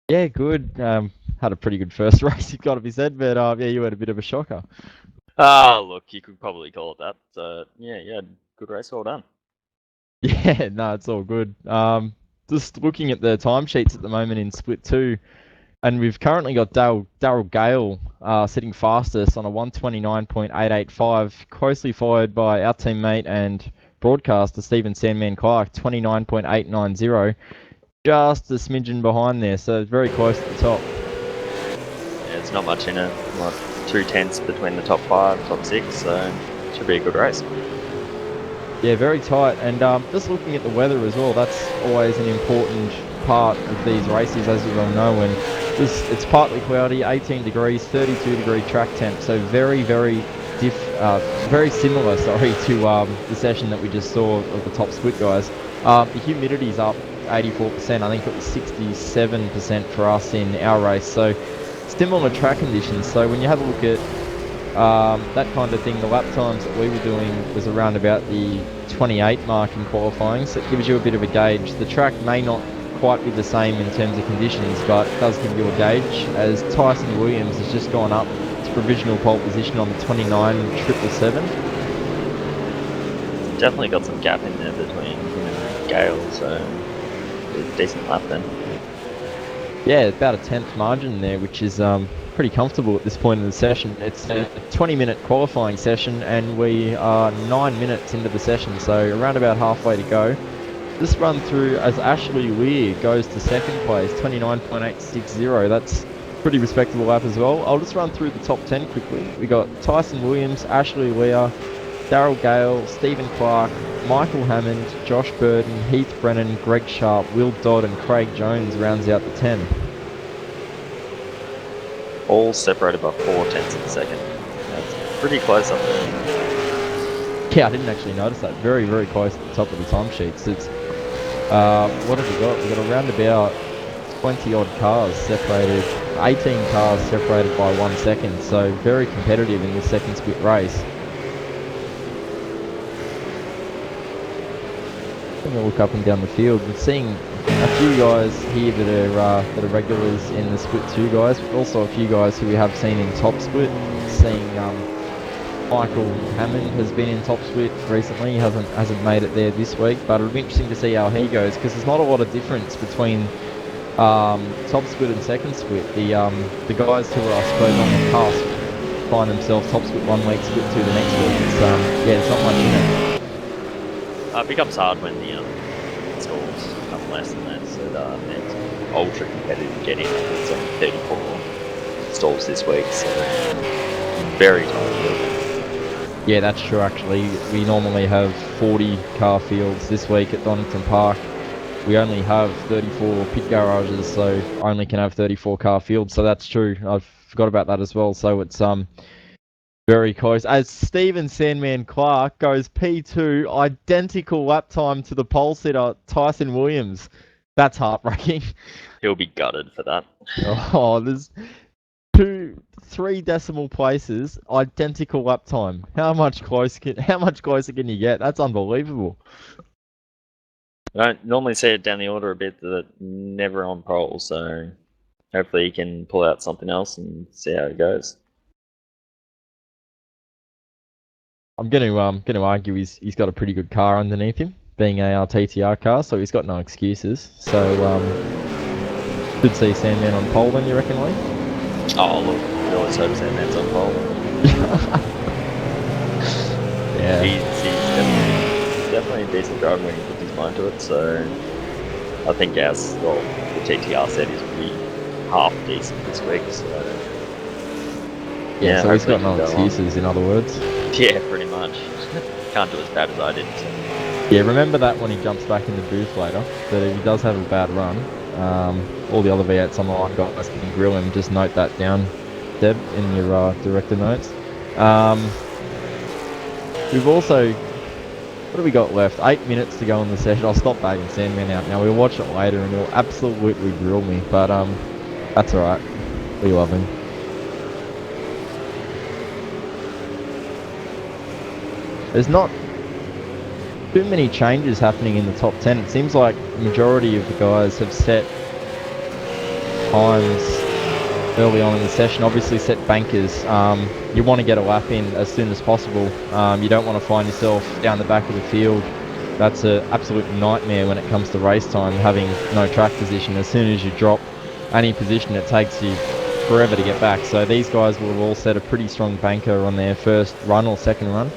Yeah, good. Had a pretty good first race, it's got to be said, but yeah, you had a bit of a shocker. Look, you could probably call it that. Yeah, good race, well done. Yeah, no, it's all good. Just looking at the timesheets at the moment in Split 2, and we've currently got Daryl Gale sitting fastest on a 129.885, closely followed by our teammate and broadcaster Stephen Sandman Clark, 29.890. Just a smidgen behind there, so it's very close at the top. Yeah, it's not much in it. Like 2/10 between the top 5, top 6, so it should be a good race. Yeah, very tight. And just looking at the weather as well, that's always an important part of these races, as you well know. And it's partly cloudy, 18 degrees, 32 degree track temp, so very, very similar, to the session that we just saw of the top split guys. The humidity's up 84%. I think it was 67% for us in our race. So similar track conditions. So when you have a look at that kind of thing, the lap times that we were doing was around about the 28 mark in qualifying. So it gives you a bit of a gauge. The track may not quite be the same in terms of conditions, but it does give you a gauge, as Tyson Williams has just gone up to provisional pole position on the 29.777. Definitely got some gap in there between him and Gale, so a decent lap then. Yeah, about a 10th margin there, which is pretty comfortable at this point in the session. It's a 20-minute qualifying session, and we are 9 minutes into the session, so around about halfway to go. This run through as Ashley Weir goes to second place, 29.860. That's a pretty respectable lap as well. I'll just run through the top 10 quickly. We got Tyson Williams, Ashley Weir, Daryl Gale, Stephen Clark, Michael Hammond, Josh Burton, Heath Brennan, Greg Sharp, Will Dodd and Craig Jones rounds out the 10. All separated by 4/10 of a second. That's pretty close up there. Yeah, I didn't actually notice that. Very, very close at the top of the timesheets. It's what have we got? We've got around about 20 odd cars separated, 18 cars separated by 1 second, so very competitive in this second split race. Having a look up and down the field, we're seeing a few guys here that are regulars in the split 2 guys, but also a few guys who we have seen in top split. seeing Michael Hammond has been in top split recently. He hasn't made it there this week, but it'll be interesting to see how he goes because there's not a lot of difference between top split and second split. The guys who are, I suppose, on the cusp find themselves top split 1 week, split 2 the next week. It's there's not much in it. It becomes hard when the stalls become less than that, so that makes ultra competitive getting up. It's only 34 stalls this week, so very tight. Yeah, that's true actually. We normally have 40 car fields this week at Donnington Park. We only have 34 pit garages, so I only can have 34 car fields, so that's true. I forgot about that as well, so it's very close. As Stephen Sandman Clark goes P2, identical lap time to the pole sitter Tyson Williams. That's heartbreaking. He'll be gutted for that. Oh, there's 3 decimal places, identical lap time. How much closer can you get? That's unbelievable. I don't normally see it down the order a bit, that never on pole, so hopefully he can pull out something else and see how it goes. I'm going to argue he's got a pretty good car underneath him, being a TTR car, so he's got no excuses. So could see Sandman on pole then, you reckon, Lee? Oh look, we always hope Sandman's on pole. Yeah. He's definitely a decent driver when he puts his mind to it, so I think the TTR set is really half decent this week, so yeah, so he's got no excuses, in other words. Yeah, pretty much. Can't do as bad as I did. So. Yeah, remember that when he jumps back in the booth later, that if he does have a bad run, all the other V8s on the line guys can grill him. Just note that down, Deb, in your director notes. We've also, what have we got left? 8 minutes to go in the session. I'll stop bagging Sandman out now. We'll watch it later and he'll absolutely grill me, but that's alright. We love him. There's not too many changes happening in the top 10. It seems like the majority of the guys have set times early on in the session. Obviously set bankers. You want to get a lap in as soon as possible. You don't want to find yourself down the back of the field. That's an absolute nightmare when it comes to race time, having no track position. As soon as you drop any position, it takes you forever to get back. So these guys will have all set a pretty strong banker on their first run or second run.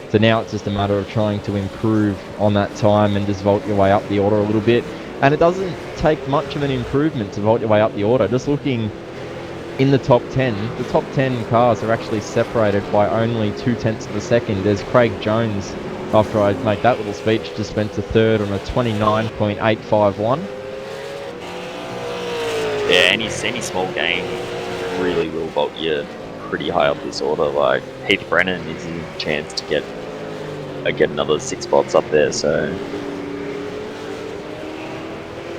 So now it's just a matter of trying to improve on that time and just vault your way up the order a little bit. And it doesn't take much of an improvement to vault your way up the order. Just looking in the top 10 cars are actually separated by only 0.2 of a second. There's Craig Jones, after I make that little speech, just went to third on a 29.851. Yeah, any small gain really will vault you pretty high up this order. Like Heath Brennan is a chance to get another 6 spots up there, so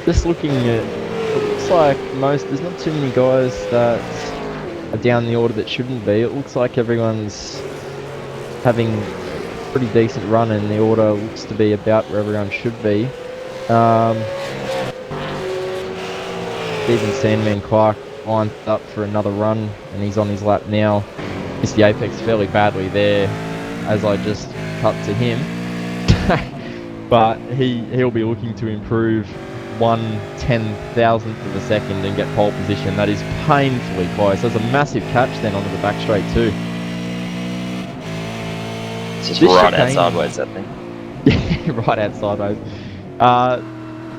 just looking at, it looks like there's not too many guys that are down the order that shouldn't be. It looks like everyone's having a pretty decent run and the order looks to be about where everyone should be. Even Sandman Clark lined up for another run and he's on his lap now. Missed the apex fairly badly there as I just cut to him. But he'll be looking to improve 1/10,000th of a second and get pole position. That is painfully close. There's a massive catch then onto the back straight too. It's just right out sideways, that thing. Yeah, right out sideways.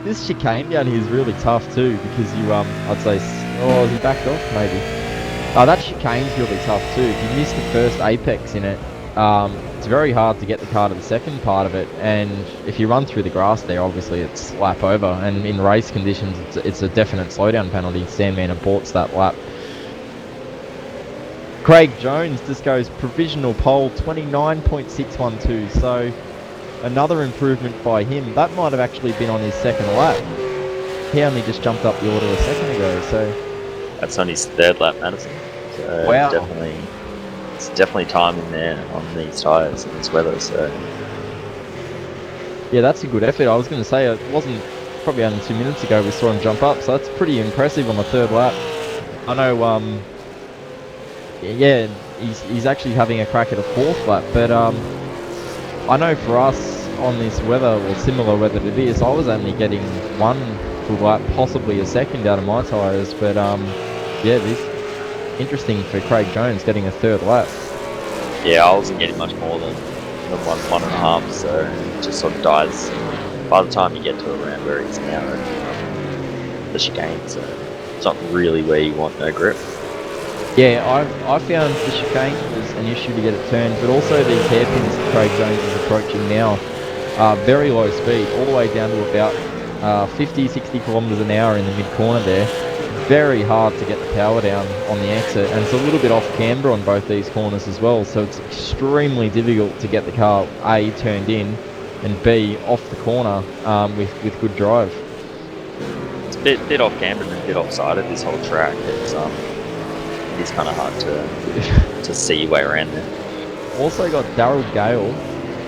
This chicane down here is really tough too because you, I'd say, oh, is he backed off? Maybe. That chicane's really tough too. If you miss the first apex in it, it's very hard to get the car to the second part of it, and if you run through the grass there, obviously it's lap over, and in race conditions it's a definite slowdown penalty. Sandman aborts that lap. Craig Jones just goes provisional pole 29.612, so another improvement by him. That might have actually been on his second lap. He only just jumped up the order a second ago, so that's on his third lap, Madison. So wow. It's definitely time in there on these tyres and this weather, so yeah, that's a good effort. I was going to say, it wasn't probably only 2 minutes ago we saw him jump up, so that's pretty impressive on the third lap. I know, yeah, he's actually having a crack at a 4th lap. But I know for us on this weather, or similar weather to this, I was only getting 1 full lap, possibly a 2nd out of my tyres. But yeah, this interesting for Craig Jones getting a 3rd lap. Yeah, I wasn't getting much more than 1.5, so it just sort of dies by the time you get to around where he's now at the chicane, so it's not really where you want no grip. Yeah, I found the chicane was an issue to get it turned, but also these hairpins that Craig Jones is approaching now are very low speed, all the way down to about 50, 60 kilometres an hour in the mid-corner there. Very hard to get the power down on the exit, and it's a little bit off camber on both these corners as well, so it's extremely difficult to get the car A, turned in, and B, off the corner with good drive. It's a bit off camber and a bit offsided this whole track. It's kind of hard to see your way around there. Also got Daryl Gale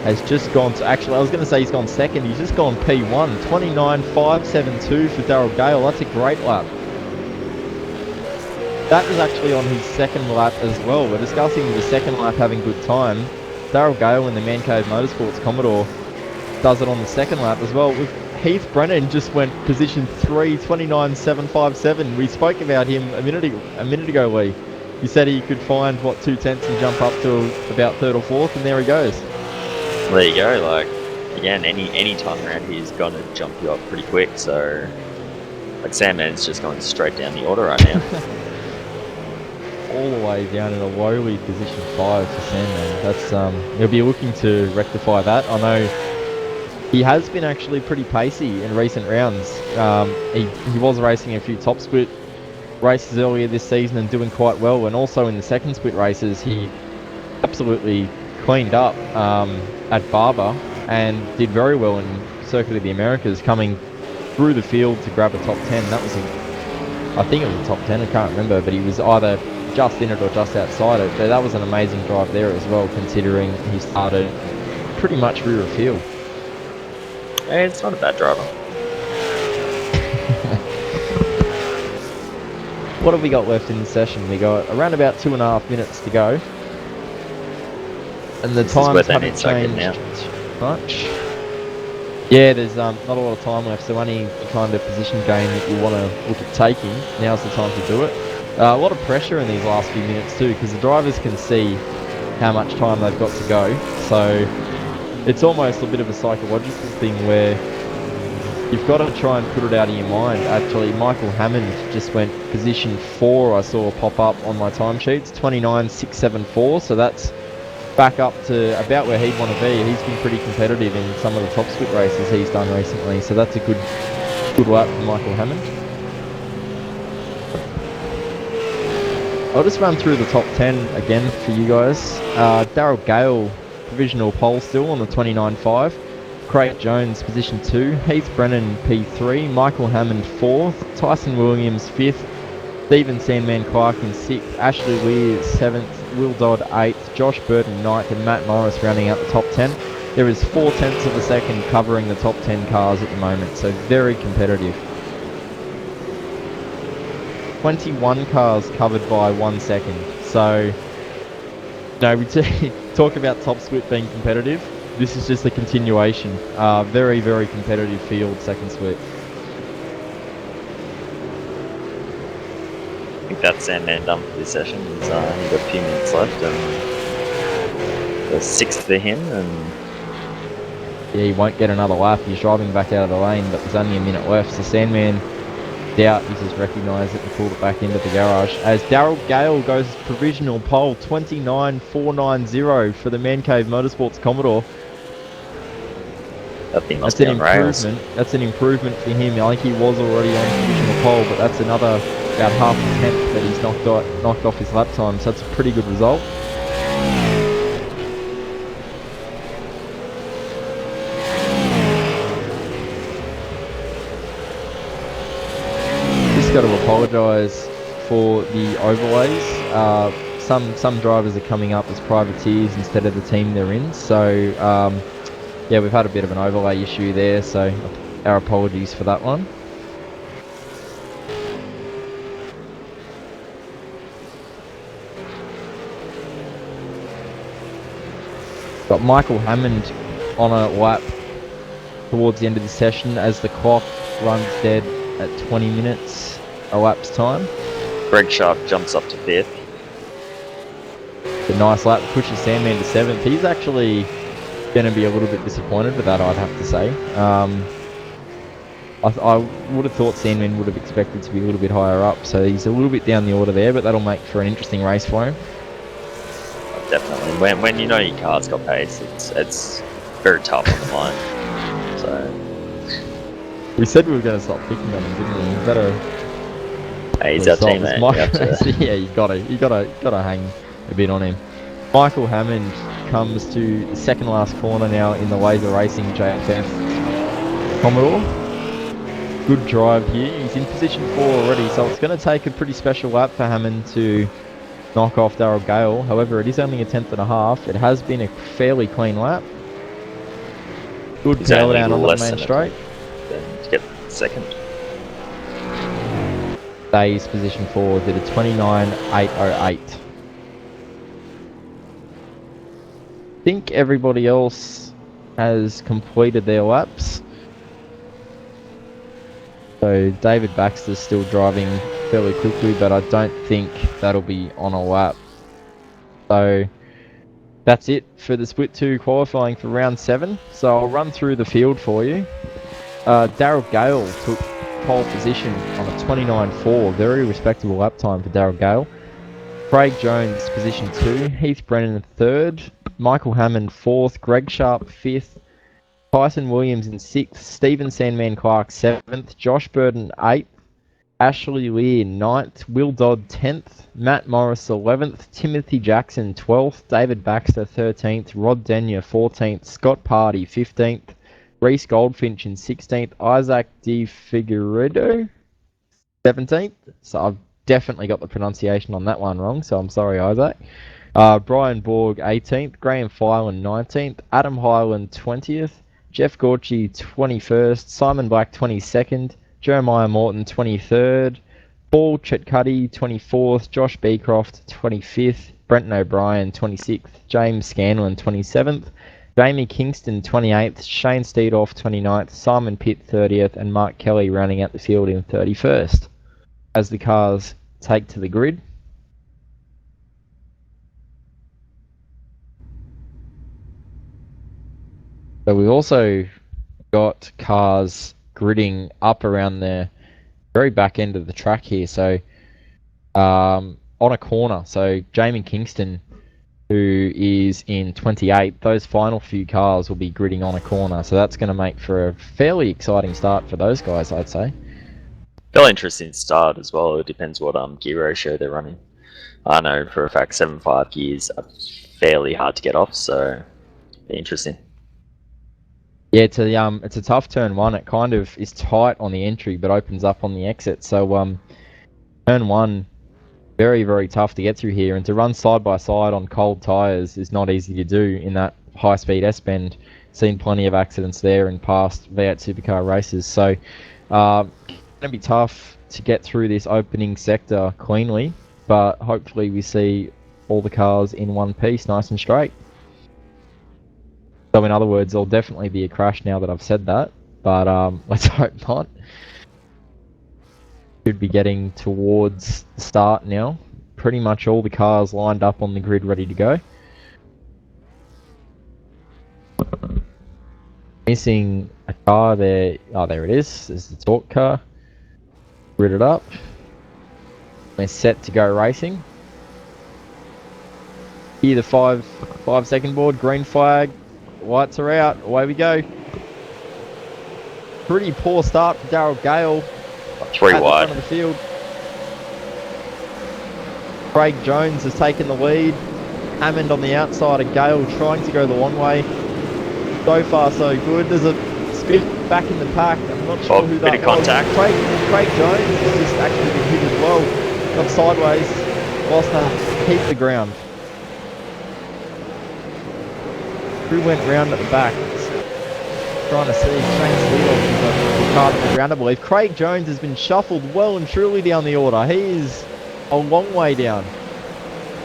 has just gone to, actually I was going to say he's gone 2nd, he's just gone P1, 29.572 for Daryl Gale. That's a great lap. That was actually on his 2nd lap as well. We're discussing the 2nd lap having good time. Daryl Gale in the Man Cave Motorsports Commodore does it on the 2nd lap as well. With Heath Brennan just went position 3, 29.757. We spoke about him a minute ago, Lee. He said he could find, 2/10 and jump up to about 3rd or 4th, and there he goes. There you go. Like, again, any time around here is going to jump you up pretty quick, so like Sandman's just going straight down the order right now. All the way down in a lowly position 5 for Sandman. That's he'll be looking to rectify that. I know he has been actually pretty pacey in recent rounds. He was racing a few top split races earlier this season and doing quite well, and also in the second split races he absolutely cleaned up at Barber and did very well in Circuit of the Americas, coming through the field to grab a top 10. That was I think it was a top 10, I can't remember, but he was either just in it or just outside it. But that was an amazing drive there as well, considering he started pretty much rear of field. Hey, it's not a bad driver. What have we got left in the session? We got around about 2.5 minutes to go, and the times haven't changed much. Yeah, there's not a lot of time left, so any kind of position gain that you want to look at taking, now's the time to do it. A lot of pressure in these last few minutes too, because the drivers can see how much time they've got to go, so it's almost a bit of a psychological thing where you've got to try and put it out of your mind. Actually, Michael Hammond just went position 4, I saw pop up on my timesheets, 29.674, so that's back up to about where he'd want to be. He's been pretty competitive in some of the top split races he's done recently, so that's a good lap for Michael Hammond. I'll just run through the top 10 again for you guys. Daryl Gale, provisional pole still on the 29.5. Craig Jones, position 2. Heath Brennan, P3. Michael Hammond, 4th. Tyson Williams, 5th. Stephen Sandman Clark in 6th. Ashley Weir, 7th. Will Dodd, 8th. Josh Burton, 9th. And Matt Morris rounding out the top 10. There is 0.4 of a second covering the top 10 cars at the moment, so very competitive. 21 cars covered by 1 second. So, we talk about top split being competitive. This is just a continuation. Very, very competitive field, second split. I think that's Sandman done for this session. He's got a few minutes left, and the 6th for him. And yeah, he won't get another lap. He's driving back out of the lane, but there's only a minute left. So Sandman, doubt he's just recognised it and pulled it back into the garage. As Daryl Gale goes provisional pole, 29.490 for the Man Cave Motorsports Commodore. That thing must be on rails. That's an improvement for him. I think he was already on provisional pole, but that's another about half a tenth that he's knocked off his lap time. So that's a pretty good result. Got to apologise for the overlays. Some drivers are coming up as privateers instead of the team they're in, so yeah, we've had a bit of an overlay issue there, so our apologies for that one. Got Michael Hammond on a lap towards the end of the session as the clock runs dead at 20 minutes a lap's time. Greg Sharp jumps up to 5th. A nice lap, pushes Sandman to 7th. He's actually going to be a little bit disappointed with that, I'd have to say. I would have thought Sandman would have expected to be a little bit higher up, so he's a little bit down the order there, but that'll make for an interesting race for him. Definitely. When you know your car's got pace, it's very tough on the line. So we said we were going to stop picking on him, didn't we? You better. hey, he's our teammate. You have to... yeah, you gotta hang a bit on him. Michael Hammond comes to the second last corner now in the Laser Racing JFF Commodore. Good drive here. He's in position 4 already, so it's going to take a pretty special lap for Hammond to knock off Daryl Gale. However, it is only a 10th. It has been a fairly clean lap. Good tail down on the main straight. Then to get second. Stays position 4, did a 29.808. I think everybody else has completed their laps. So David Baxter's still driving fairly quickly, but I don't think that'll be on a lap. So that's it for the Split 2 qualifying for round 7. So I'll run through the field for you. Daryl Gale took pole position on a 29.4, very respectable lap time for Daryl Gale. Craig Jones position 2, Heath Brennan 3rd, Michael Hammond 4th, Greg Sharp 5th, Tyson Williams in 6th, Stephen Sandman Clark 7th, Josh Burton 8th, Ashley Lear 9th, Will Dodd 10th, Matt Morris 11th, Timothy Jackson 12th, David Baxter 13th, Rod Denyer 14th, Scott Party 15th, Reese Goldfinch in 16th, Isaac Di Figueredo 17th. So I've definitely got the pronunciation on that one wrong, so I'm sorry, Isaac. Brian Borg 18th, Graham Filan 19th, Adam Highland 20th, Jeff Gorchie 21st, Simon Black 22nd, Jeremiah Morton 23rd, Paul Chetcuddy 24th, Josh Beecroft 25th, Brenton O'Brien 26th, James Scanlon 27th, Jamie Kingston 28th, Shane Steedoff 29th, Simon Pitt 30th, and Mark Kelly rounding out the field in 31st. As the cars take to the grid. So we've also got cars gridding up around the very back end of the track here. So on a corner. So Jamie Kingston, who is in 28, those final few cars will be gridding on a corner. So that's going to make for a fairly exciting start for those guys, I'd say. Fairly interesting start as well. It depends what gear ratio they're running. I know for a fact 7.5 gears are fairly hard to get off, so interesting. Yeah, it's a tough turn 1. It kind of is tight on the entry, but opens up on the exit. So turn 1, very, very tough to get through here, and to run side by side on cold tyres is not easy to do in that high-speed S-bend. Seen plenty of accidents there in past V8 Supercar races. So going to be tough to get through this opening sector cleanly, but hopefully we see all the cars in one piece, nice and straight. So in other words, there'll definitely be a crash now that I've said that, but let's hope not. Should be getting towards the start now. Pretty much all the cars lined up on the grid ready to go. Missing a car there. Oh, there it is. There's the torque car. Gridded up. We're set to go racing. Here the 5 second board, green flag. Lights are out. Away we go. Pretty poor start for Daryl Gale. 3 at wide. the front of the field. Craig Jones has taken the lead. Hammond on the outside of Gale trying to go the long way. So far so good. There's a spin back in the pack. I'm not sure who that bit of contact. was. Craig Jones has just actually been hit as well. Got sideways. Lost a heap of ground. Crew went round at the back. Trying to see Shane Steedoff is card around, I believe. Craig Jones has been shuffled well and truly down the order. He is a long way down.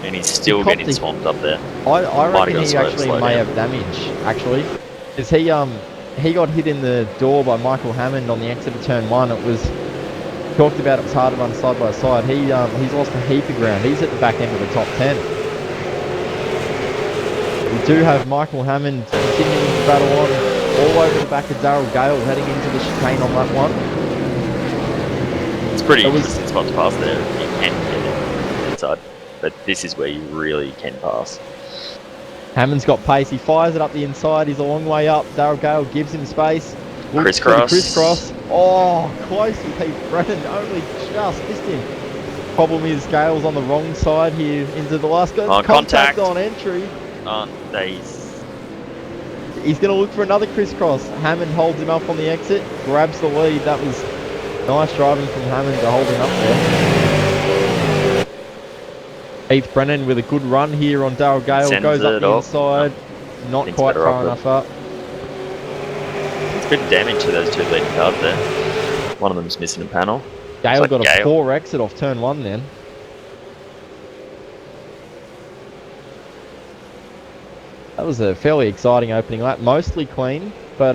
And he's still copped getting swamped up there. I Might have reckon got he slow- actually slow may down. have damage, actually. Because he got hit in the door by Michael Hammond on the exit of turn 1. It was talked about, it was hard to run side by side. He's lost a heap of ground. He's at the back end of the top 10. We do have Michael Hammond continuing to battle on all over the back of Darryl Gale, heading into the chicane on that one. It's pretty It was- interesting spot to pass there. You can get it inside, but this is where you really can pass. Hammond's got pace. He fires it up the inside. He's a long way up. Darryl Gale gives him space. Looks for the Crisscross. crisscross. Oh, close with Heath Brennan. Only just missed him. Problem is Gale's on the wrong side here into the last go. On contact. On entry. He's going to look for another crisscross. Hammond holds him up on the exit. Grabs the lead. That was nice driving from Hammond to hold him up there. Heath Brennan with a good run here on Darryl Gale. Sends Goes up it the off. inside. Not Thinks quite better far of it. enough up. It's a bit of damage to those two leading cars there. One of them's missing a panel. Gale like got a Gale. poor exit off turn 1 then. That was a fairly exciting opening lap, mostly clean, but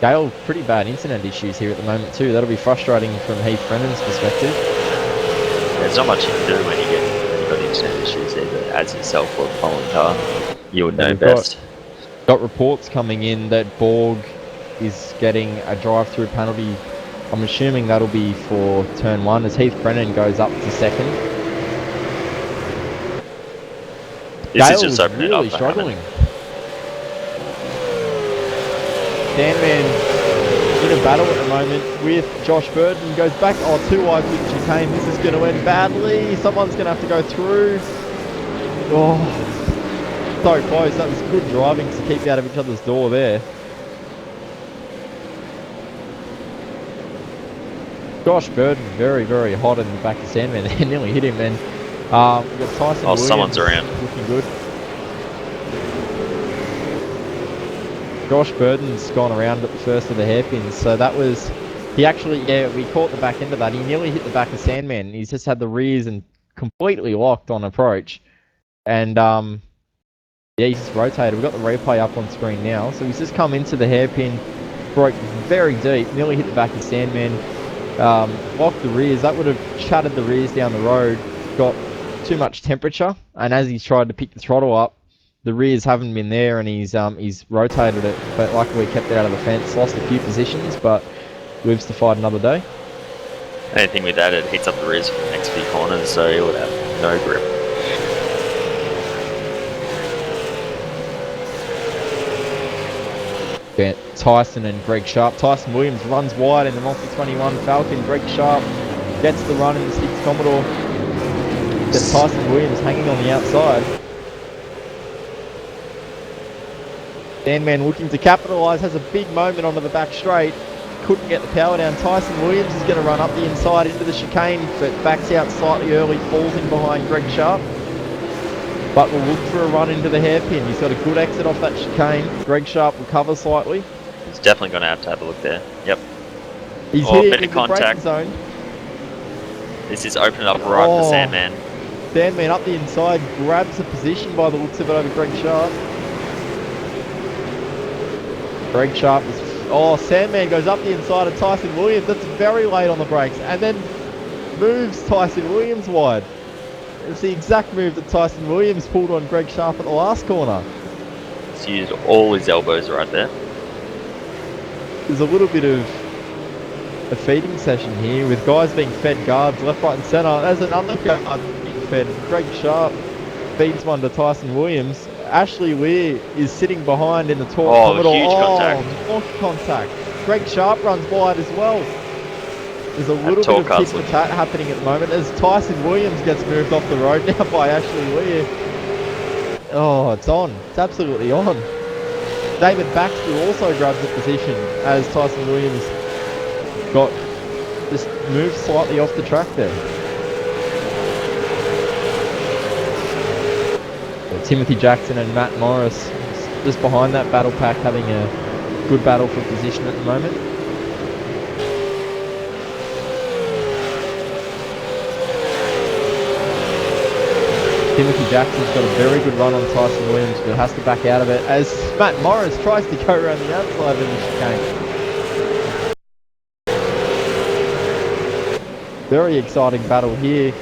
Gale, pretty bad internet issues here at the moment too. That'll be frustrating from Heath Brennan's perspective. There's not much you can do when you've got internet issues either, as yourself or the following car. You would know we've best. Got reports coming in that Borg is getting a drive-through penalty. I'm assuming that'll be for turn 1 as Heath Brennan goes up to second. This Gale is just was opening it really up for struggling. Hammond. Sandman in a battle at the moment with Josh Burton. Goes back, too wide with chicane. This is going to end badly. Someone's going to have to go through. Oh, so close. That was good driving to keep out of each other's door there. Josh Burton very, very hot in the back of Sandman. They nearly hit him. And we've got Tyson Williams someone's around. looking good. Josh Burton's gone around at the first of the hairpins, so that was... He actually, we caught the back end of that. He nearly hit the back of Sandman. He's just had the rears and completely locked on approach. And, he's just rotated. We've got the replay up on screen now. So he's just come into the hairpin, broke very deep, nearly hit the back of Sandman, locked the rears. That would have shattered the rears down the road. Got too much temperature, and as he's tried to pick the throttle up, the rears haven't been there, and he's rotated it, but luckily kept it out of the fence. Lost a few positions, but lives to fight another day. Anything with that, it heats up the rears for the next few corners, so he would have no grip. Tyson and Greg Sharp. Tyson Williams runs wide in the Multi-21 Falcon. Greg Sharp gets the run in the 6 Commodore. Gets Tyson Williams hanging on the outside. Sandman looking to capitalise, has a big moment onto the back straight. Couldn't get the power down. Tyson Williams is going to run up the inside into the chicane, but backs out slightly early, falls in behind Greg Sharp. But will look for a run into the hairpin. He's got a good exit off that chicane. Greg Sharp recovers slightly. He's definitely going to have a look there. Yep. He's Oh, here bit in of the braking contact. zone. This is opening up right for Sandman. Sandman up the inside, grabs a position by the looks of it over Greg Sharp. Greg Sharp is... Sandman goes up the inside of Tyson Williams. That's very late on the brakes. And then moves Tyson Williams wide. It's the exact move that Tyson Williams pulled on Greg Sharp at the last corner. He's used all his elbows right there. There's a little bit of a feeding session here with guys being fed guards left, right and centre. There's another guard being fed. Greg Sharp feeds one to Tyson Williams. Ashley Weir is sitting behind in the Torque Commodore. Huge contact. Torque contact. Greg Sharp runs wide as well. There's a little bit of tit for tat happening at the moment as Tyson Williams gets moved off the road now by Ashley Weir. Oh, it's on. It's absolutely on. David Baxter also grabs a position as Tyson Williams just moved slightly off the track there. Timothy Jackson and Matt Morris just behind that battle pack, having a good battle for position at the moment. Timothy Jackson's got a very good run on Tyson Williams, but has to back out of it as Matt Morris tries to go around the outside of the chicane. Very exciting battle here.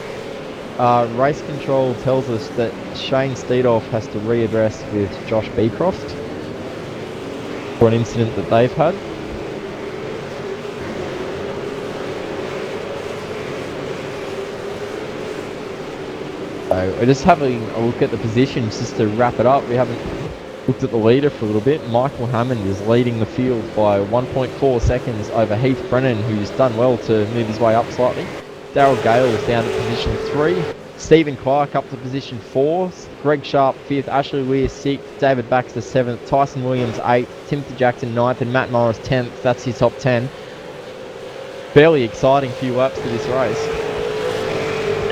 Race control tells us that Shane Steedoff has to readdress with Josh Beecroft for an incident that they've had. So we're just having a look at the positions just to wrap it up. We haven't looked at the leader for a little bit. Michael Hammond is leading the field by 1.4 seconds over Heath Brennan, who's done well to move his way up slightly. Daryl Gale is down to position 3. Stephen Clark up to position 4. Greg Sharp 5th. Ashley Weir 6th. David Baxter 7th. Tyson Williams 8th. Timothy Jackson 9th. And Matt Morris 10th. That's his top 10. Fairly exciting few laps to this race.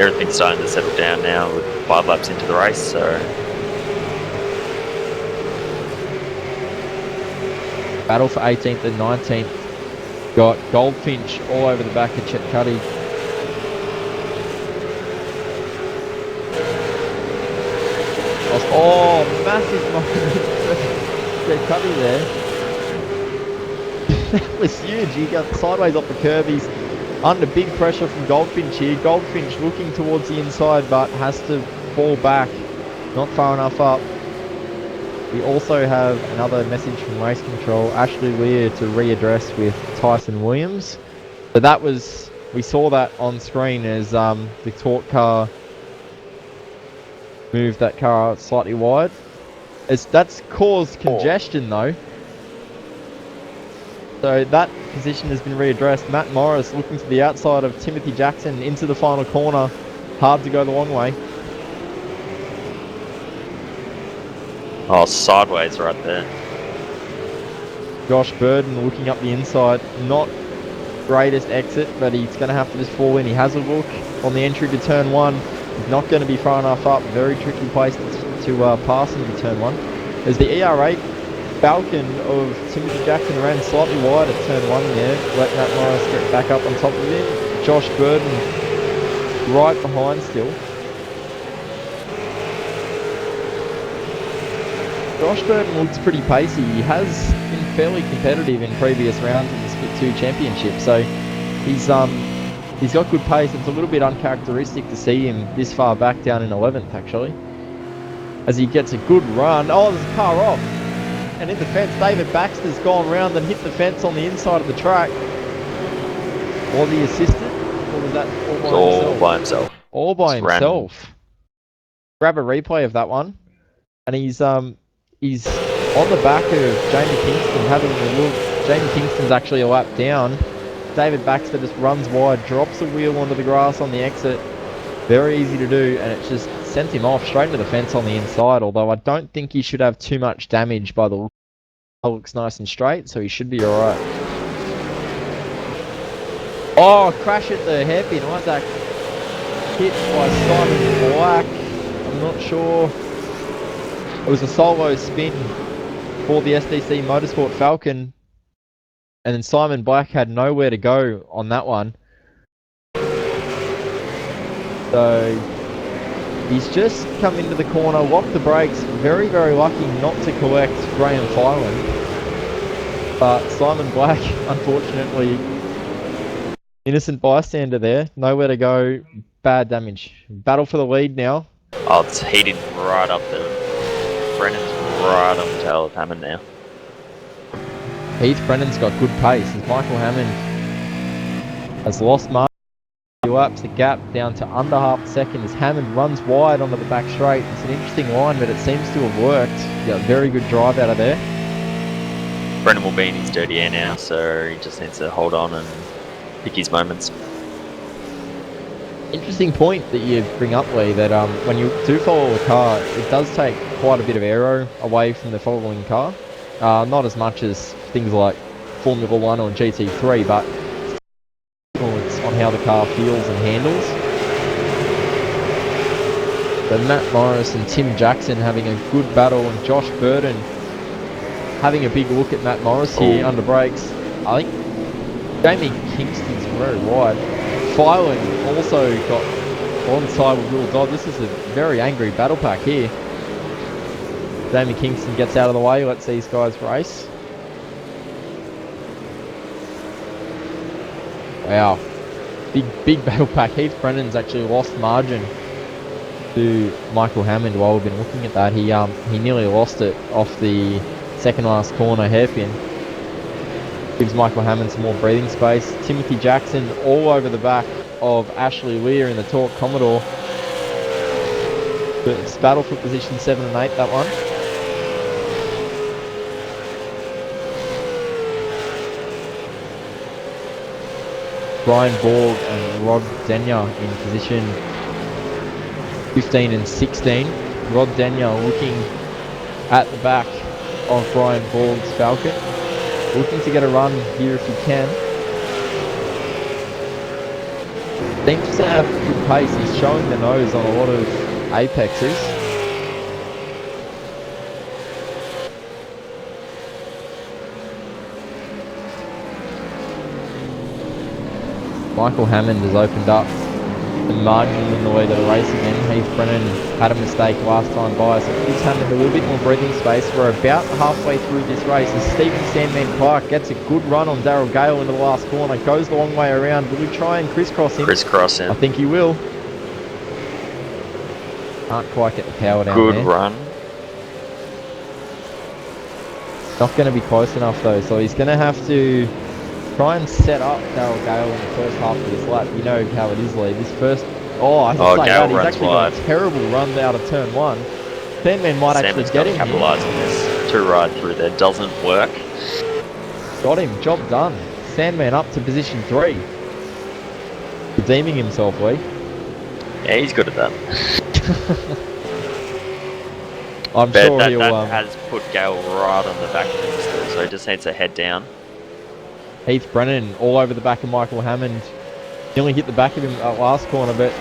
Everything's starting to settle down now with 5 laps into the race, so... Battle for 18th and 19th. Got Goldfinch all over the back of Chet Cuddy. Oh, massive moment for Chet Cuddy there. That was huge. He got sideways off the curb. He's under big pressure from Goldfinch here. Goldfinch looking towards the inside but has to fall back. Not far enough up. We also have another message from race control. Ashley Weir to readdress with Tyson Williams. So that was, we saw that on screen as the Torque car moved that car slightly wide. That's caused congestion though. So that position has been readdressed. Matt Morris looking to the outside of Timothy Jackson into the final corner. Hard to go the long way. Oh, sideways right there. Josh Burden looking up the inside. Not greatest exit, but he's going to have to just fall in. He has a look on the entry to turn 1. He's not going to be far enough up. Very tricky place to pass into turn 1. There's the ER8 Falcon of Timothy Jackson ran slightly wide at turn 1 there. Let Matt Morris get back up on top of him. Josh Burden right behind still. Josh Burden looks pretty pacey. He has been fairly competitive in previous rounds in the Split 2 Championship, so he's got good pace. It's a little bit uncharacteristic to see him this far back down in 11th actually. As he gets a good run. Oh, there's a car off. And in the fence, David Baxter's gone round and hit the fence on the inside of the track. Was he assisted? Or was that all by himself? All by himself. Grab a replay of that one. And he's on the back of Jamie Kingston having a look. Jamie Kingston's actually a lap down. David Baxter just runs wide, drops the wheel onto the grass on the exit. Very easy to do, and it just sent him off straight into the fence on the inside, although I don't think he should have too much damage by the look. It looks nice and straight, so he should be alright. Oh, crash at the hairpin. Isaac hit by Simon Black. I'm not sure. It was a solo spin for the SDC Motorsport Falcon, and then Simon Black had nowhere to go on that one. So he's just come into the corner, locked the brakes, very, very lucky not to collect Graham Filan. But Simon Black, unfortunately, innocent bystander there, nowhere to go, bad damage. Battle for the lead now. Oh, it's heating right up there. Brennan's right on the tail of Hammond now. Heath Brennan's got good pace as Michael Hammond has lost mark. Laps the gap down to under half a second as Hammond runs wide onto the back straight. It's an interesting line, but it seems to have worked. He got a very good drive out of there. Brennan will be in his dirty air now, so he just needs to hold on and pick his moments. Interesting point that you bring up, Lee, that when you do follow a car, it does take quite a bit of aero away from the following car. Not as much as things like Formula 1 or GT3, but on how the car feels and handles. So Matt Morris and Tim Jackson having a good battle, and Josh Burden having a big look at Matt Morris here under brakes. I think Jamie Kingston's very wide. Filan also got onside with Will Dodd. This is a very angry battle pack here. Damien Kingston gets out of the way. Let's these guys race. Wow. Big battle pack. Heath Brennan's actually lost margin to Michael Hammond while we've been looking at that. He nearly lost it off the second last corner hairpin. Gives Michael Hammond some more breathing space. Timothy Jackson all over the back of Ashley Lear in the Torque Commodore. It's battle for position 7 and 8, that one. Brian Borg and Rod Denyer in position 15 and 16. Rod Denyer looking at the back of Brian Borg's Falcon. Looking to get a run here if he can. Seems to have good pace. He's showing the nose on a lot of apexes. Michael Hammond has opened up the margin in the lead of the race again. Heath Brennan had a mistake last time by, so it gives Hammond a little bit more breathing space. We're about halfway through this race as Stephen Sandman Clark gets a good run on Daryl Gale into the last corner. Goes the long way around. Will he try and crisscross him? Crisscross him. I think he will. Can't quite get the power down Good there. run. Not going to be close enough though, so he's going to have to try and set up Daryl Gale in the first half of this lap. You know how it is, Lee. This first... I have to say that. He's actually got a terrible run out of turn 1. Sandman might actually get him. Capitalise on this. 2 ride through there doesn't work. Got him. Job done. Sandman up to position 3. Redeeming himself, Lee. Yeah, he's good at that. I'm But sure that he'll... has put Gale right on the back of him still, so he just needs to head down. Heath Brennan all over the back of Michael Hammond. Nearly hit the back of him at last corner, but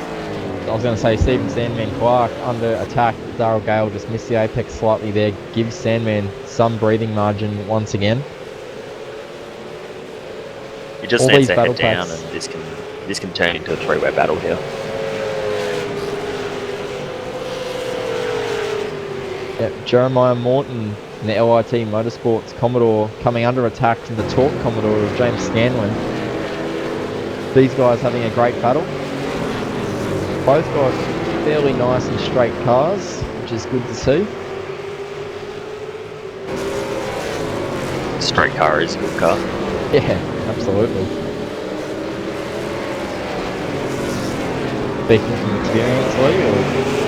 I was going to say Stephen Sandman Clark under attack. Daryl Gale just missed the apex slightly there. Gives Sandman some breathing margin once again. He just All needs these to head battle down, packs. and this can turn into a 3-way battle here. Yep, Jeremiah Morton in the LIT Motorsports Commodore coming under attack from the Torque Commodore of James Scanlon. These guys having a great battle. Both got fairly nice and straight cars, which is good to see. Straight car is a good car. Yeah, absolutely. Speaking from experience, Lee, or...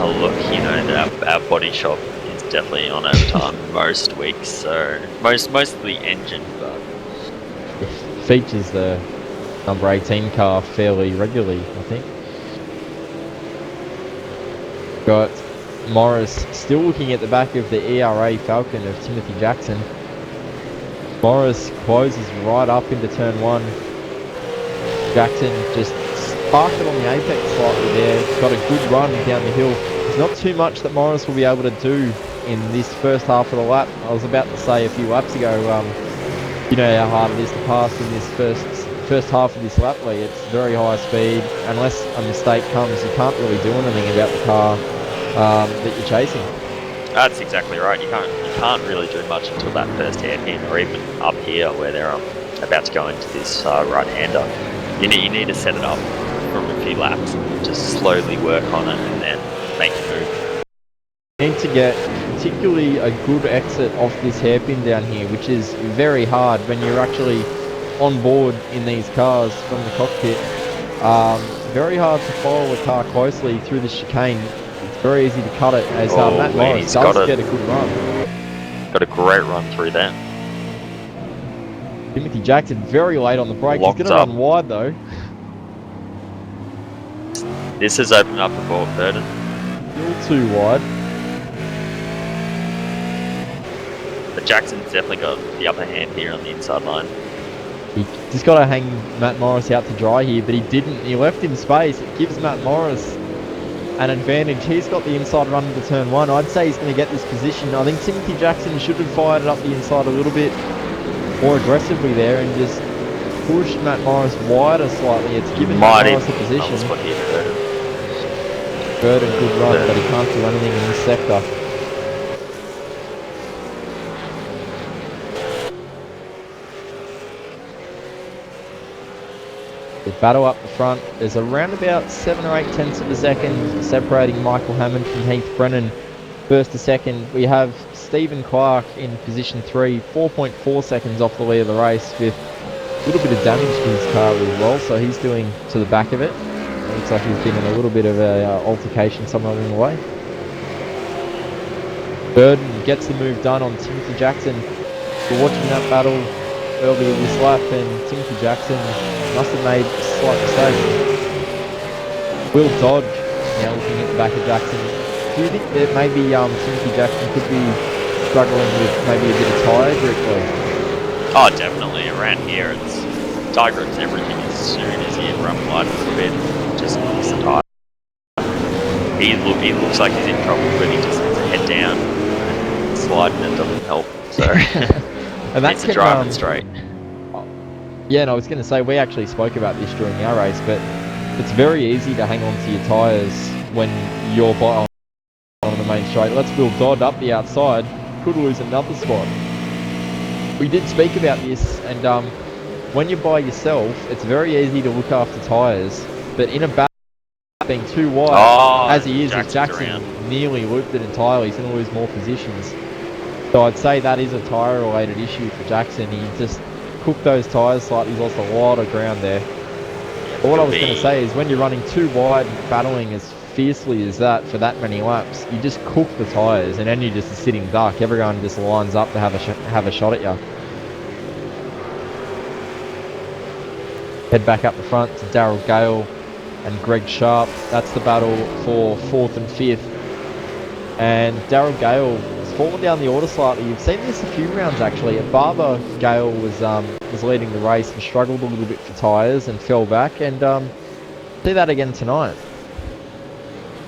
Look, you know, our body shop is definitely on overtime most weeks, so mostly engine, but features the number 18 car fairly regularly, I think. Got Morris still looking at the back of the ERA Falcon of Timothy Jackson. Morris closes right up into turn 1. Jackson just sparked it on the apex slightly there. Got a good run down the hill. There's not too much that Morris will be able to do in this first half of the lap. I was about to say a few laps ago, you know how hard it is to pass in this first half of this lap, Lee. It's very high speed. Unless a mistake comes, you can't really do anything about the car that you're chasing. that's exactly right. You can't really do much until that first hairpin, or even up here where they're about to go into this right-hander. You need to set it up from a few laps and just slowly work on it and then make it move. You need to get particularly a good exit off this hairpin down here, which is very hard when you're actually on board in these cars from the cockpit. Very hard to follow a car closely through the chicane. It's very easy to cut it, as Matt Morris does get a good run. Got a great run through that. Timothy Jackson very late on the brake. He's going to run wide though. This has opened up the ball, Burden. Still too wide. But Jackson's definitely got the upper hand here on the inside line. He just got to hang Matt Morris out to dry here, but he didn't. He left him space. It gives Matt Morris an advantage. He's got the inside run into turn 1. I'd say he's going to get this position. I think Timothy Jackson should have fired it up the inside a little bit more aggressively there and just pushed Matt Morris wider slightly. It's given Might Matt Morris even a position. spot here, Burden. Burden, good run, but he can't do anything in this sector. The battle up the front. There's around about 7 or 8 tenths of a second separating Michael Hammond from Heath Brennan. First to second, we have Stephen Clark in position 3, 4.4 seconds off the lead of the race with a little bit of damage to his car as well, so he's doing to the back of it. It looks like he's been in a little bit of a altercation somewhere in the way. Burden gets the move done on Timothy Jackson. We're watching that battle earlier this lap, and Timothy Jackson must have made a slight mistake. Will Dodge now looking at the back of Jackson. Do you think that maybe Timothy Jackson could be struggling with maybe a bit of tyre grip? Oh, definitely. Around here, it's tyre grips everything as soon as you run wide a little bit. Just looks the tyre. He looks like he's in trouble, but he just has a head down and sliding. It doesn't help. So And it's a driving straight. Yeah, and I was going to say, we actually spoke about this during our race, but it's very easy to hang on to your tyres when you're on the main straight. Let's Will Dodd up the outside, could lose another spot. We did speak about this, and when you're by yourself, it's very easy to look after tyres, but in a battle being too wide, as he is, Jackson nearly looped it entirely, he's going to lose more positions. So I'd say that is a tyre related issue for Jackson. He just cooked those tyres slightly, he's lost a lot of ground there. But what I was going to say is when you're running too wide and battling as fiercely as that for that many laps, you just cook the tyres and then you're just a sitting duck. Everyone just lines up to have a shot at you. Head back up the front to Darryl Gale and Greg Sharp. That's the battle for 4th and 5th. And Darryl Gale has fallen down the order slightly. You've seen this a few rounds actually. At Barber, Gale was leading the race and struggled a little bit for tyres and fell back, and see that again tonight.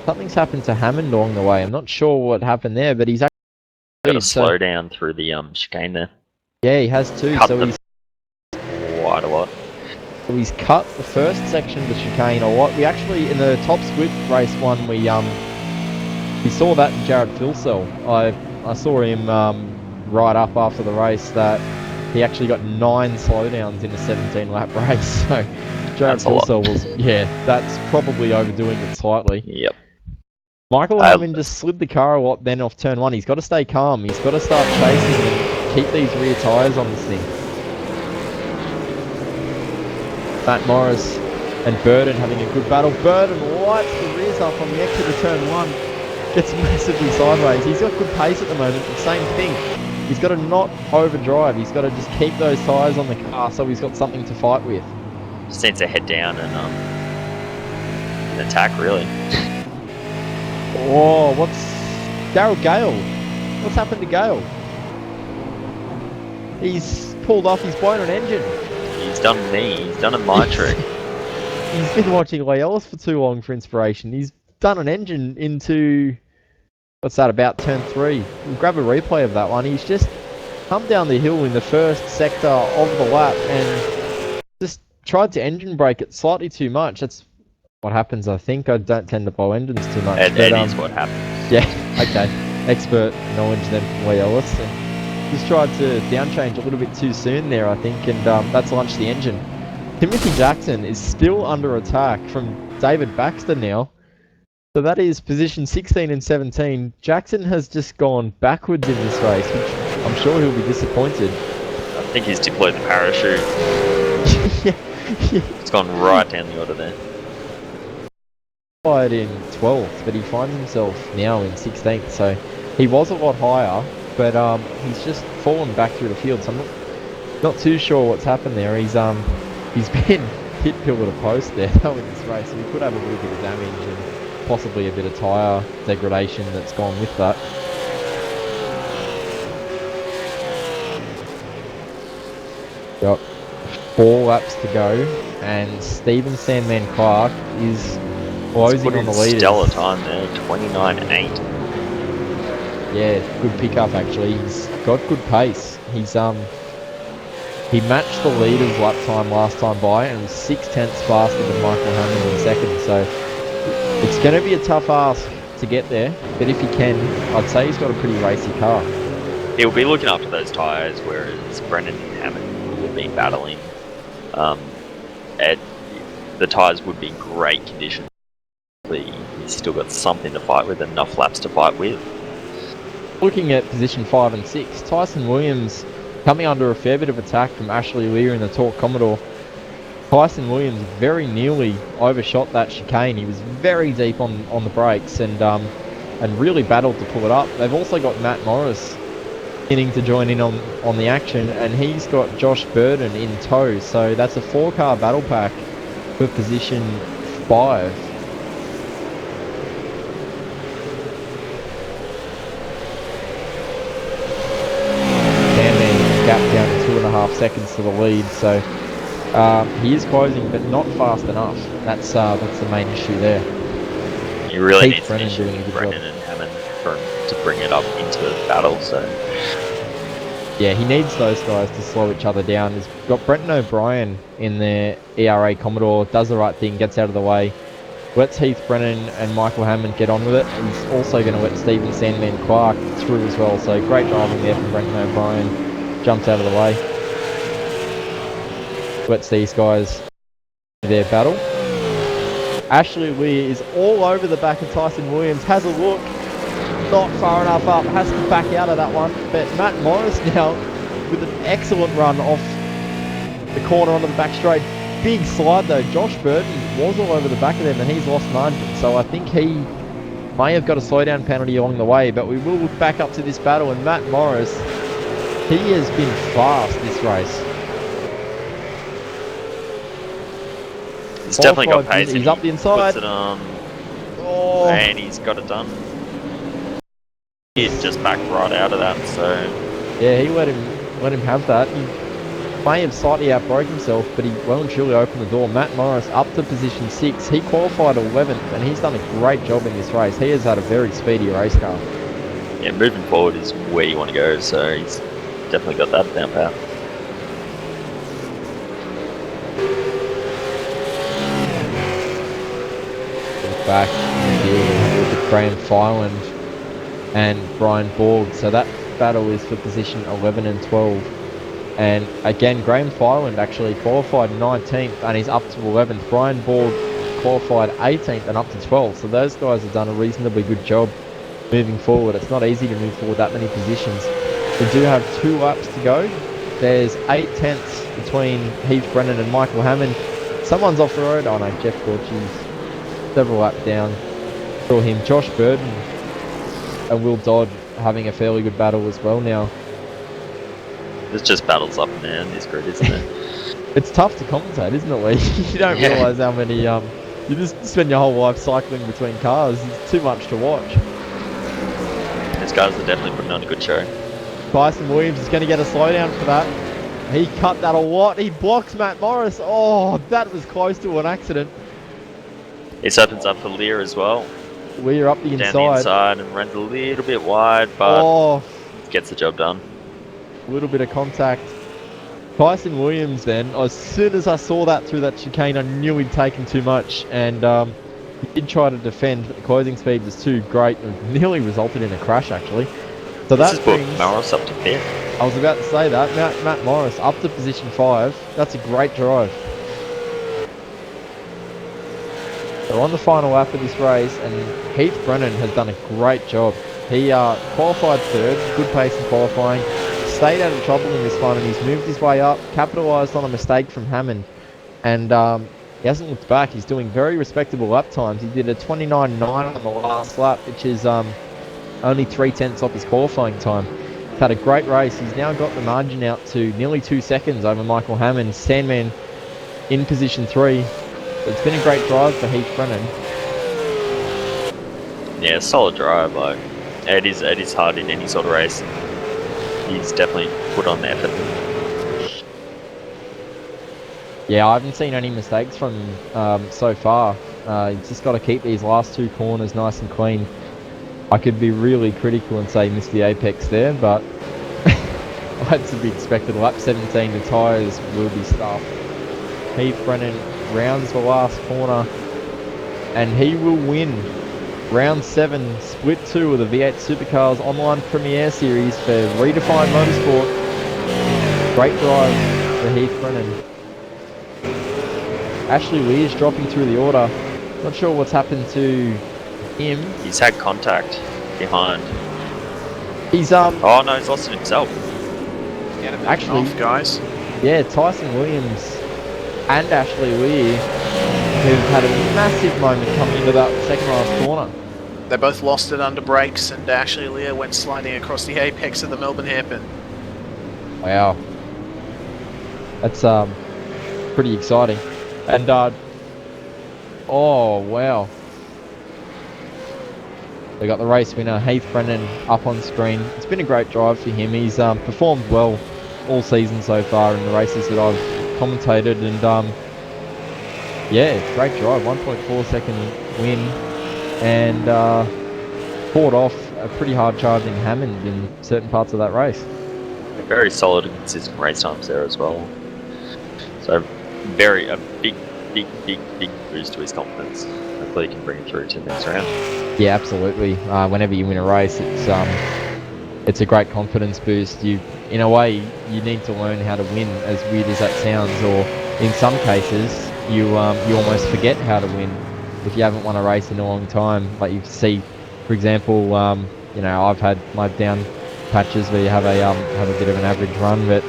Something's happened to Hammond along the way. I'm not sure what happened there, but he's actually got to slow down through the chicane there. Yeah, he has too. Cut so them he's quite a lot. So he's cut the first section of the chicane a lot. We actually, in the top split race one, we saw that in Jared Filsell. I saw him right up after the race that he actually got 9 slowdowns in a 17 lap race. So Jared Filsell was, yeah, that's probably overdoing it slightly. Yep. Michael Hammond just slid the car a lot then off turn 1. He's got to stay calm. He's got to start chasing and keep these rear tyres on this thing. Matt Morris and Burden having a good battle. Burden lights the rears up on the exit of turn 1. Gets massively sideways. He's got good pace at the moment, but same thing. He's got to not overdrive. He's got to just keep those tyres on the car so he's got something to fight with. Just needs to head down and attack, really. Oh, what's Darryl Gale? What's happened to Gale? He's pulled off. He's blown an engine. He's done me. He's done a my trick. He's been watching Loyolas for too long for inspiration. He's done an engine into, what's that, about turn 3. We'll grab a replay of that one. He's just come down the hill in the first sector of the lap and just tried to engine brake it slightly too much. That's what happens, I think. I don't tend to blow engines too much. It is what happens. Yeah, okay. Expert knowledge then from Loyolas. And just tried to downchange a little bit too soon there, I think, and that's launched the engine. Timothy Jackson is still under attack from David Baxter now. So that is position 16 and 17. Jackson has just gone backwards in this race, which I'm sure he'll be disappointed. I think he's deployed the parachute. Yeah. It's gone right down the order there. Fired in 12th, but he finds himself now in 16th. So he was a lot higher, but he's just fallen back through the field. So I'm not too sure what's happened there. He's been hit pillar to post there though in this race, so he could have a little bit of damage and possibly a bit of tyre degradation that's gone with that. Got 4 laps to go, and Stephen Sandman Clark is closing on the lead. Stellar time there, 29.8. Yeah, good pickup actually. He's got good pace. He He matched the leader's lap time last time by and was 6/10 faster than Michael Hammond in second. So it's going to be a tough ask to get there, but if he can, I'd say he's got a pretty racy car. He'll be looking after those tyres, whereas Brennan and Hammond will be battling. The tyres would be in great condition. He's still got something to fight with, enough laps to fight with. Looking at position 5 and 6, Tyson Williams coming under a fair bit of attack from Ashley Lear in the Torque Commodore. Tyson Williams very nearly overshot that chicane. He was very deep on the brakes and really battled to pull it up. They've also got Matt Morris beginning to join in on the action, and he's got Josh Burden in tow. So that's a 4-car battle pack for position 5. Gap down to 2.5 seconds to the lead, so he is closing, but not fast enough. That's the main issue there. You really Keith need to issue Brennan and Hammond to bring it up into battle. So yeah, he needs those guys to slow each other down. He's got Brenton O'Brien in the ERA Commodore, does the right thing, gets out of the way, lets Heath Brennan and Michael Hammond get on with it. He's also going to let Stephen Sandman Clark through as well, so great driving there from Brenton O'Brien. Jumps out of the way. Lets these guys their battle. Ashley Lear is all over the back of Tyson Williams. Has a look. Not far enough up. Has to back out of that one. But Matt Morris now with an excellent run off the corner onto the back straight. Big slide though. Josh Burton was all over the back of them and he's lost margin. So I think he may have got a slowdown penalty along the way. But we will look back up to this battle, and Matt Morris, he has been fast this race. He's definitely got pace. He's up the inside. Puts it on. Oh. And he's got it done. He's just backed right out of that, so yeah, he let him have that. He may have slightly outbroke himself, but he well and truly opened the door. Matt Morris up to position 6. He qualified 11th, and he's done a great job in this race. He has had a very speedy race car. Yeah, moving forward is where you want to go, so he's definitely got that down pat. Back with Graham Fireland and Brian Borg. So that battle is for position 11 and 12. And again, Graham Fireland actually qualified 19th and he's up to 11th. Brian Borg qualified 18th and up to 12th. So those guys have done a reasonably good job moving forward. It's not easy to move forward that many positions. We do have 2 laps to go. There's 8/10 between Heath Brennan and Michael Hammond. Someone's off the road. Oh no, Jeff Gorchie's several laps down. Saw him. Josh Burton and Will Dodd having a fairly good battle as well now. There's just battles up and down this grid, isn't it? It's tough to commentate, isn't it, Lee? You don't realise how many, you just spend your whole life cycling between cars. It's too much to watch. These guys are definitely putting on a good show. Tyson Williams is going to get a slowdown for that. He cut that a lot. He blocks Matt Morris. Oh, that was close to an accident. This opens up for Lear as well. Lear up the inside. Down the inside and runs a little bit wide, but gets the job done. A little bit of contact. Tyson Williams then, as soon as I saw that through that chicane, I knew he'd taken too much, and he did try to defend, but the closing speed was too great and nearly resulted in a crash actually. So this that is brings put Morris up to 5th. I was about to say that. Matt Morris up to position 5. That's a great drive. So on the final lap of this race, and Heath Brennan has done a great job. He qualified 3rd, good pace in qualifying, stayed out of trouble in this one, and he's moved his way up, capitalised on a mistake from Hammond, and he hasn't looked back. He's doing very respectable lap times. He did a 29.9 on the last lap, which is only 3/10 off his qualifying time. He's had a great race. He's now got the margin out to nearly 2 seconds over Michael Hammond. Sandman in position 3. It's been a great drive for Heath Brennan. Yeah, solid drive. Like it is hard in any sort of race. He's definitely put on the effort. Yeah, I haven't seen any mistakes from him so far. He's just got to keep these last 2 corners nice and clean. I could be really critical and say missed the apex there, but That's to be expected. Lap 17, the tyres will be stuffed. Heath Brennan rounds the last corner, and he will win round 7, split 2 of the V8 Supercars Online Premiere Series for Redefined Motorsport. Great drive for Heath Brennan. Ashley Weir's dropping through the order. Not sure what's happened to him. He's had contact behind. He's Oh no, he's lost it himself. Get a bit Actually- off, guys. yeah, Tyson Williams and Ashley Weir, who've had a massive moment coming into that second last corner. They both lost it under brakes, and Ashley Lear went sliding across the apex of the Melbourne hairpin. Wow, that's pretty exciting. And oh wow, we got the race winner Heath Brennan up on screen. It's been a great drive for him. He's performed well all season so far in the races that I've commentated, and yeah, great drive. 1.4 second win, and fought off a pretty hard charging Hammond in certain parts of that race. Very solid and consistent race times there as well. So a big boost to his confidence. Hopefully he can bring it through to the next round. Yeah, absolutely. Whenever you win a race, it's a great confidence boost. In a way, you need to learn how to win, as weird as that sounds, or in some cases, you almost forget how to win if you haven't won a race in a long time. Like you see, for example, I've had my down patches where you have a bit of an average run, but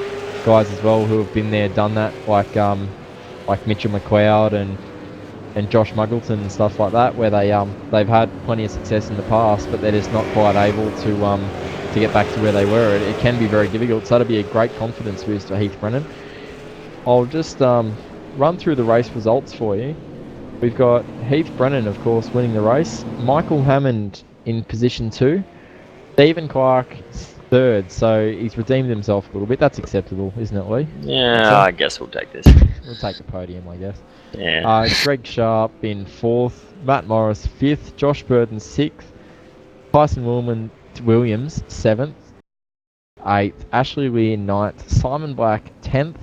guys as well who have been there, done that, like Mitchell McLeod and Josh Muggleton and stuff like that, where they've had plenty of success in the past, but they're just not quite able to get back to where they were. It can be very difficult, so that'll be a great confidence boost for Heath Brennan. I'll just run through the race results for you. We've got Heath Brennan, of course, winning the race. Michael Hammond in position 2. Stephen Clark 3rd, so he's redeemed himself a little bit. That's acceptable, isn't it, Lee? Yeah, I guess we'll take this. We'll take the podium, I guess. Yeah. Greg Sharp in 4th, Matt Morris 5th, Josh Burton 6th, Tyson Williams 7th, 8th, Ashley Weir 9th, Simon Black 10th,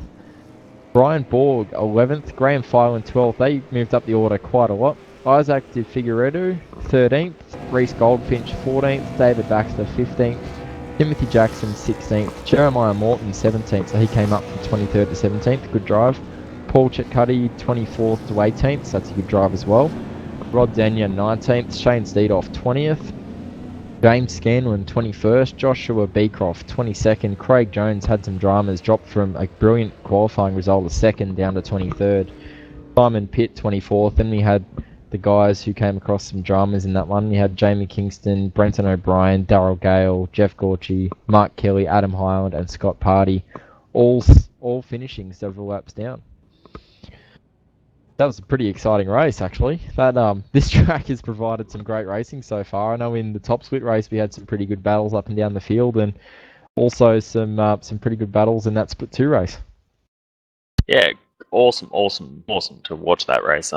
Brian Borg 11th, Graham Filan 12th. They moved up the order quite a lot. Isaac De Figueredo 13th, Reece Goldfinch 14th, David Baxter 15th, Timothy Jackson 16th, Jeremiah Morton 17th, so he came up from 23rd to 17th, good drive. Paul Chetcuddy 24th to 18th, so that's a good drive as well. Rod Denya 19th, Shane Steedoff 20th, James Scanlon 21st, Joshua Beecroft 22nd, Craig Jones had some dramas, dropped from a brilliant qualifying result of 2nd down to 23rd, Simon Pitt 24th, then we had the guys who came across some dramas in that one. We had Jamie Kingston, Brenton O'Brien, Darryl Gale, Jeff Gorchie, Mark Kelly, Adam Hyland and Scott Party, all finishing several laps down. That was a pretty exciting race, actually. This track has provided some great racing so far. I know in the top split race we had some pretty good battles up and down the field, and also some pretty good battles in that split 2 race. Yeah, awesome to watch that race.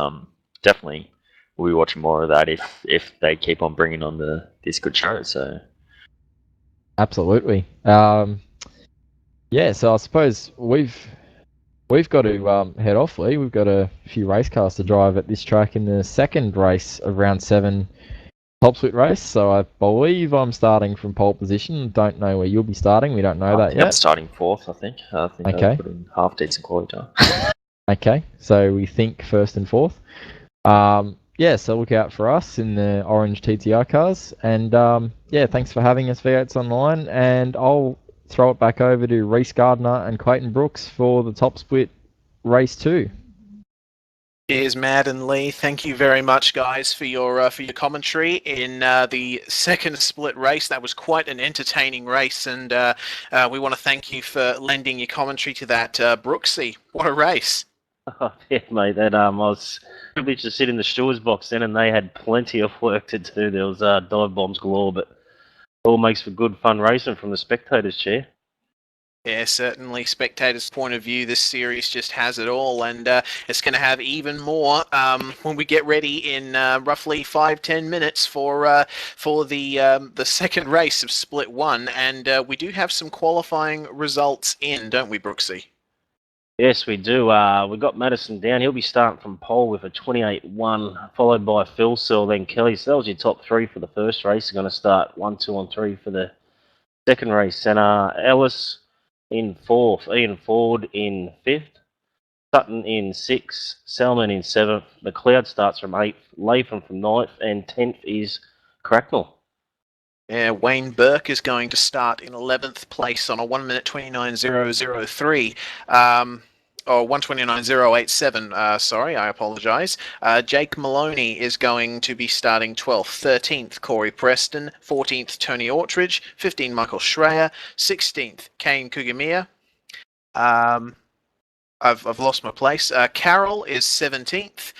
Definitely we'll be watching more of that if they keep on bringing on this good show. So absolutely. Yeah, so I suppose we've got to head off, Lee. We've got a few race cars to drive at this track in the second race of round 7 top split race. So I believe I'm starting from pole position. Don't know where you'll be starting. We don't know that yet. I'm starting 4th, I think. Okay. I put in half decent quality time. Okay, so we think 1st and 4th. Yeah, so look out for us in the orange TTR cars. And yeah, thanks for having us, V8s Online. And I'll throw it back over to Reece Gardner and Clayton Brooks for the top split race 2. Cheers, Matt and Lee. Thank you very much, guys, for your commentary in the second split race. That was quite an entertaining race, and we want to thank you for lending your commentary to that. Brooksy, what a race! Oh, yeah, mate. That I was privileged to sit in the stewards box then, and they had plenty of work to do. There was dive bombs galore, but it all makes for good fun racing from the spectators' chair. Yeah, certainly. Spectators' point of view, this series just has it all, and it's going to have even more when we get ready in roughly 5-10 minutes for the second race of Split One, and we do have some qualifying results in, don't we, Brooksy? Yes, we do. We got Madison down. He'll be starting from pole with a 28-1, followed by Phil Searle, then Kelly. So that was your top three for the first race. You're going to start 1, 2, and 3 for the second race. And Ellis in fourth, Ian Ford in fifth, Sutton in sixth, Salmon in seventh. McLeod starts from eighth, Latham from ninth, and 10th is Cracknell. Yeah, Wayne Burke is going to start in 11th place on a 1 minute 29.003. Or 129.087, sorry, I apologise. Jake Maloney is going to be starting 12th. 13th, Corey Preston. 14th, Tony Ortridge. 15th, Michael Schreier. 16th, Kane Kugamiya. I've lost my place. Carroll is 17th.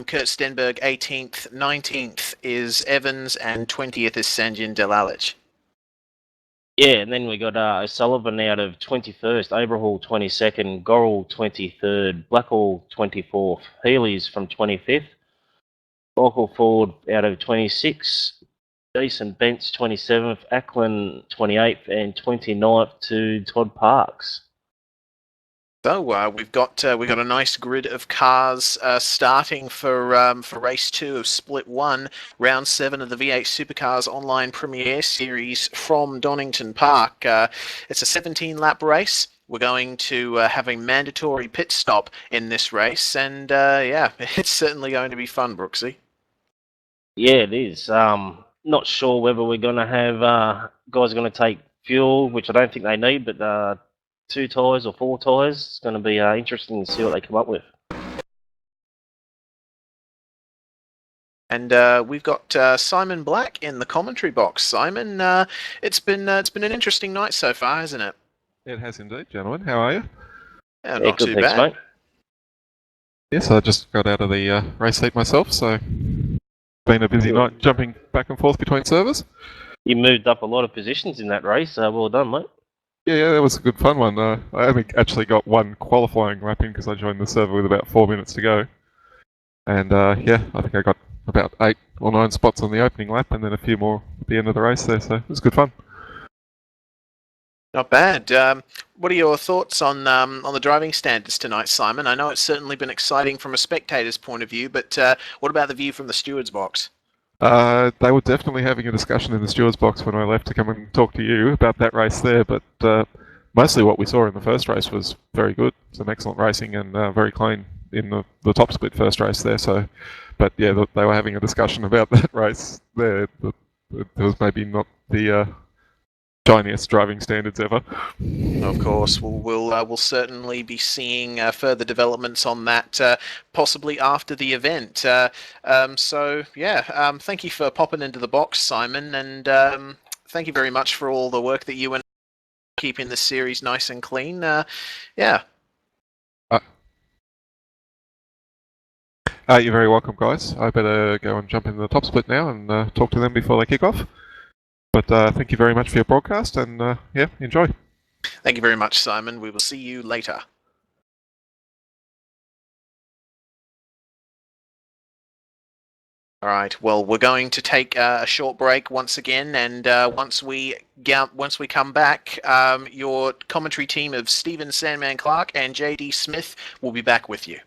Kurt Stenberg 18th. 19th is Evans, and 20th is Sanjin Delalich. Yeah, and then we got O'Sullivan out of 21st, Abrahall 22nd, Gorrell 23rd, Blackall 24th, Healy's from 25th, Michael Ford out of 26th, Jason Bentz 27th, Ackland 28th, and 29th to Todd Parks. So we've got a nice grid of cars starting for race 2 of Split 1, round 7 of the V8 Supercars Online Premier Series from Donnington Park. It's a 17-lap race. We're going to have a mandatory pit stop in this race, and yeah, it's certainly going to be fun, Brooksy. Yeah, it is. Not sure whether we're going to have guys are going to take fuel, which I don't think they need, but 2 tyres or 4 tyres. It's going to be interesting to see what they come up with. And we've got Simon Black in the commentary box. Simon, it's been an interesting night so far, hasn't it? It has indeed, gentlemen. How are you? Yeah, Yeah, not good, too thanks, bad. mate. Yes, I just got out of the race seat myself, so been a busy night jumping back and forth between servers. You moved up a lot of positions in that race. Well done, mate. Yeah, that was a good fun one. I only actually got one qualifying lap in because I joined the server with about 4 minutes to go. And yeah, I think I got about 8 or 9 spots on the opening lap and then a few more at the end of the race there, so it was good fun. Not bad. What are your thoughts on the driving standards tonight, Simon? I know it's certainly been exciting from a spectator's point of view, but what about the view from the steward's box? They were definitely having a discussion in the steward's box when I left to come and talk to you about that race there, but mostly what we saw in the first race was very good. Some excellent racing and very clean in the top split first race there. So, but yeah, they were having a discussion about that race there. It was maybe not the shiniest driving standards ever. Of course, we'll certainly be seeing further developments on that possibly after the event. So yeah, thank you for popping into the box, Simon, and thank you very much for all the work that you and keeping the series nice and clean. Yeah. You're very welcome, guys. I better go and jump into the top split now and talk to them before they kick off. But thank you very much for your broadcast, and yeah, enjoy. Thank you very much, Simon. We will see you later. All right. Well, we're going to take a short break once again, and once we come back, your commentary team of Stephen Sandman Clark and JD Smith will be back with you.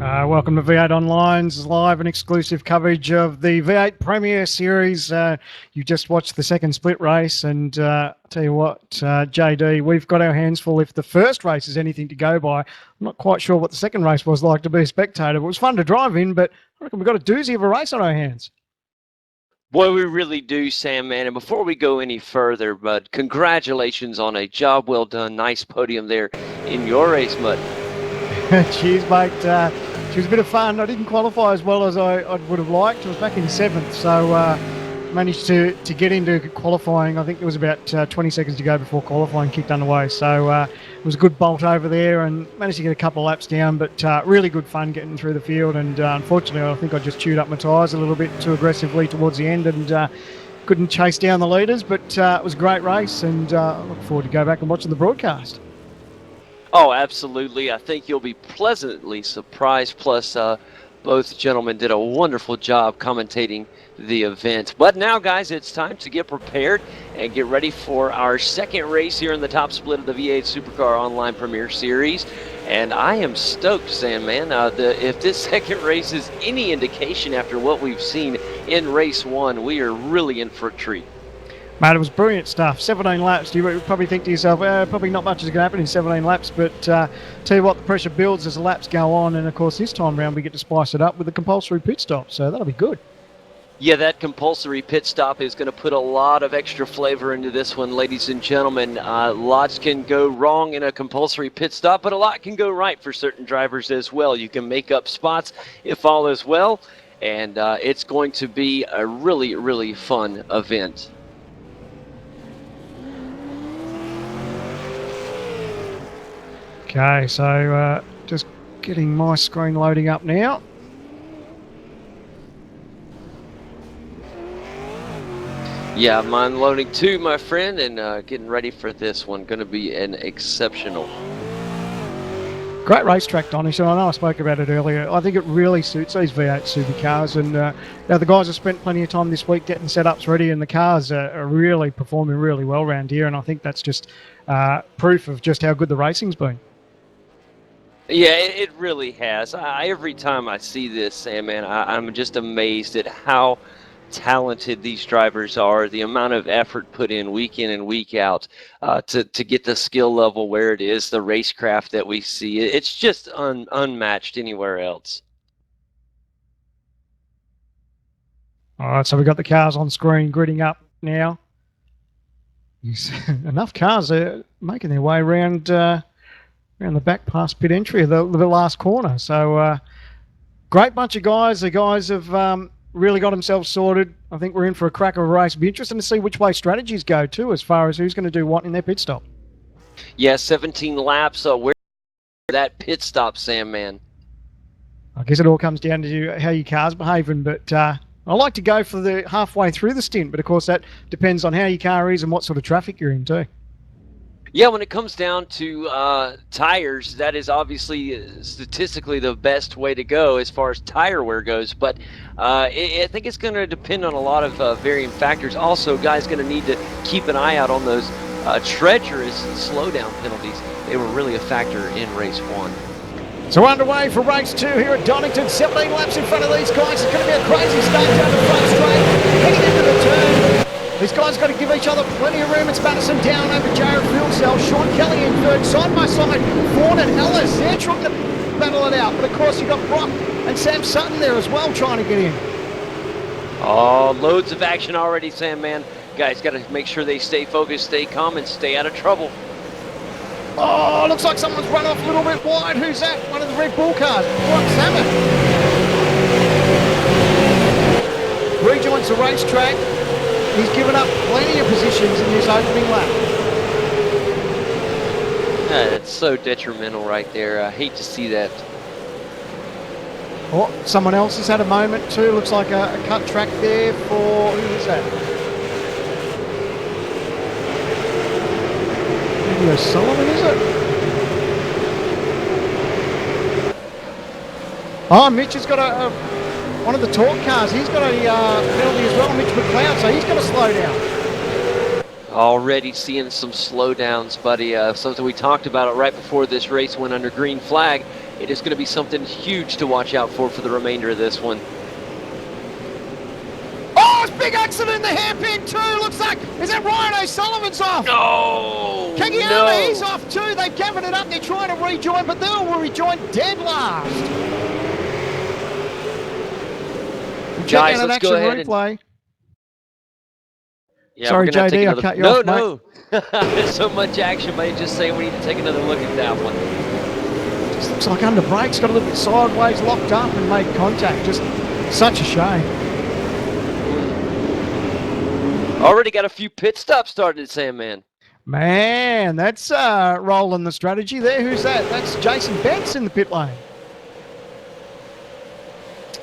Welcome to V8 Online's live and exclusive coverage of the V8 Premier Series. You just watched the second split race, and I'll tell you what, JD, we've got our hands full. If the first race is anything to go by, I'm not quite sure what the second race was like to be a spectator. It was fun to drive in, but I reckon we've got a doozy of a race on our hands. Boy, we really do, Sam, man. And before we go any further, Bud, congratulations on a job well done. Nice podium there in your race, Mud. Cheers, mate. She was a bit of fun. I didn't qualify as well as I would have liked. I was back in 7th, so managed to get into qualifying. I think there was about 20 seconds to go before qualifying kicked underway. So it was a good bolt over there and managed to get a couple of laps down, but really good fun getting through the field. And unfortunately, I think I just chewed up my tyres a little bit too aggressively towards the end and couldn't chase down the leaders. But it was a great race, and I look forward to go back and watching the broadcast. Oh, absolutely. I think you'll be pleasantly surprised. Plus, both gentlemen did a wonderful job commentating the event. But now, guys, it's time to get prepared and get ready for our second race here in the top split of the V8 Supercar Online Premier Series. And I am stoked, Sandman. If this second race is any indication after what we've seen in race 1, we are really in for a treat. Mate, it was brilliant stuff. 17 laps. You would probably think to yourself, probably not much is going to happen in 17 laps, but tell you what, the pressure builds as the laps go on, and of course this time round we get to spice it up with a compulsory pit stop, so that'll be good. Yeah, that compulsory pit stop is going to put a lot of extra flavor into this one, ladies and gentlemen. Lots can go wrong in a compulsory pit stop, but a lot can go right for certain drivers as well. You can make up spots if all is well, and it's going to be a really, really fun event. Okay, so just getting my screen loading up now. Yeah, mine loading too, my friend, and getting ready for this one. Going to be an exceptional. Great racetrack, Donnington. I know I spoke about it earlier. I think it really suits these V8 supercars, and the guys have spent plenty of time this week getting setups ready, and the cars are really performing really well around here, and I think that's just proof of just how good the racing's been. Yeah, it really has. Every time I see this, Sam, man, I'm just amazed at how talented these drivers are, the amount of effort put in and week out to get the skill level where it is, the racecraft that we see. It's just unmatched anywhere else. All right, so we've got the cars on screen gridding up now. Enough cars are making their way around the back past pit entry of the last corner. So great bunch of guys. The guys have really got themselves sorted. I think we're in for a crack of a race. It'll be interesting to see which way strategies go too, as far as who's going to do what in their pit stop. Yeah, 17 laps. Where that pit stop, Sam, man? I guess it all comes down to how your car's behaving, but I like to go for the halfway through the stint, but of course that depends on how your car is and what sort of traffic you're in too. Yeah, when it comes down to tires, that is obviously statistically the best way to go as far as tire wear goes. But I think it's going to depend on a lot of varying factors. Also, guys going to need to keep an eye out on those treacherous slowdown penalties. They were really a factor in race 1. So underway for race 2 here at Donnington. 17 laps in front of these guys. It's going to be a crazy start down the front straight. Heading into the turn. These guys got to give each other plenty of room. It's Madison down over Jared Fuel Cell. Sean Kelly in third, side by side. Ford and Ellis, they're trying to battle it out. But of course, you've got Brock and Sam Sutton there as well trying to get in. Oh, loads of action already, Sam, man. Guys got to make sure they stay focused, stay calm, and stay out of trouble. Oh, looks like someone's run off a little bit wide. Who's that? One of the Red Bull cars. Brock Salmon. Rejoins the racetrack. He's given up plenty of positions in his opening lap. It's so detrimental right there. I hate to see that. Oh, someone else has had a moment too. Looks like a cut track there for... Who is that? Maybe Sullivan, is it? Oh, Mitch has got one of the Torque cars. He's got a penalty as well, Mitch McLeod, so he's got to slow down. Already seeing some slowdowns, buddy. Something we talked about it right before this race went under green flag. it is going to be something huge to watch out for the remainder of this one. Oh, it's a big accident in the hairpin too. Looks like, is that Ryan O'Sullivan's off? No! Kagiyama, he's off too. They've gathered it up. They're trying to rejoin, but they'll rejoin dead last. Guys, Check out an let's action go ahead replay. Yeah, Sorry, we're gonna have to take JD, I another... cut you off, mate. No. There's so much action, mate. Just saying we need to take another look at that one. Just looks like under brakes, got a little bit sideways, locked up and made contact. Just such a shame. Already got a few pit stops started, Sandman. Man, that's rolling the strategy there. Who's that? That's Jason Betts in the pit lane.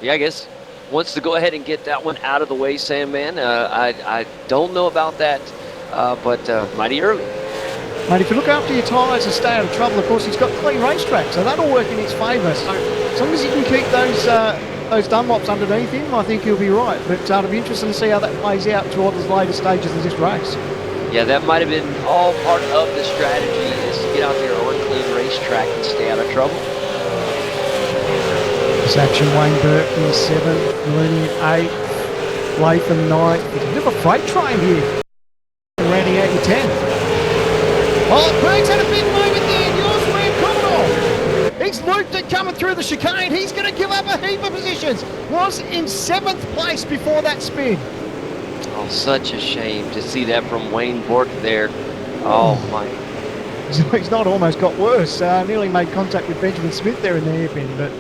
Yeah, I guess wants to go ahead and get that one out of the way, Sandman. I don't know about that, but mighty early. Mate, if you look after your tyres and stay out of trouble, of course, he's got clean racetrack, so that'll work in his favour. So as long as he can keep those Dunlops underneath him, I think he'll be right. But it'll be interesting to see how that plays out towards the later stages of this race. Yeah, that might have been all part of the strategy, is to get out there on clean racetrack and stay out of trouble. This action, Wayne Burke in 7th, Looney in 8th, Latham 9th. It's a bit of a freight train here. Rounding out your 10th. Oh, Burke's had a big moment there. Yours, Ram Commodore. He's looped it coming through the chicane. He's going to give up a heap of positions. Was in 7th place before that spin. Oh, such a shame to see that from Wayne Bork there. Oh, my. He's not almost got worse. Nearly made contact with Benjamin Smith there in the hairpin, but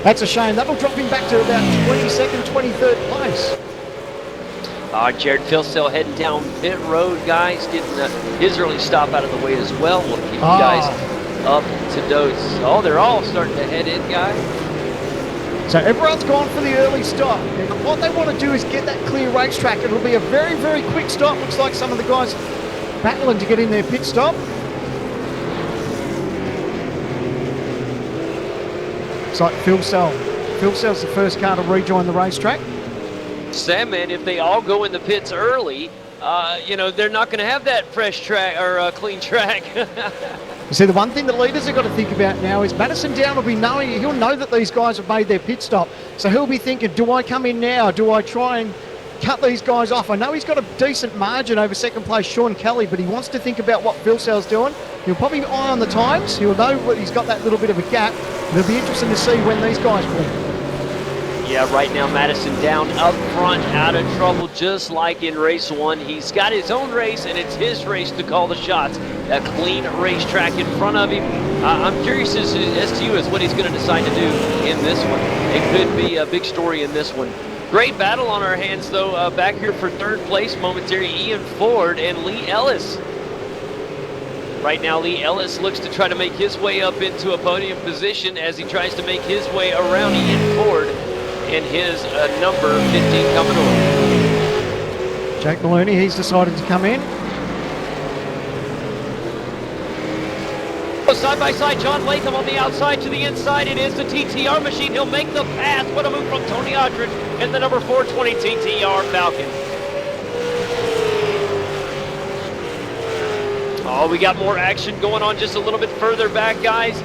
that's a shame. That'll drop him back to about 22nd, 23rd place. Jared Philsell heading down pit road, guys, getting his early stop out of the way as well. We'll keep you guys up to date. Oh, they're all starting to head in, guys. So everyone's gone for the early stop. And what they want to do is get that clear racetrack. It'll be a very, very quick stop. Looks like some of the guys battling to get in their pit stop. It's like Philsell. Philsell's the first car to rejoin the racetrack. Sandman, if they all go in the pits early, you know, they're not going to have that fresh track or clean track. You see, the one thing the leaders have got to think about now is Madison Down will be knowing, he'll know that these guys have made their pit stop. So he'll be thinking, do I come in now? Do I try and cut these guys off? I know he's got a decent margin over second place Sean Kelly, but he wants to think about what Philsell's doing. He'll probably eye on the times. He'll know that he's got that little bit of a gap. It'll be interesting to see when these guys win. Yeah, right now Madison Down up front, out of trouble, just like in race 1. He's got his own race, and it's his race to call the shots. A clean racetrack in front of him. I'm curious as to you as what he's going to decide to do in this one. It could be a big story in this one. Great battle on our hands, though. Back here for third place momentary, Ian Ford and Lee Ellis. Right now, Lee Ellis looks to try to make his way up into a podium position as he tries to make his way around Ian Ford in his number 15 Commodore. Jake Maloney, he's decided to come in. Side by side, John Latham on the outside to the inside. It is the TTR machine. He'll make the pass. What a move from Tony Aldridge and the number 420 TTR Falcon. Oh, we got more action going on just a little bit further back, guys.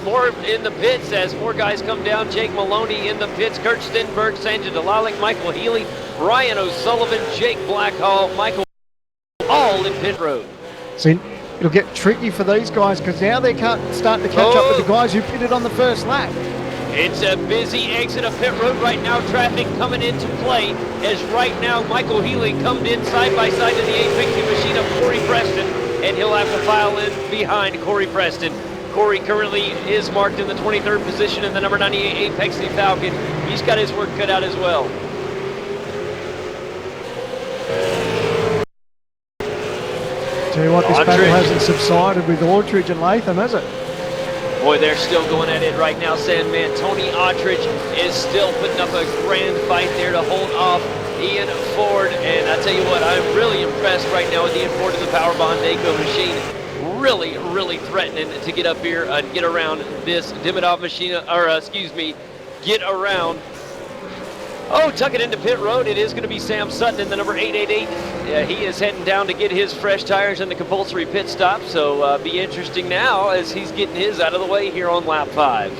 More in the pits as more guys come down. Jake Maloney in the pits, Kurt Stenberg, Sanja Delalic, Michael Healy, Ryan O'Sullivan, Jake Blackhall, Michael, all in pit road. See, it'll get tricky for these guys because now they can't start to catch up with the guys who pitted on the first lap. It's a busy exit of pit road right now. Traffic coming into play as right now Michael Healy comes in side by side to the Apexy machine of Corey Preston, and he'll have to file in behind Corey Preston. Corey currently is marked in the 23rd position in the number 98 Apexy Falcon. He's got his work cut out as well. Tell you what, this battle hasn't subsided with Aldridge and Latham, has it? Boy, they're still going at it right now, Sandman. Tony Aldridge is still putting up a grand fight there to hold off Ian Ford. And I tell you what, I'm really impressed right now with Ian Ford of the Power Bond Daco machine. Really, really threatening to get up here and get around this Dimidov machine, or excuse me, get around Oh, tuck it into pit road. It is going to be Sam Sutton in the number 888. He is heading down to get his fresh tires in the compulsory pit stop. So be interesting now as he's getting his out of the way here on lap 5.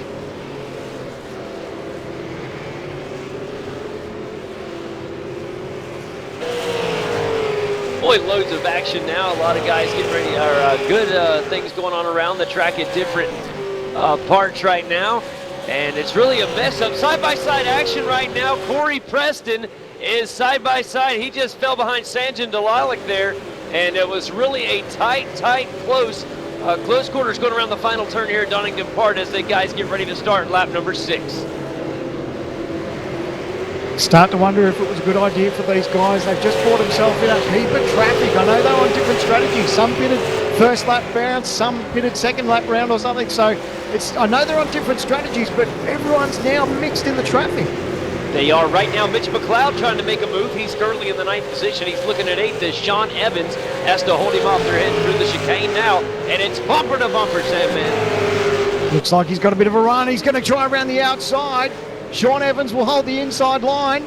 Boy, loads of action now. A lot of guys getting ready, good things going on around the track at different parts right now. And it's really a mess up. Side-by-side action right now. Corey Preston is side-by-side. He just fell behind Sanjin Dalalik there. And it was really a tight, close quarters going around the final turn here at Donnington Park as the guys get ready to start lap number 6. Start to wonder if it was a good idea for these guys. They've just brought themselves in a heap of traffic. I know they're on different strategies. Some pitted first lap bounce, some pitted second lap round or something. So I know they're on different strategies, but everyone's now mixed in the traffic. They are right now. Mitch McLeod trying to make a move. He's currently in the 9th position. He's looking at 8th as Sean Evans has to hold him off. They're heading through the chicane now, and it's bumper to bumper, Sandman. Looks like he's got a bit of a run. He's going to try around the outside. Sean Evans will hold the inside line.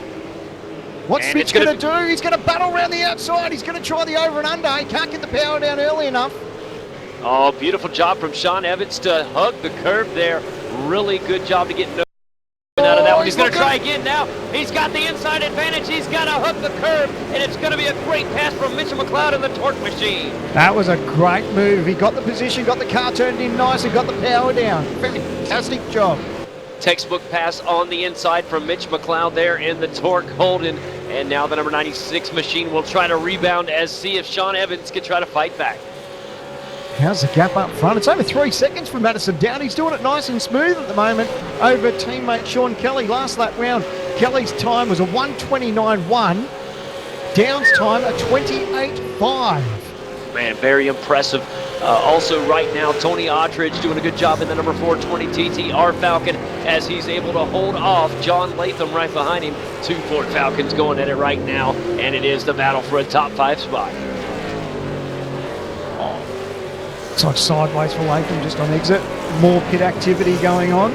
What's Mitch going to do? He's going to battle around the outside. He's going to try the over and under. He can't get the power down early enough. Oh, beautiful job from Sean Evans to hug the curb there. Really good job to get out of that one. He's going to try again now. He's got the inside advantage. He's got to hook the curb, and it's going to be a great pass from Mitchell McLeod in the torque machine. That was a great move. He got the position, got the car turned in nice, and got the power down. Fantastic job. Textbook pass on the inside from Mitch McLeod there in the torque holding. And now the number 96 machine will try to rebound see if Sean Evans can try to fight back. How's the gap up front? It's over 3 seconds from Madison Down. He's doing it nice and smooth at the moment over teammate Sean Kelly. Last lap round, Kelly's time was a 1:29.1. Down's time a 28.5. Man, very impressive. Also right now, Tony Ottridge doing a good job in the number 420 TTR Falcon as he's able to hold off John Latham right behind him. 2 Ford Falcons going at it right now, and it is the battle for a top 5 spot. It's like sideways for Latham just on exit. More pit activity going on.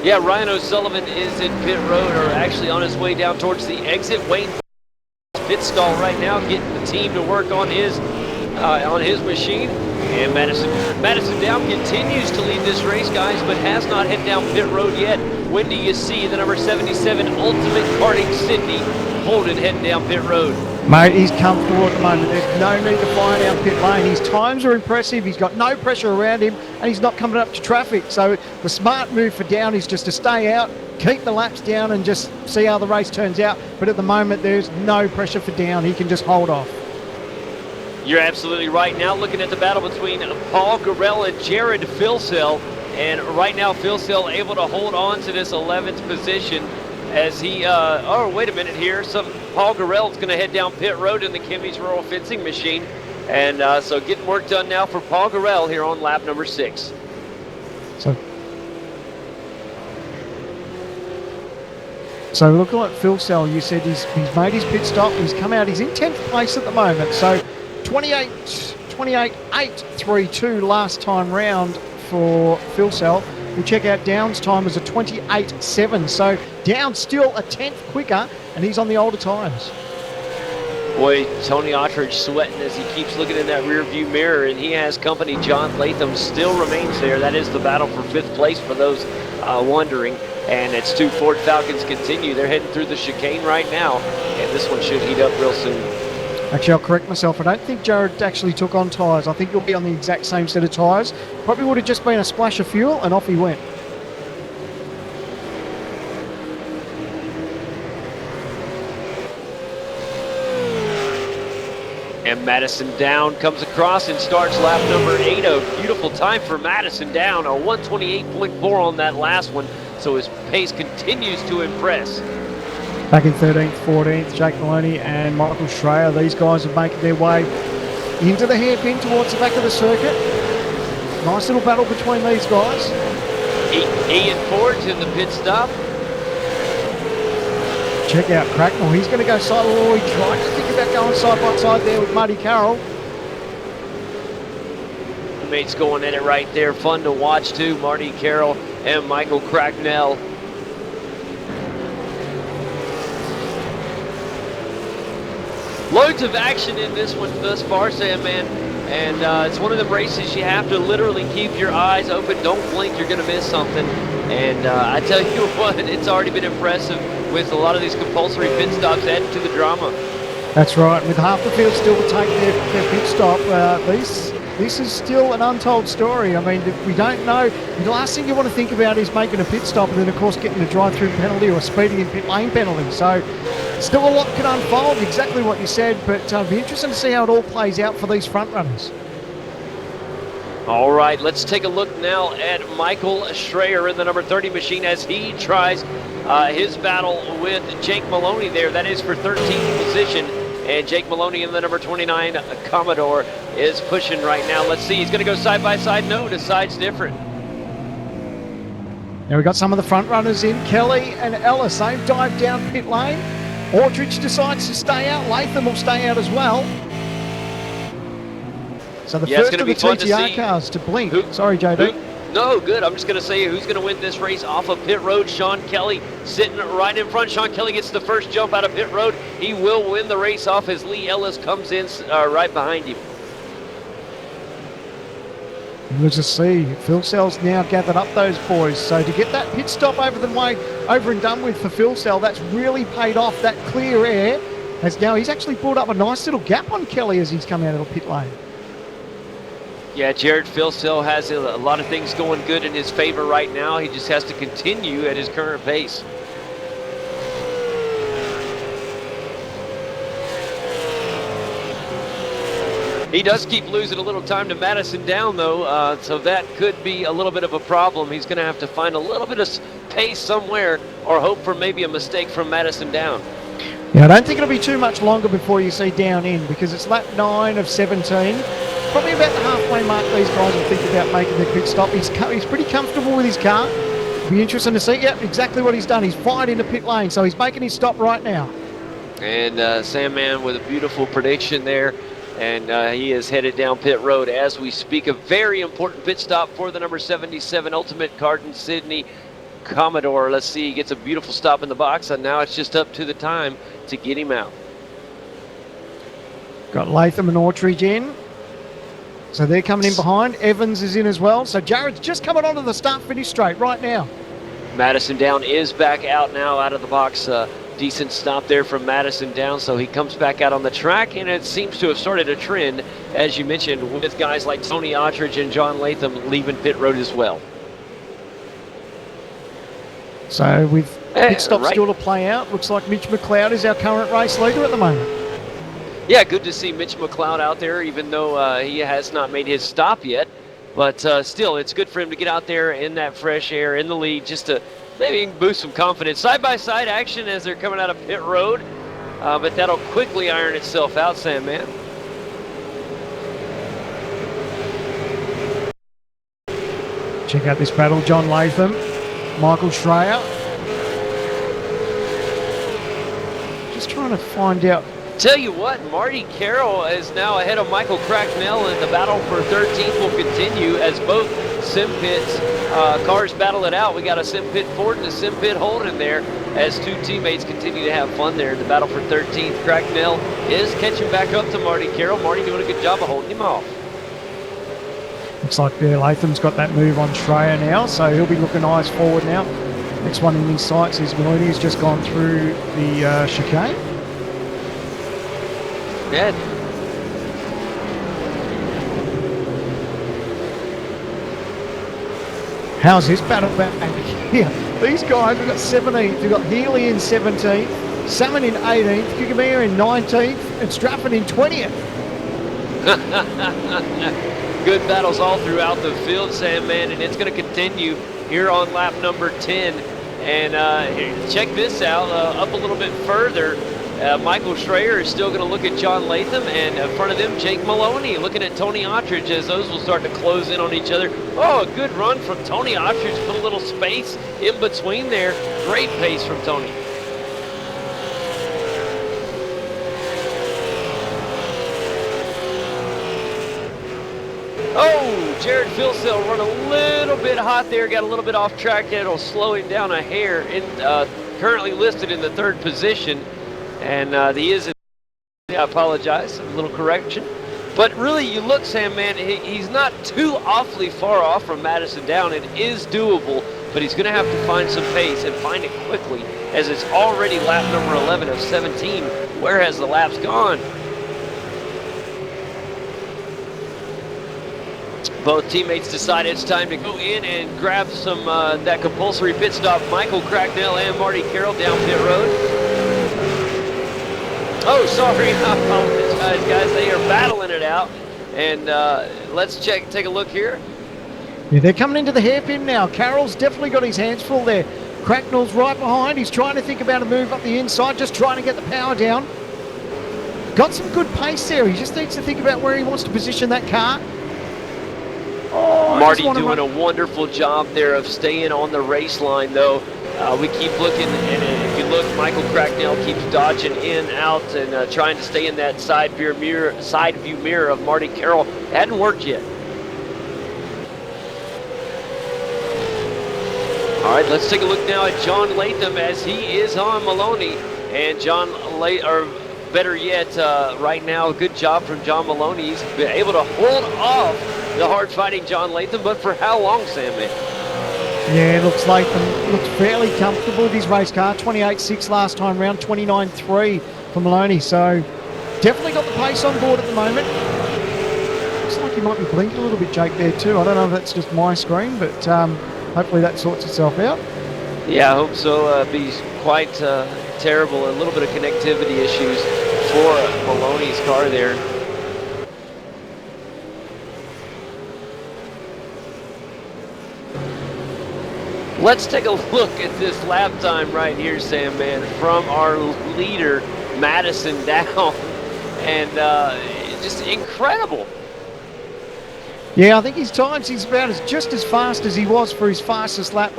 Yeah, Ryan O'Sullivan is in pit road, or actually on his way down towards the exit. Wayne pit stall right now, getting the team to work on his machine. And Madison Down continues to lead this race, guys, but has not hit down pit road yet. When do you see the number 77 Ultimate Karting Sydney Holden heading down pit road? Mate, he's comfortable at the moment. There's no need to fly down pit lane. His times are impressive. He's got no pressure around him, and he's not coming up to traffic. So the smart move for Down is just to stay out, keep the laps down, and just see how the race turns out. But at the moment, there's no pressure for Down. He can just hold off. You're absolutely right. Now looking at the battle between Paul Gorell and Jared Filsell. And right now, Filsell able to hold on to this 11th position as he, oh, wait a minute here. Paul Gorell's going to head down pit road in the Kimmy's Rural Fencing machine. And so getting work done now for Paul Gorell here on lap number 6. So looking like Filsell, you said he's made his pit stop. He's come out. He's in 10th place at the moment. So 28.832 last time round for Filsell. We'll check out Down's time was a 28.7. So Down still a 10th quicker, and he's on the older times. Boy, Tony Ottridge sweating as he keeps looking in that rear view mirror, and he has company. John Latham still remains there. That is the battle for 5th place for those wondering. And it's 2 Ford Falcons continue. They're heading through the chicane right now, and this one should heat up real soon. Actually, I'll correct myself. I don't think Jared actually took on tyres. I think he'll be on the exact same set of tyres. Probably would have just been a splash of fuel, and off he went. And Madison Down comes across and starts lap number 8. A beautiful time for Madison Down, a 128.4 on that last one. So his pace continues to impress. Back in 13th, 14th, Jake Maloney and Michael Schreier. These guys are making their way into the hairpin towards the back of the circuit. Nice little battle between these guys. Ian Ford's in the pit stop. Check out Cracknell. He's going to go side. Oh, he tried to think about going side by side there with Marty Carroll. Mates going at it right there. Fun to watch too. Marty Carroll and Michael Cracknell. Loads of action in this one thus far, Sandman. And it's one of the races you have to literally keep your eyes open. Don't blink, you're going to miss something. And I tell you what, it's already been impressive with a lot of these compulsory pit stops adding to the drama. That's right. With half the field still to take their pit stop, this is still an untold story. I mean, we don't know. The last thing you want to think about is making a pit stop and then, of course, getting a drive-through penalty or a speeding in pit lane penalty. So still a lot can unfold, exactly what you said, but it'll be interesting to see how it all plays out for these front runners. All right, let's take a look now at Michael Schreier in the number 30 machine as he tries his battle with Jake Maloney there. That is for 13th position. And Jake Maloney in the number 29 Commodore is pushing right now. Let's see, he's going to go side by side. No, the side's different. Now we've got some of the front runners in. Kelly and Ellis, they dive down pit lane. Aldridge decides to stay out. Latham will stay out as well. So the first of the TTR cars to blink. Sorry, JD. No, good. I'm just going to say who's going to win this race off of pit road. Sean Kelly sitting right in front. Sean Kelly gets the first jump out of pit road. He will win the race off as Lee Ellis comes in right behind him. We'll just see. Phil Cell's now gathered up those boys. So to get that pit stop over and done with for Phil Cell, that's really paid off. That clear air has now, he's actually brought up a nice little gap on Kelly as he's come out of the pit lane. Yeah, Jared Philcell has a lot of things going good in his favor right now. He just has to continue at his current pace. He does keep losing a little time to Madison Down, though, so that could be a little bit of a problem. He's going to have to find a little bit of pace somewhere or hope for maybe a mistake from Madison Down. Yeah, I don't think it'll be too much longer before you see Down in, because it's lap 9 of 17. Probably about the halfway mark these guys will think about making their pit stop. He's pretty comfortable with his car. It'll be interesting to see. Yep, exactly what he's done. He's fired into pit lane, so he's making his stop right now. And Sandman with a beautiful prediction there. And he is headed down pit road as we speak. A very important pit stop for the number 77 Ultimate Carton Sydney Commodore. Let's see, he gets a beautiful stop in the box, and now it's just up to the time to get him out. Got Latham and Aldridge in. So they're coming in behind. Evans is in as well. So Jared's just coming onto the start-finish straight right now. Madison Down is back out now, out of the box. Decent stop there from Madison Down, so he comes back out on the track, and it seems to have started a trend, as you mentioned, with guys like Tony Aldridge and John Latham leaving pit road as well. So with pit stop still to play out, looks like Mitch McLeod is our current race leader at the moment. Yeah, good to see Mitch McLeod out there, even though he has not made his stop yet. But still, it's good for him to get out there in that fresh air, in the lead, just to maybe boost some confidence. Side-by-side action as they're coming out of pit road. But that'll quickly iron itself out, Sandman. Check out this battle. John Latham, Michael Schreier. Just trying to find out. Tell you what, Marty Carroll is now ahead of Michael Cracknell, and the battle for 13th will continue as both Sim Pits cars battle it out. We got a Sim Pit Ford and a Sim Pit Holden there as two teammates continue to have fun there in the battle for 13th. Cracknell is catching back up to Marty Carroll. Marty doing a good job of holding him off. Looks like Latham's got that move on Schreier now, so he'll be looking eyes forward now. Next one in his sights is Maloney, who's just gone through the chicane. Yeah. How's his battle back here? These guys, we've got 17th, we've got Healy in 17th, Salmon in 18th, Kikamir in 19th, and Straffen in 20th. Good battles all throughout the field, Sandman, and it's going to continue here on lap number 10. And check this out, up a little bit further. Michael Schreier is still going to look at John Latham, and in front of them, Jake Maloney looking at Tony Aldridge as those will start to close in on each other. Oh, a good run from Tony Aldridge. Put a little space in between there. Great pace from Tony. Oh, Jared Philcell run a little bit hot there. Got a little bit off track. It'll slow him down a hair. Currently listed in the 3rd position. And he is in the I apologize. A little correction. But really, you look, Sam, man, he's not too awfully far off from Madison Down. It is doable, but he's going to have to find some pace and find it quickly, as it's already lap number 11 of 17. Where has the laps gone? Both teammates decide it's time to go in and grab some that compulsory pit stop. Michael Cracknell and Marty Carroll down pit road. Oh, sorry, I apologize, guys. They are battling it out. And let's take a look here. Yeah, they're coming into the hairpin now. Carroll's definitely got his hands full there. Cracknell's right behind. He's trying to think about a move up the inside, just trying to get the power down. Got some good pace there. He just needs to think about where he wants to position that car. Oh, Marty doing a wonderful job there of staying on the race line, though. We keep looking, and if you look, Michael Cracknell keeps dodging in, out, and trying to stay in that side view mirror of Marty Carroll. It hadn't worked yet. All right, let's take a look now at John Latham as he is on Maloney, and better yet, right now, good job from John Maloney. He's been able to hold off the hard-fighting John Latham, but for how long, Sam, man? Yeah, it looks Latham looks fairly comfortable with his race car. 28.6 last time round, 29.3 for Maloney. So definitely got the pace on board at the moment. Looks like he might be blinking a little bit, Jake, there too. I don't know if that's just my screen, but hopefully that sorts itself out. Yeah, I hope so. Be quite terrible. A little bit of connectivity issues for Maloney's car there. Let's take a look at this lap time right here, Sam, man, from our leader, Madison Down, and just incredible. Yeah, I think his times, he's about just as fast as he was for his fastest lap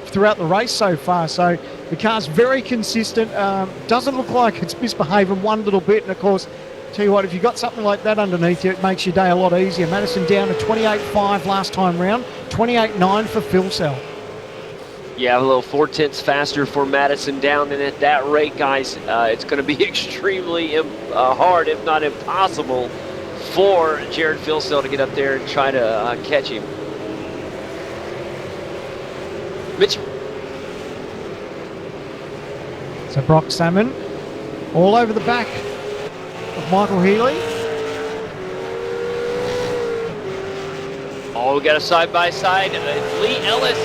throughout the race so far. So the car's very consistent. Doesn't look like it's misbehaving one little bit. And of course, tell you what, if you've got something like that underneath you, it makes your day a lot easier. Madison Down to 28.5 last time round, 28.9 for Phil Cell. Yeah, a little 4/10 faster for Madison Down, and at that rate, guys, it's going to be extremely hard, if not impossible, for Jared Philcell to get up there and try to catch him. Mitch. So Brock Salmon all over the back of Michael Healy. Oh, we got a side-by-side. Lee Ellis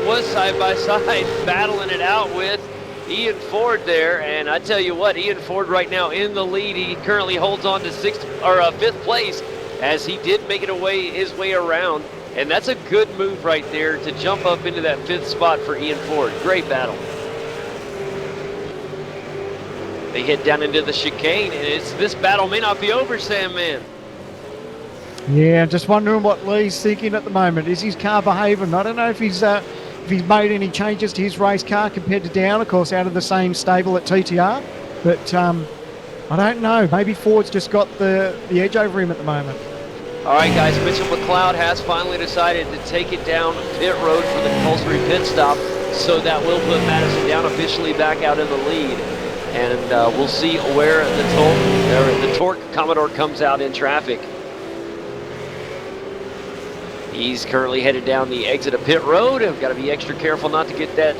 was side-by-side, battling it out with Ian Ford there. And I tell you what, Ian Ford right now in the lead. He currently holds on to fifth place, as he did make it his way around. And that's a good move right there to jump up into that fifth spot for Ian Ford. Great battle. They head down into the chicane, and this battle may not be over, Sam, man. Yeah, just wondering what Lee's thinking at the moment. Is his car behaving? I don't know if he's made any changes to his race car compared to Down, of course, out of the same stable at TTR. But I don't know. Maybe Ford's just got the edge over him at the moment. All right, guys. Mitchell McLeod has finally decided to take it down pit road for the compulsory pit stop, so that will put Madison Down officially back out in the lead. And we'll see where the Torque Commodore comes out in traffic. He's currently headed down the exit of pit road. I've got to be extra careful not to get that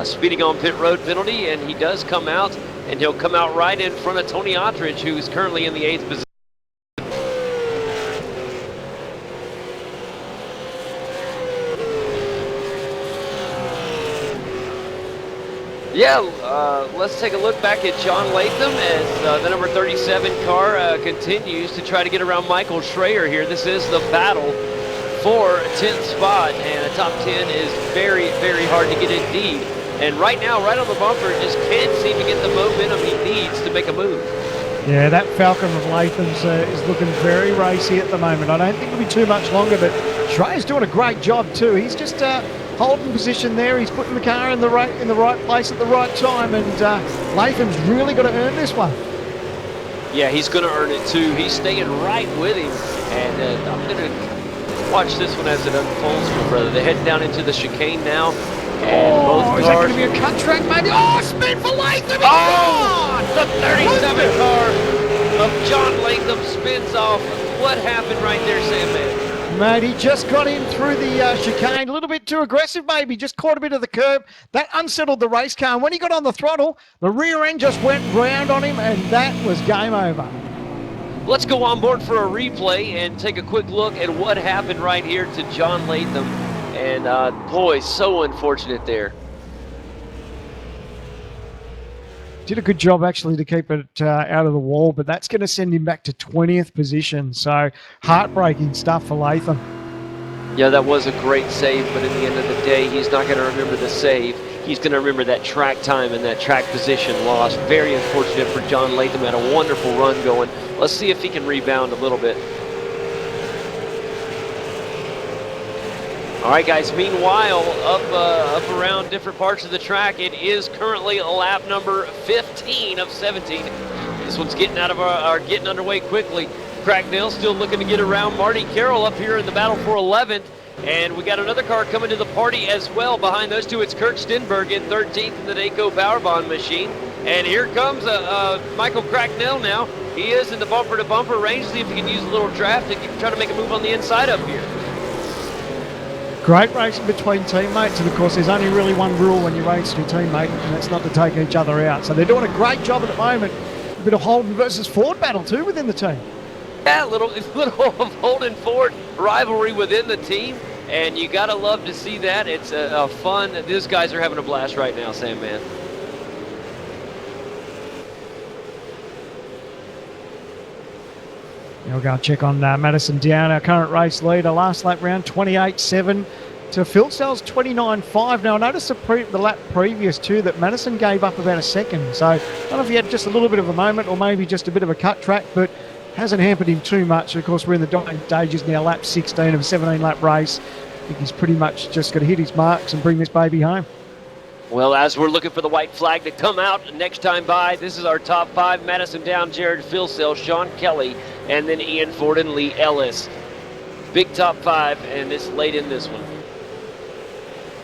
speeding on pit road penalty. And he does come out, and he'll come out right in front of Tony Ottridge, who is currently in the 8th position. Yeah, let's take a look back at John Latham as the number 37 car continues to try to get around Michael Schreier here. This is the battle for 10th spot, and a top 10 is very, very hard to get indeed. And right now, right on the bumper, just can't seem to get the momentum he needs to make a move. Yeah, that Falcon of Latham's is looking very racy at the moment. I don't think it'll be too much longer, but Schreier's doing a great job too. He's just holding position there. He's putting the car in the right place at the right time, and Latham's really got to earn this one. Yeah, he's going to earn it too. He's staying right with him, and I'm going to watch this one as it unfolds, my brother. They're heading down into the chicane now, and both cars. Is that going to be a cut track, maybe? Oh, spin for Latham! Oh! The 37 car of John Latham spins off. What happened right there, Sandman? Mate, he just got in through the chicane, a little bit too aggressive maybe, just caught a bit of the curb. That unsettled the race car, and when he got on the throttle, the rear end just went round on him, and that was game over. Let's go on board for a replay and take a quick look at what happened right here to John Latham. And boy, so unfortunate there. Did a good job actually to keep it out of the wall, but that's going to send him back to 20th position. So heartbreaking stuff for Latham. Yeah, that was a great save, but at the end of the day, he's not going to remember the save. He's going to remember that track time and that track position lost. Very unfortunate for John Latham. Had a wonderful run going. Let's see if he can rebound a little bit. All right, guys, meanwhile, up around different parts of the track, it is currently lap number 15 of 17. This one's getting getting underway quickly. Cracknell still looking to get around Marty Carroll up here in the battle for 11th. And we got another car coming to the party as well. Behind those two, it's Kurt Stenberg in 13th in the Dayco Powerbond machine. And here comes Michael Cracknell now. He is in the bumper-to-bumper range. See if he can use a little draft and try to make a move on the inside up here. Great racing between teammates, and of course there's only really one rule when you race your teammate, and that's not to take each other out. So they're doing a great job at the moment. A bit of Holden versus Ford battle too within the team. Yeah, a little of Holden Ford rivalry within the team, and you gotta love to see that. It's a fun. These guys are having a blast right now, Sandman. We'll go check on Madison Down, our current race leader. Last lap round, 28.7 to Phil Sell's 29.5. Now, I noticed the lap previous to that Madison gave up about a second. So, I don't know if he had just a little bit of a moment or maybe just a bit of a cut track, but hasn't hampered him too much. Of course, we're in the dying stages now, lap 16 of a 17-lap race. I think he's pretty much just got to hit his marks and bring this baby home. Well, as we're looking for the white flag to come out next time by, this is our top five. Madison Down, Jared Philsell, Sean Kelly, and then Ian Ford and Lee Ellis. Big top five, and it's late in this one.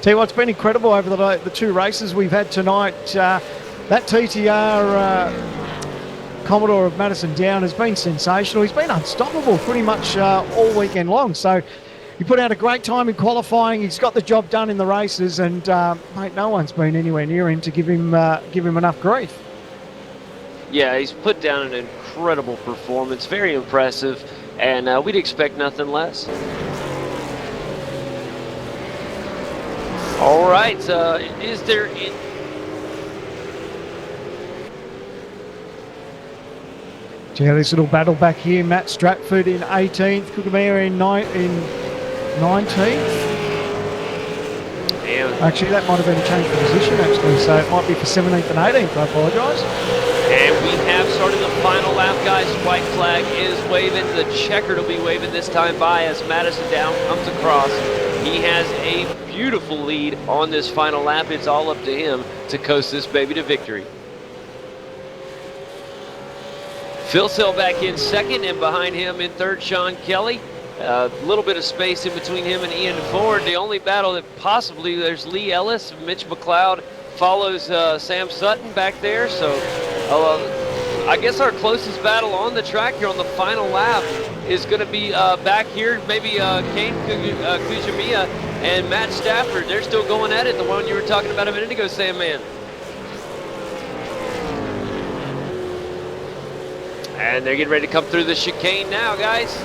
Tell you what's been incredible over the two races we've had tonight. That TTR Commodore of Madison Down has been sensational. He's been unstoppable pretty much all weekend long. So he put out a great time in qualifying. He's got the job done in the races, and mate, no one's been anywhere near him to give him enough grief. Yeah, he's put down an incredible performance, very impressive, and we'd expect nothing less. All right, is there... Yeah, this little battle back here. Matt Stratford in 18th, Kukamea in 19th. Actually, that might have been a change of position, actually, so it might be for 17th and 18th, I apologise. And we have started the final lap, guys. White flag is waving. The checkered will be waving this time by as Madison Down comes across. He has a beautiful lead on this final lap. It's all up to him to coast this baby to victory. Phil Sell back in second, and behind him in third, Sean Kelly. A little bit of space in between him and Ian Ford. The only battle that possibly, there's Lee Ellis. Mitch McLeod follows Sam Sutton back there. So I guess our closest battle on the track here on the final lap is going to be back here. Maybe Kane Kujimiya and Matt Stafford. They're still going at it. The one you were talking about a minute ago, Sam Man. And they're getting ready to come through the chicane now, guys.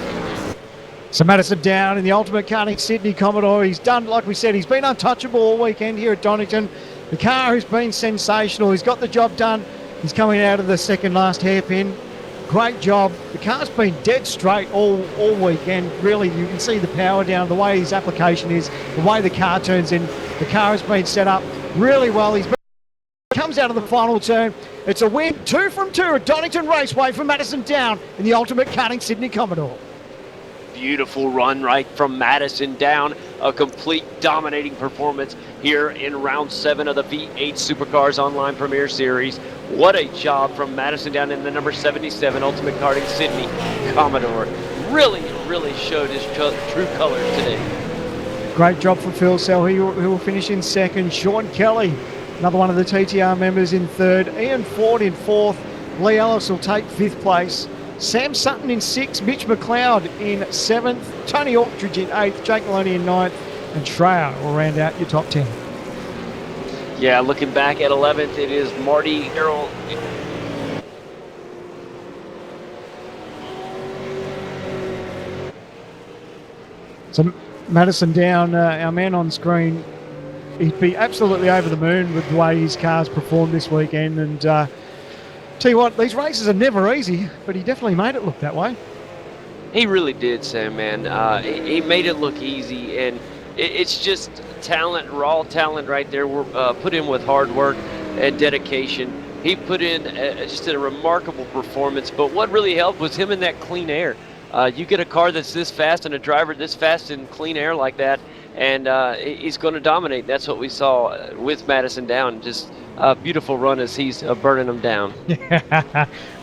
So Madison Down in the Ultimate Karting Sydney Commodore. He's done, like we said, he's been untouchable all weekend here at Donnington. The car has been sensational. He's got the job done. He's coming out of the second last hairpin. Great job. The car's been dead straight all weekend. Really, you can see the power down, the way his application is, the way the car turns in. The car has been set up really well. He's comes out of the final turn. It's a win, 2 from 2 at Donnington Raceway for Madison Down in the Ultimate Karting Sydney Commodore. Beautiful run right from Madison Down. A complete dominating performance here in round 7 of the V8 Supercars Online Premier Series. What a job from Madison Down in the number 77 Ultimate Karting Sydney Commodore. Really showed his true colors today. Great job from Phil Sell, who will finish in second. Sean Kelly, another one of the TTR members, in third. Ian Ford in fourth. Lee Ellis will take 5th place. Sam Sutton in 6th, Mitch McLeod in 7th, Tony Aldridge in 8th, Jake Maloney in 9th, and Shreya will round out your top 10. Yeah, looking back at 11th, it is Marty Carroll. So Madison Down, our man on screen, he'd be absolutely over the moon with the way his car's performed this weekend. And tell you what, these races are never easy, but he definitely made it look that way. He really did, Sam, man. He made it look easy, and it's just talent, raw talent right there. We're put in with hard work and dedication. He put in just a remarkable performance, but what really helped was him in that clean air. You get a car that's this fast and a driver this fast in clean air like that, and he's going to dominate. That's what we saw with Madison Down. Just a beautiful run as he's burning them down.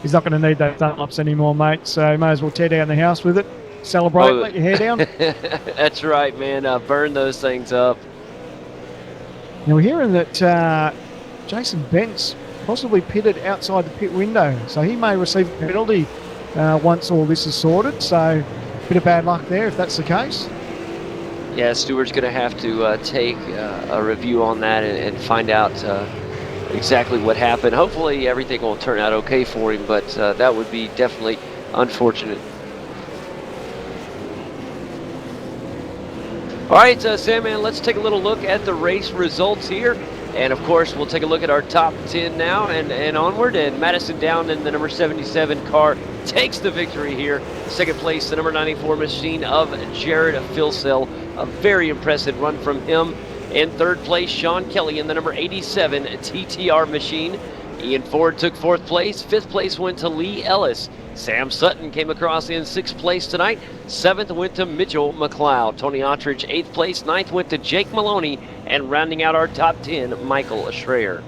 He's not going to need those Dunlops anymore, mate, so you may as well tear down the house with it. Celebrate, let your hair down. That's right, man. Burn those things up. Now we're hearing that Jason Bent's possibly pitted outside the pit window, so he may receive a penalty once all this is sorted. So a bit of bad luck there if that's the case. Yeah, Stewart's going to have to take a review on that and find out exactly what happened. Hopefully everything will turn out okay for him, but that would be definitely unfortunate. All right, Sam, man, let's take a little look at the race results here. And, of course, we'll take a look at our top 10 now and onward. And Madison Down in the number 77 car takes the victory here. Second place, the number 94 machine of Jared Philsell. A very impressive run from him. In third place, Sean Kelly in the number 87 TTR machine. Ian Ford took fourth place. Fifth place went to Lee Ellis. Sam Sutton came across in sixth place tonight. Seventh went to Mitchell McLeod. Tony Attridge, eighth place. Ninth went to Jake Maloney. And rounding out our top 10, Michael Schreier.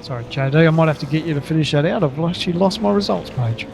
Sorry, JD, I might have to get you to finish that out. I've actually lost my results page.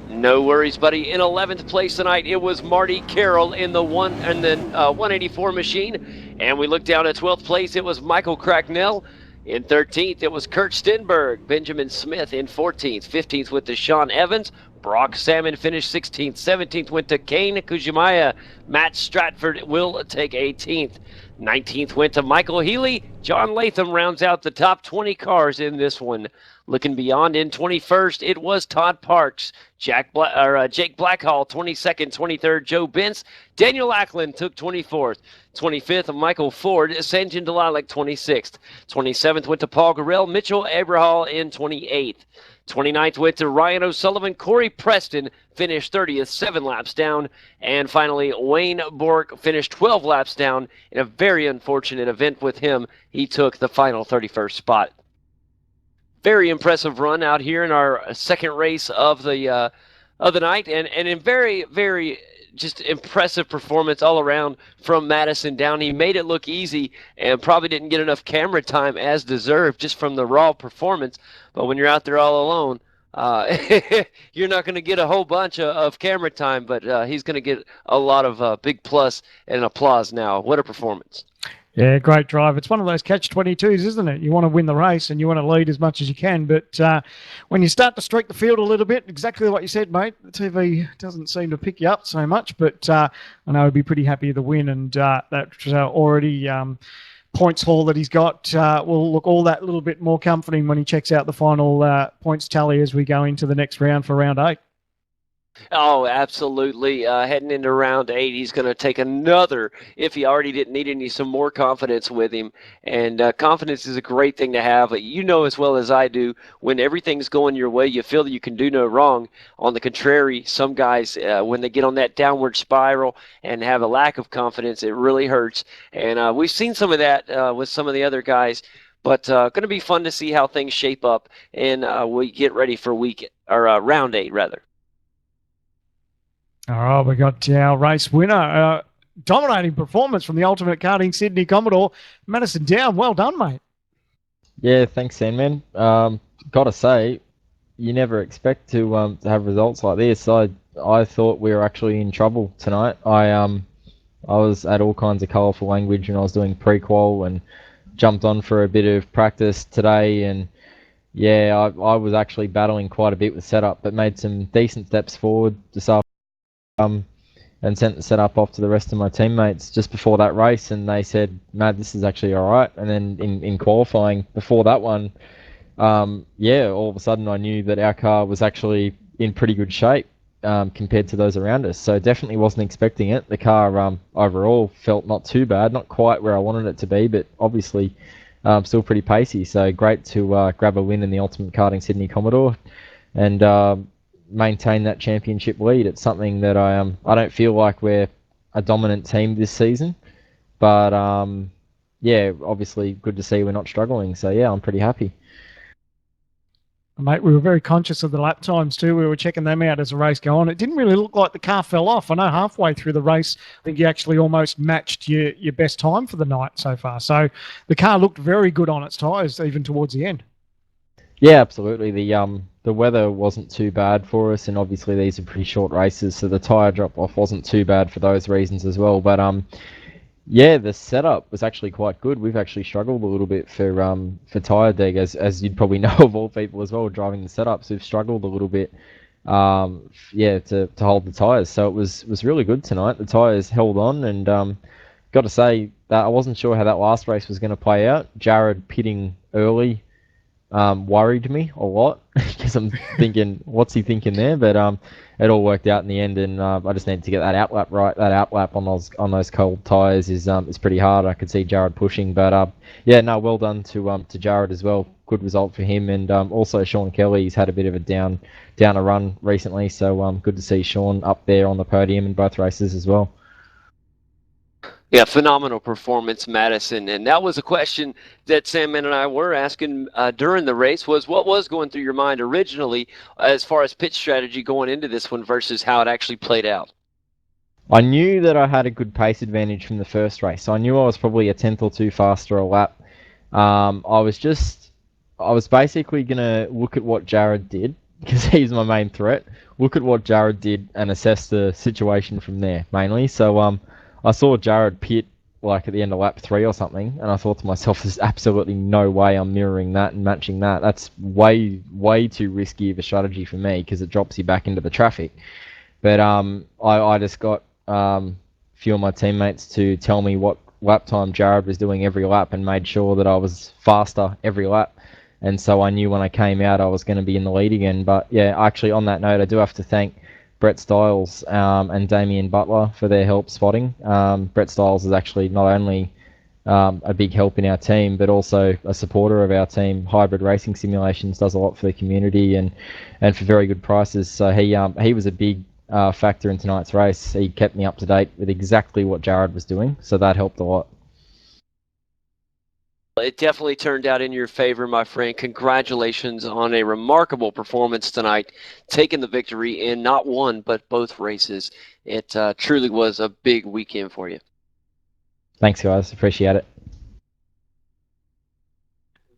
No worries, buddy. In 11th place tonight, it was Marty Carroll in the 184 machine. And we look down at 12th place, it was Michael Cracknell. In 13th, it was Kurt Stenberg. Benjamin Smith in 14th. 15th went to Sean Evans. Brock Salmon finished 16th. 17th went to Kane Kujimaya. Matt Stratford will take 18th. 19th went to Michael Healy. John Latham rounds out the top 20 cars in this one. Looking beyond in 21st, it was Todd Parks. Jake Blackhall, 22nd, 23rd, Joe Bentz. Daniel Ackland took 24th. 25th, Michael Ford. Sanjin Delilac, 26th. 27th went to Paul Gorell. Mitchell Abrahall in 28th. 29th went to Ryan O'Sullivan. Corey Preston finished 30th, 7 laps down. And finally, Wayne Bork finished 12 laps down in a very unfortunate event with him. He took the final 31st spot. Very impressive run out here in our second race of the night, and in very, very just impressive performance all around from Madison Down. He made it look easy and probably didn't get enough camera time as deserved just from the raw performance. But when you're out there all alone, you're not going to get a whole bunch of camera time, but he's going to get a lot of big plus and applause now. What a performance. Yeah, great drive. It's one of those catch-22s, isn't it? You want to win the race and you want to lead as much as you can, but when you start to streak the field a little bit, exactly what you said, mate, the TV doesn't seem to pick you up so much, but I know he'd be pretty happy with the win, and that already points haul that he's got will look all that little bit more comforting when he checks out the final points tally as we go into the next round for round 8. Oh, absolutely. Heading into round 8, he's going to take another, if he already didn't need any, some more confidence with him. And confidence is a great thing to have. You know as well as I do, when everything's going your way, you feel that you can do no wrong. On the contrary, some guys, when they get on that downward spiral and have a lack of confidence, it really hurts. And we've seen some of that with some of the other guys. But going to be fun to see how things shape up, and we get ready for round 8, rather. All right, we got our race winner. Dominating performance from the Ultimate Karting Sydney Commodore, Madison Down. Well done, mate. Yeah, thanks, Sandman. Got to say, you never expect to have results like this. I thought we were actually in trouble tonight. I was at all kinds of colourful language when I was doing pre-qual and jumped on for a bit of practice today, and yeah, I was actually battling quite a bit with setup, but made some decent steps forward this afternoon, and sent the setup off to the rest of my teammates just before that race, and they said, "Mad, this is actually all right." And then in qualifying before that one, yeah, all of a sudden I knew that our car was actually in pretty good shape compared to those around us. So definitely wasn't expecting it. The car overall felt not too bad, not quite where I wanted it to be, but obviously still pretty pacey. So great to grab a win in the Ultimate Karting Sydney Commodore and maintain that championship lead. It's something that I don't feel like we're a dominant team this season, but yeah, obviously good to see we're not struggling. So yeah, I'm pretty happy. Mate, we were very conscious of the lap times too. We were checking them out as the race go on. It didn't really look like the car fell off. I know halfway through the race, I think you actually almost matched your best time for the night so far. So the car looked very good on its tyres, even towards the end. Yeah, absolutely. The weather wasn't too bad for us, and obviously these are pretty short races, so the tyre drop off wasn't too bad for those reasons as well. But yeah, the setup was actually quite good. We've actually struggled a little bit for tyre deg, as you'd probably know of all people as well, driving the setups. We've struggled a little bit, yeah, to hold the tyres. So it was really good tonight. The tyres held on, and got to say that I wasn't sure how that last race was going to play out. Jared pitting early worried me a lot because I'm thinking, what's he thinking there? But it all worked out in the end, and I just needed to get that outlap right. That outlap on those cold tyres is pretty hard. I could see Jared pushing, but yeah, no, well done to Jared as well. Good result for him, and also Sean Kelly. He's had a bit of a down a run recently, so good to see Sean up there on the podium in both races as well. Yeah, phenomenal performance, Madison. And that was a question that Sam and I were asking during the race, was what was going through your mind originally as far as pitch strategy going into this one versus how it actually played out? I knew that I had a good pace advantage from the first race. So I knew I was probably a tenth or two faster a lap. I was basically going to look at what Jared did, because he's my main threat. Look at what Jared did and assess the situation from there, mainly. So I saw Jared pit like at the end of lap 3 or something, and I thought to myself, there's absolutely no way I'm mirroring that and matching that. That's way too risky of a strategy for me, because it drops you back into the traffic. But I just got a few of my teammates to tell me what lap time Jared was doing every lap, and made sure that I was faster every lap. And so I knew when I came out I was going to be in the lead again. But yeah, actually on that note, I do have to thank Brett Stiles and Damien Butler for their help spotting. Brett Stiles is actually not only a big help in our team, but also a supporter of our team. Hybrid Racing Simulations does a lot for the community and for very good prices. So he was a big factor in tonight's race. He kept me up to date with exactly what Jared was doing, so that helped a lot. It definitely turned out in your favor, my friend. Congratulations on a remarkable performance tonight, taking the victory in not one, but both races. It truly was a big weekend for you. Thanks, guys. Appreciate it.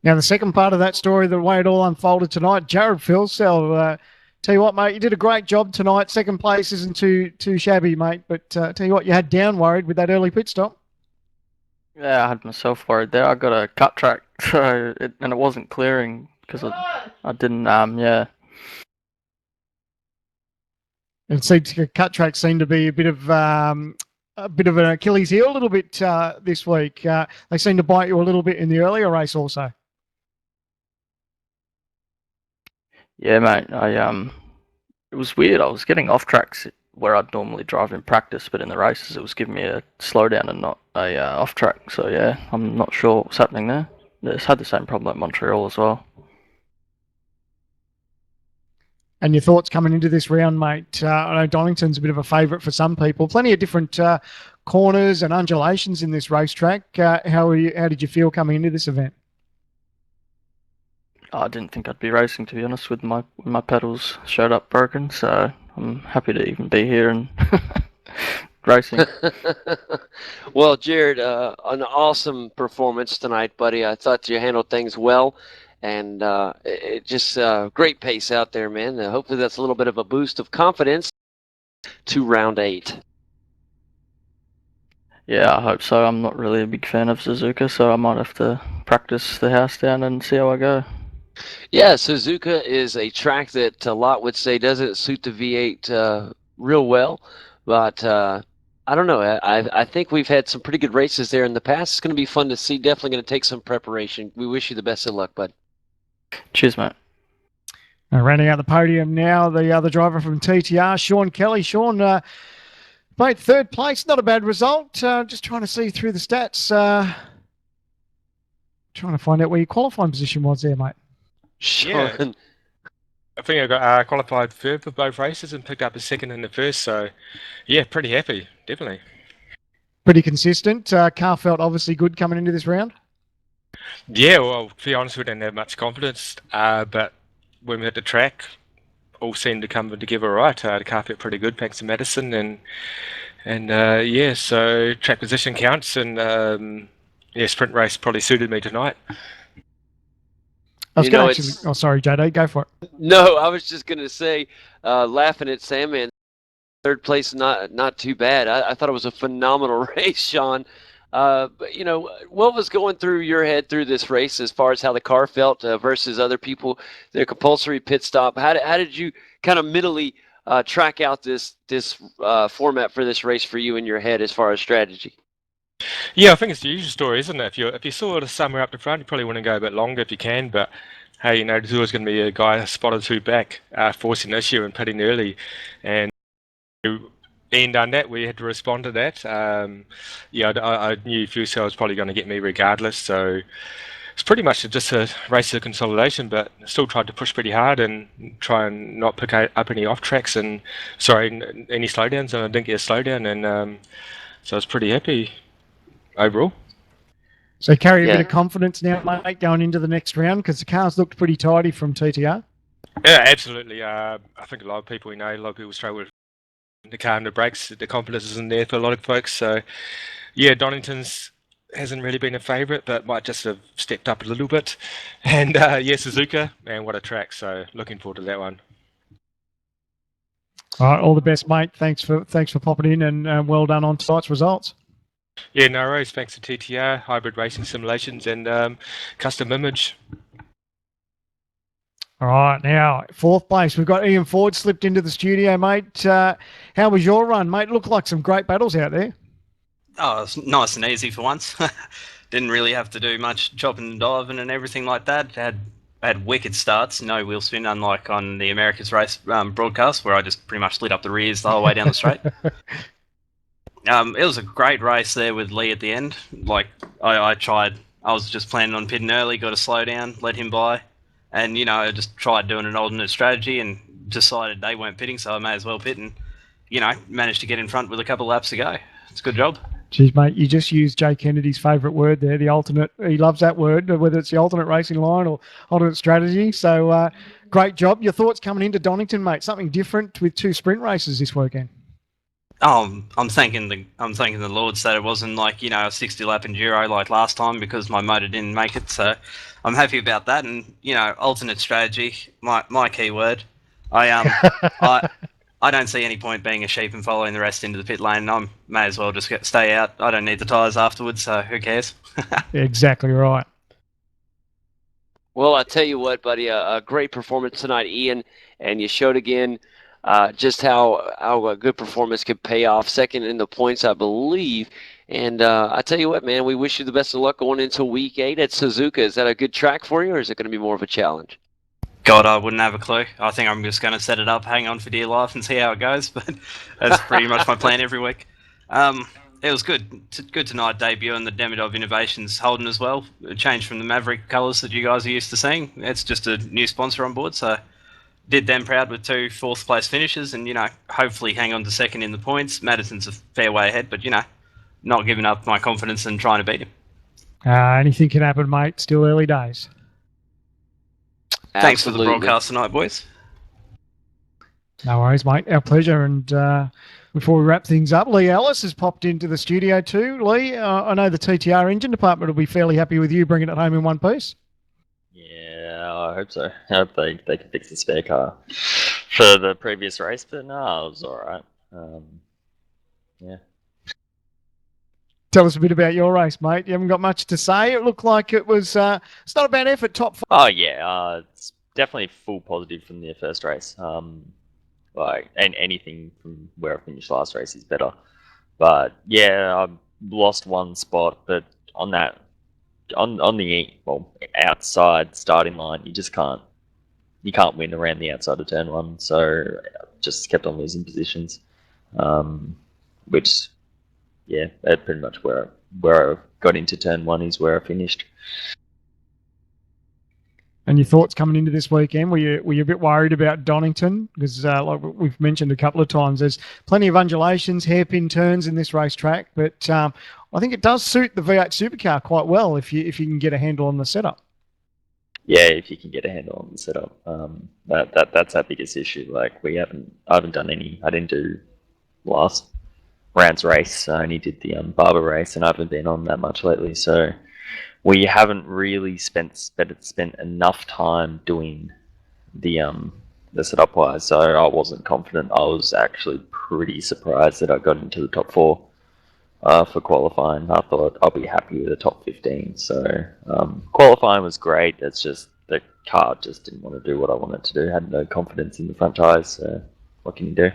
Now, the second part of that story, the way it all unfolded tonight, Jared Philsell, tell you what, mate, you did a great job tonight. Second place isn't too shabby, mate, but tell you what, you had down worried with that early pit stop. Yeah, I had myself worried there. I got a cut track, and it wasn't clearing because I didn't, yeah. And see, cut track seemed to be a bit of an Achilles heel a little bit this week. They seemed to bite you a little bit in the earlier race also. Yeah, mate. It was weird. I was getting off tracks where I'd normally drive in practice, but in the races it was giving me a slowdown and not a off track. So yeah, I'm not sure what's happening there. It's had the same problem at Montreal as well. And your thoughts coming into this round, mate? I know Donnington's a bit of a favourite for some people. Plenty of different corners and undulations in this racetrack. How did you feel coming into this event? I didn't think I'd be racing, to be honest, with my pedals showed up broken. So I'm happy to even be here and racing. Well, Jared, an awesome performance tonight, buddy. I thought you handled things well, and it just great pace out there, man. Hopefully that's a little bit of a boost of confidence to round 8. Yeah, I hope so. I'm not really a big fan of Suzuka, so I might have to practice the house down and see how I go. Yeah, Suzuka is a track that a lot would say doesn't suit the V8 real well, but I don't know. I think we've had some pretty good races there in the past. It's going to be fun to see. Definitely going to take some preparation. We wish you the best of luck, bud. Cheers, mate. Rounding out the podium now, the other driver from TTR, Sean Kelly. Sean, mate, third place, not a bad result. Just trying to see through the stats. Trying to find out where your qualifying position was there, mate. Sean. I think I got qualified third for both races and picked up a second in the first, so yeah, pretty happy, definitely. Pretty consistent. Car felt obviously good coming into this round. Yeah, well, to be honest, we didn't have much confidence, but when we hit the track, all seemed to come together right. The car felt pretty good, thanks to Madison, and yeah, so track position counts, and yeah, sprint race probably suited me tonight. I was going to actually. Oh, sorry, JD, go for it. No, I was just going to say, laughing at Sandman, third place, not too bad. I thought it was a phenomenal race, Sean. But you know, what was going through your head through this race as far as how the car felt versus other people? The compulsory pit stop. How did you kind of mentally track out this format for this race for you in your head as far as strategy? Yeah, I think it's the usual story, isn't it? If you saw it somewhere up the front, you probably want to go a bit longer if you can. But hey, you know, there's always going to be a guy a spot or two back, forcing an issue and pitting early, and Ian done that. We had to respond to that. Yeah, I knew fuel cell was probably going to get me regardless, so it's pretty much just a race of consolidation. But still tried to push pretty hard and try and not pick up any off tracks and any slowdowns, and I didn't get a slowdown, and so I was pretty happy overall. So carry a bit of confidence now, mate, going into the next round because the cars looked pretty tidy from TTR. Yeah, absolutely. I think a lot of people a lot of people struggle with the car and the brakes. The confidence isn't there for a lot of folks. So yeah, Donnington's hasn't really been a favourite, but might just have stepped up a little bit. And yeah, Suzuka, man, what a track. So looking forward to that one. All right, all the best, mate. Thanks for popping in, and well done on tonight's results. Yeah, no worries. Thanks to TTR, Hybrid Racing Simulations, and Custom Image. All right, now, fourth place. We've got Ian Ford slipped into the studio, mate. How was your run, mate? Looked like some great battles out there. Oh, it's nice and easy for once. Didn't really have to do much chopping and diving and everything like that. Had wicked starts, no wheel spin, unlike on the America's Race broadcast, where I just pretty much lit up the rears the whole way down the straight. It was a great race there with Lee at the end. Like, I was just planning on pitting early, got a slow down, let him by, and, you know, I just tried doing an alternate strategy and decided they weren't pitting, so I may as well pit, and, you know, managed to get in front with a couple of laps to go. It's a good job. Geez, mate, you just used Jay Kennedy's favourite word there, the alternate. He loves that word, whether it's the alternate racing line or alternate strategy. So, great job. Your thoughts coming into Donnington, mate? Something different with 2 sprint races this weekend. Oh, I'm thanking the Lords that it wasn't like, you know, a 60-lap enduro like last time because my motor didn't make it. So I'm happy about that. And, you know, alternate strategy, my key word. I don't see any point being a sheep and following the rest into the pit lane. I may as well just stay out. I don't need the tyres afterwards, so who cares? Exactly right. Well, I tell you what, buddy, a great performance tonight, Ian, and you showed again just how a good performance could pay off. Second in the points, I believe. And I tell you what, man, we wish you the best of luck going into Week 8 at Suzuka. Is that a good track for you, or is it going to be more of a challenge? God, I wouldn't have a clue. I think I'm just going to set it up, hang on for dear life, and see how it goes. But that's pretty much my plan every week. It was good. Good tonight, debuting the Demidov Innovations Holden as well. A change from the Maverick colours that you guys are used to seeing. It's just a new sponsor on board, so did them proud with 2 fourth-place finishes, and, you know, hopefully hang on to second in the points. Madison's a fair way ahead, but, you know, not giving up my confidence and trying to beat him. Anything can happen, mate. Still early days. Thanks for the broadcast tonight, boys. No worries, mate. Our pleasure. And before we wrap things up, Lee Ellis has popped into the studio too. Lee, I know the TTR engine department will be fairly happy with you bringing it home in one piece. Yeah, I hope so. I hope they can fix the spare car for the previous race, but no, it was alright. Yeah. Tell us a bit about your race, mate. You haven't got much to say. It looked like it was. It's not a bad effort. Top 5. Oh yeah, it's definitely full positive from the first race. And anything from where I finished last race is better. But yeah, I lost one spot, but on the outside starting line, you can't win around the outside of turn 1. So I just kept on losing positions, which that's pretty much where I got into turn 1 is where I finished. And your thoughts coming into this weekend? Were you a bit worried about Donnington? Because like we've mentioned a couple of times, there's plenty of undulations, hairpin turns in this racetrack, but I think it does suit the V8 Supercar quite well if you can get a handle on the setup. Yeah, if you can get a handle on the setup, that's our biggest issue. Like I didn't do last round's race. I only did the Barber race, and I haven't been on that much lately, so we haven't really spent enough time doing the setup wise. So I wasn't confident. I was actually pretty surprised that I got into the top 4 for qualifying. I thought I'll be happy with the top 15. So qualifying was great. It's just the car just didn't want to do what I wanted to do. Had no confidence in the front tyres. So what can you do?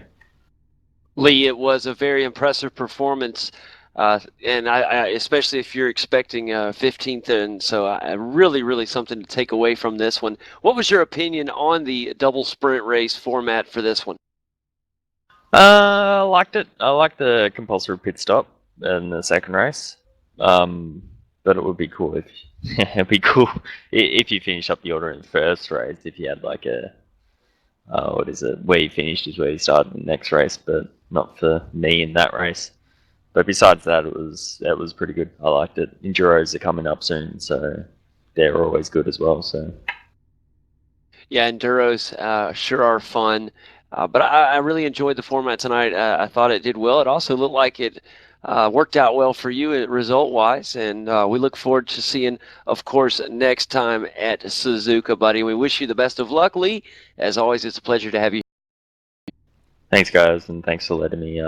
Lee, it was a very impressive performance. And I especially if you're expecting 15th, and so really something to take away from this one. What was your opinion on the double sprint race format for this one? I liked it. I liked the compulsory pit stop in the second race. But it would be cool if you finish up the order in the first race. If you had like where you finished is where you started in the next race, but not for me in that race. But besides that, it was pretty good. I liked it. Enduros are coming up soon, so they're always good as well. So yeah, Enduros sure are fun. But I really enjoyed the format tonight. I thought it did well. It also looked like it worked out well for you result-wise, and we look forward to seeing, of course, next time at Suzuka, buddy. We wish you the best of luck, Lee. As always, it's a pleasure to have you. Thanks, guys, and thanks for letting me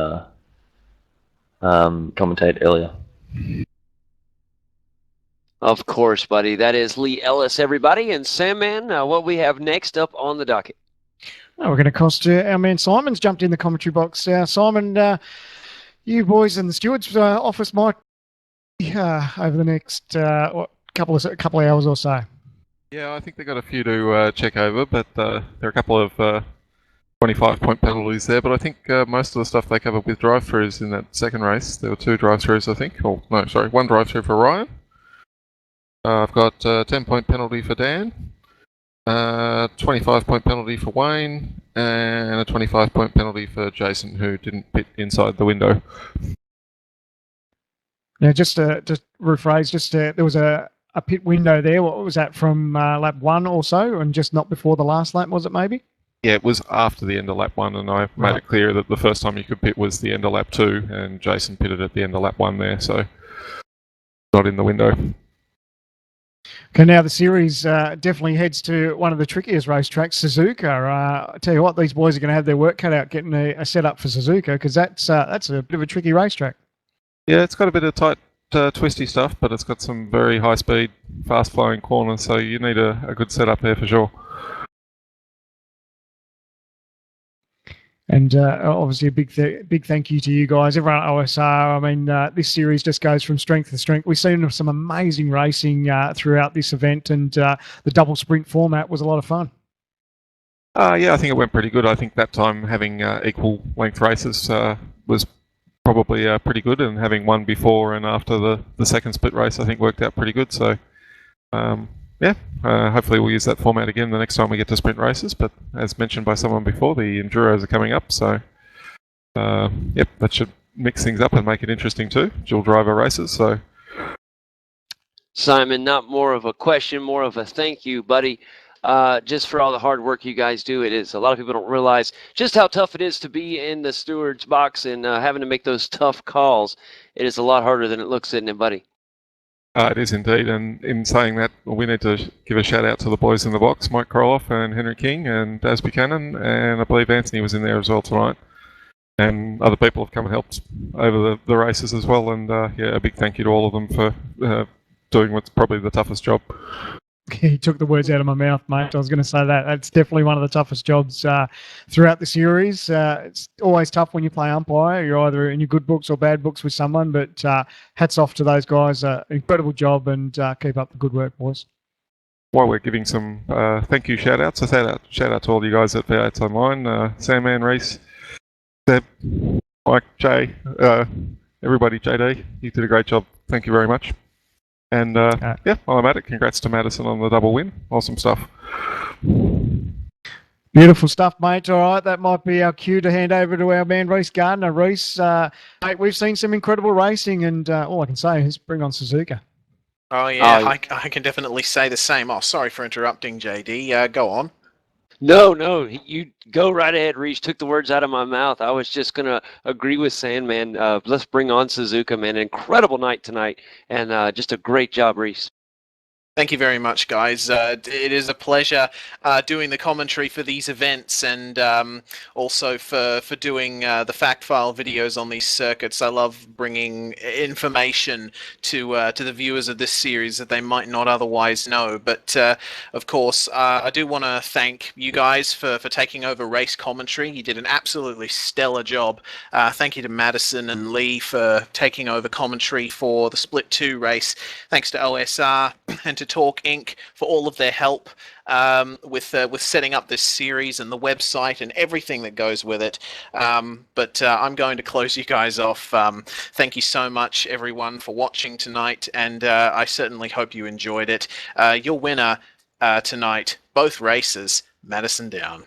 commentate earlier. Of course, buddy. That is Lee Ellis, everybody. And Sam, man, what we have next up on the docket? Oh, we're going to cost our man Simon's jumped in the commentary box. Simon, you boys in the stewards' office might over the next couple of hours or so. Yeah, I think they've got a few to check over, but there are a couple of 25-point penalties there, but I think most of the stuff they covered with drive-throughs in that second race. There were 2 drive-throughs, I think. Oh, no, sorry, 1 drive-through for Ryan. I've got a 10-point penalty for Dan, 25-point penalty for Wayne, and a 25-point penalty for Jason, who didn't pit inside the window. Now, just to rephrase, there was a pit window there. What was that, from lap 1 or so, and just not before the last lap, was it maybe? Yeah, it was after the end of lap 1, and I made it clear that the first time you could pit was the end of lap 2, and Jason pitted at the end of lap 1 there, so not in the window. Okay, now the series definitely heads to one of the trickiest racetracks, Suzuka. I tell you what, these boys are going to have their work cut out getting a setup for Suzuka, because that's a bit of a tricky racetrack. Yeah, it's got a bit of tight, twisty stuff, but it's got some very high-speed, fast-flowing corners, so you need a good setup there for sure. And obviously a big thank you to you guys, everyone at OSR. I mean, this series just goes from strength to strength. We've seen some amazing racing throughout this event, and the double sprint format was a lot of fun. Yeah, I think it went pretty good. I think that time having equal length races was probably pretty good, and having one before and after the second split race I think worked out pretty good. So hopefully we'll use that format again the next time we get to sprint races, but as mentioned by someone before, the Enduros are coming up, so that should mix things up and make it interesting too, dual driver races. So Simon, not more of a question, more of a thank you, buddy, just for all the hard work you guys do. It is, a lot of people don't realize just how tough it is to be in the steward's box and having to make those tough calls. It is a lot harder than it looks, isn't it, buddy? It is indeed, and in saying that, we need to give a shout out to the boys in the box, Mike Kroloff and Henry King and Daz Buchanan, and I believe Anthony was in there as well tonight. and other people have come and helped over the races as well. And yeah, a big thank you to all of them for doing what's probably the toughest job. He took the words out of my mouth, mate. I was going to say that. That's definitely one of the toughest jobs throughout the series. It's always tough when you play umpire. You're either in your good books or bad books with someone, but hats off to those guys. Incredible job, and keep up the good work, boys. While we're giving some thank you shout-outs, shout out to all you guys at V8s Online, Sandman, Reese, Seb, Mike, Jay, everybody, JD, you did a great job. Thank you very much. And yeah, while I'm at it, congrats to Madison on the double win. Awesome stuff. Beautiful stuff, mate. All right, that might be our cue to hand over to our man, Reese Gardner. Reese, mate, we've seen some incredible racing, and all I can say is bring on Suzuka. Oh, yeah, I can definitely say the same. Oh, sorry for interrupting, JD. Go on. No, you go right ahead, Reese. Took the words out of my mouth. I was just going to agree with Sandman. Let's bring on Suzuka, man. Incredible night tonight, and just a great job, Reese. Thank you very much, guys. It is a pleasure doing the commentary for these events, and also for doing the fact file videos on these circuits. I love bringing information to the viewers of this series that they might not otherwise know. But of course, I do want to thank you guys for taking over race commentary. You did an absolutely stellar job. Thank you to Madison and Lee for taking over commentary for the Split 2 race. Thanks to OSR and to Talk Inc. for all of their help with setting up this series and the website and everything that goes with it. But I'm going to close you guys off. Thank you so much, everyone, for watching tonight, and I certainly hope you enjoyed it. Your winner tonight, both races, Madison down.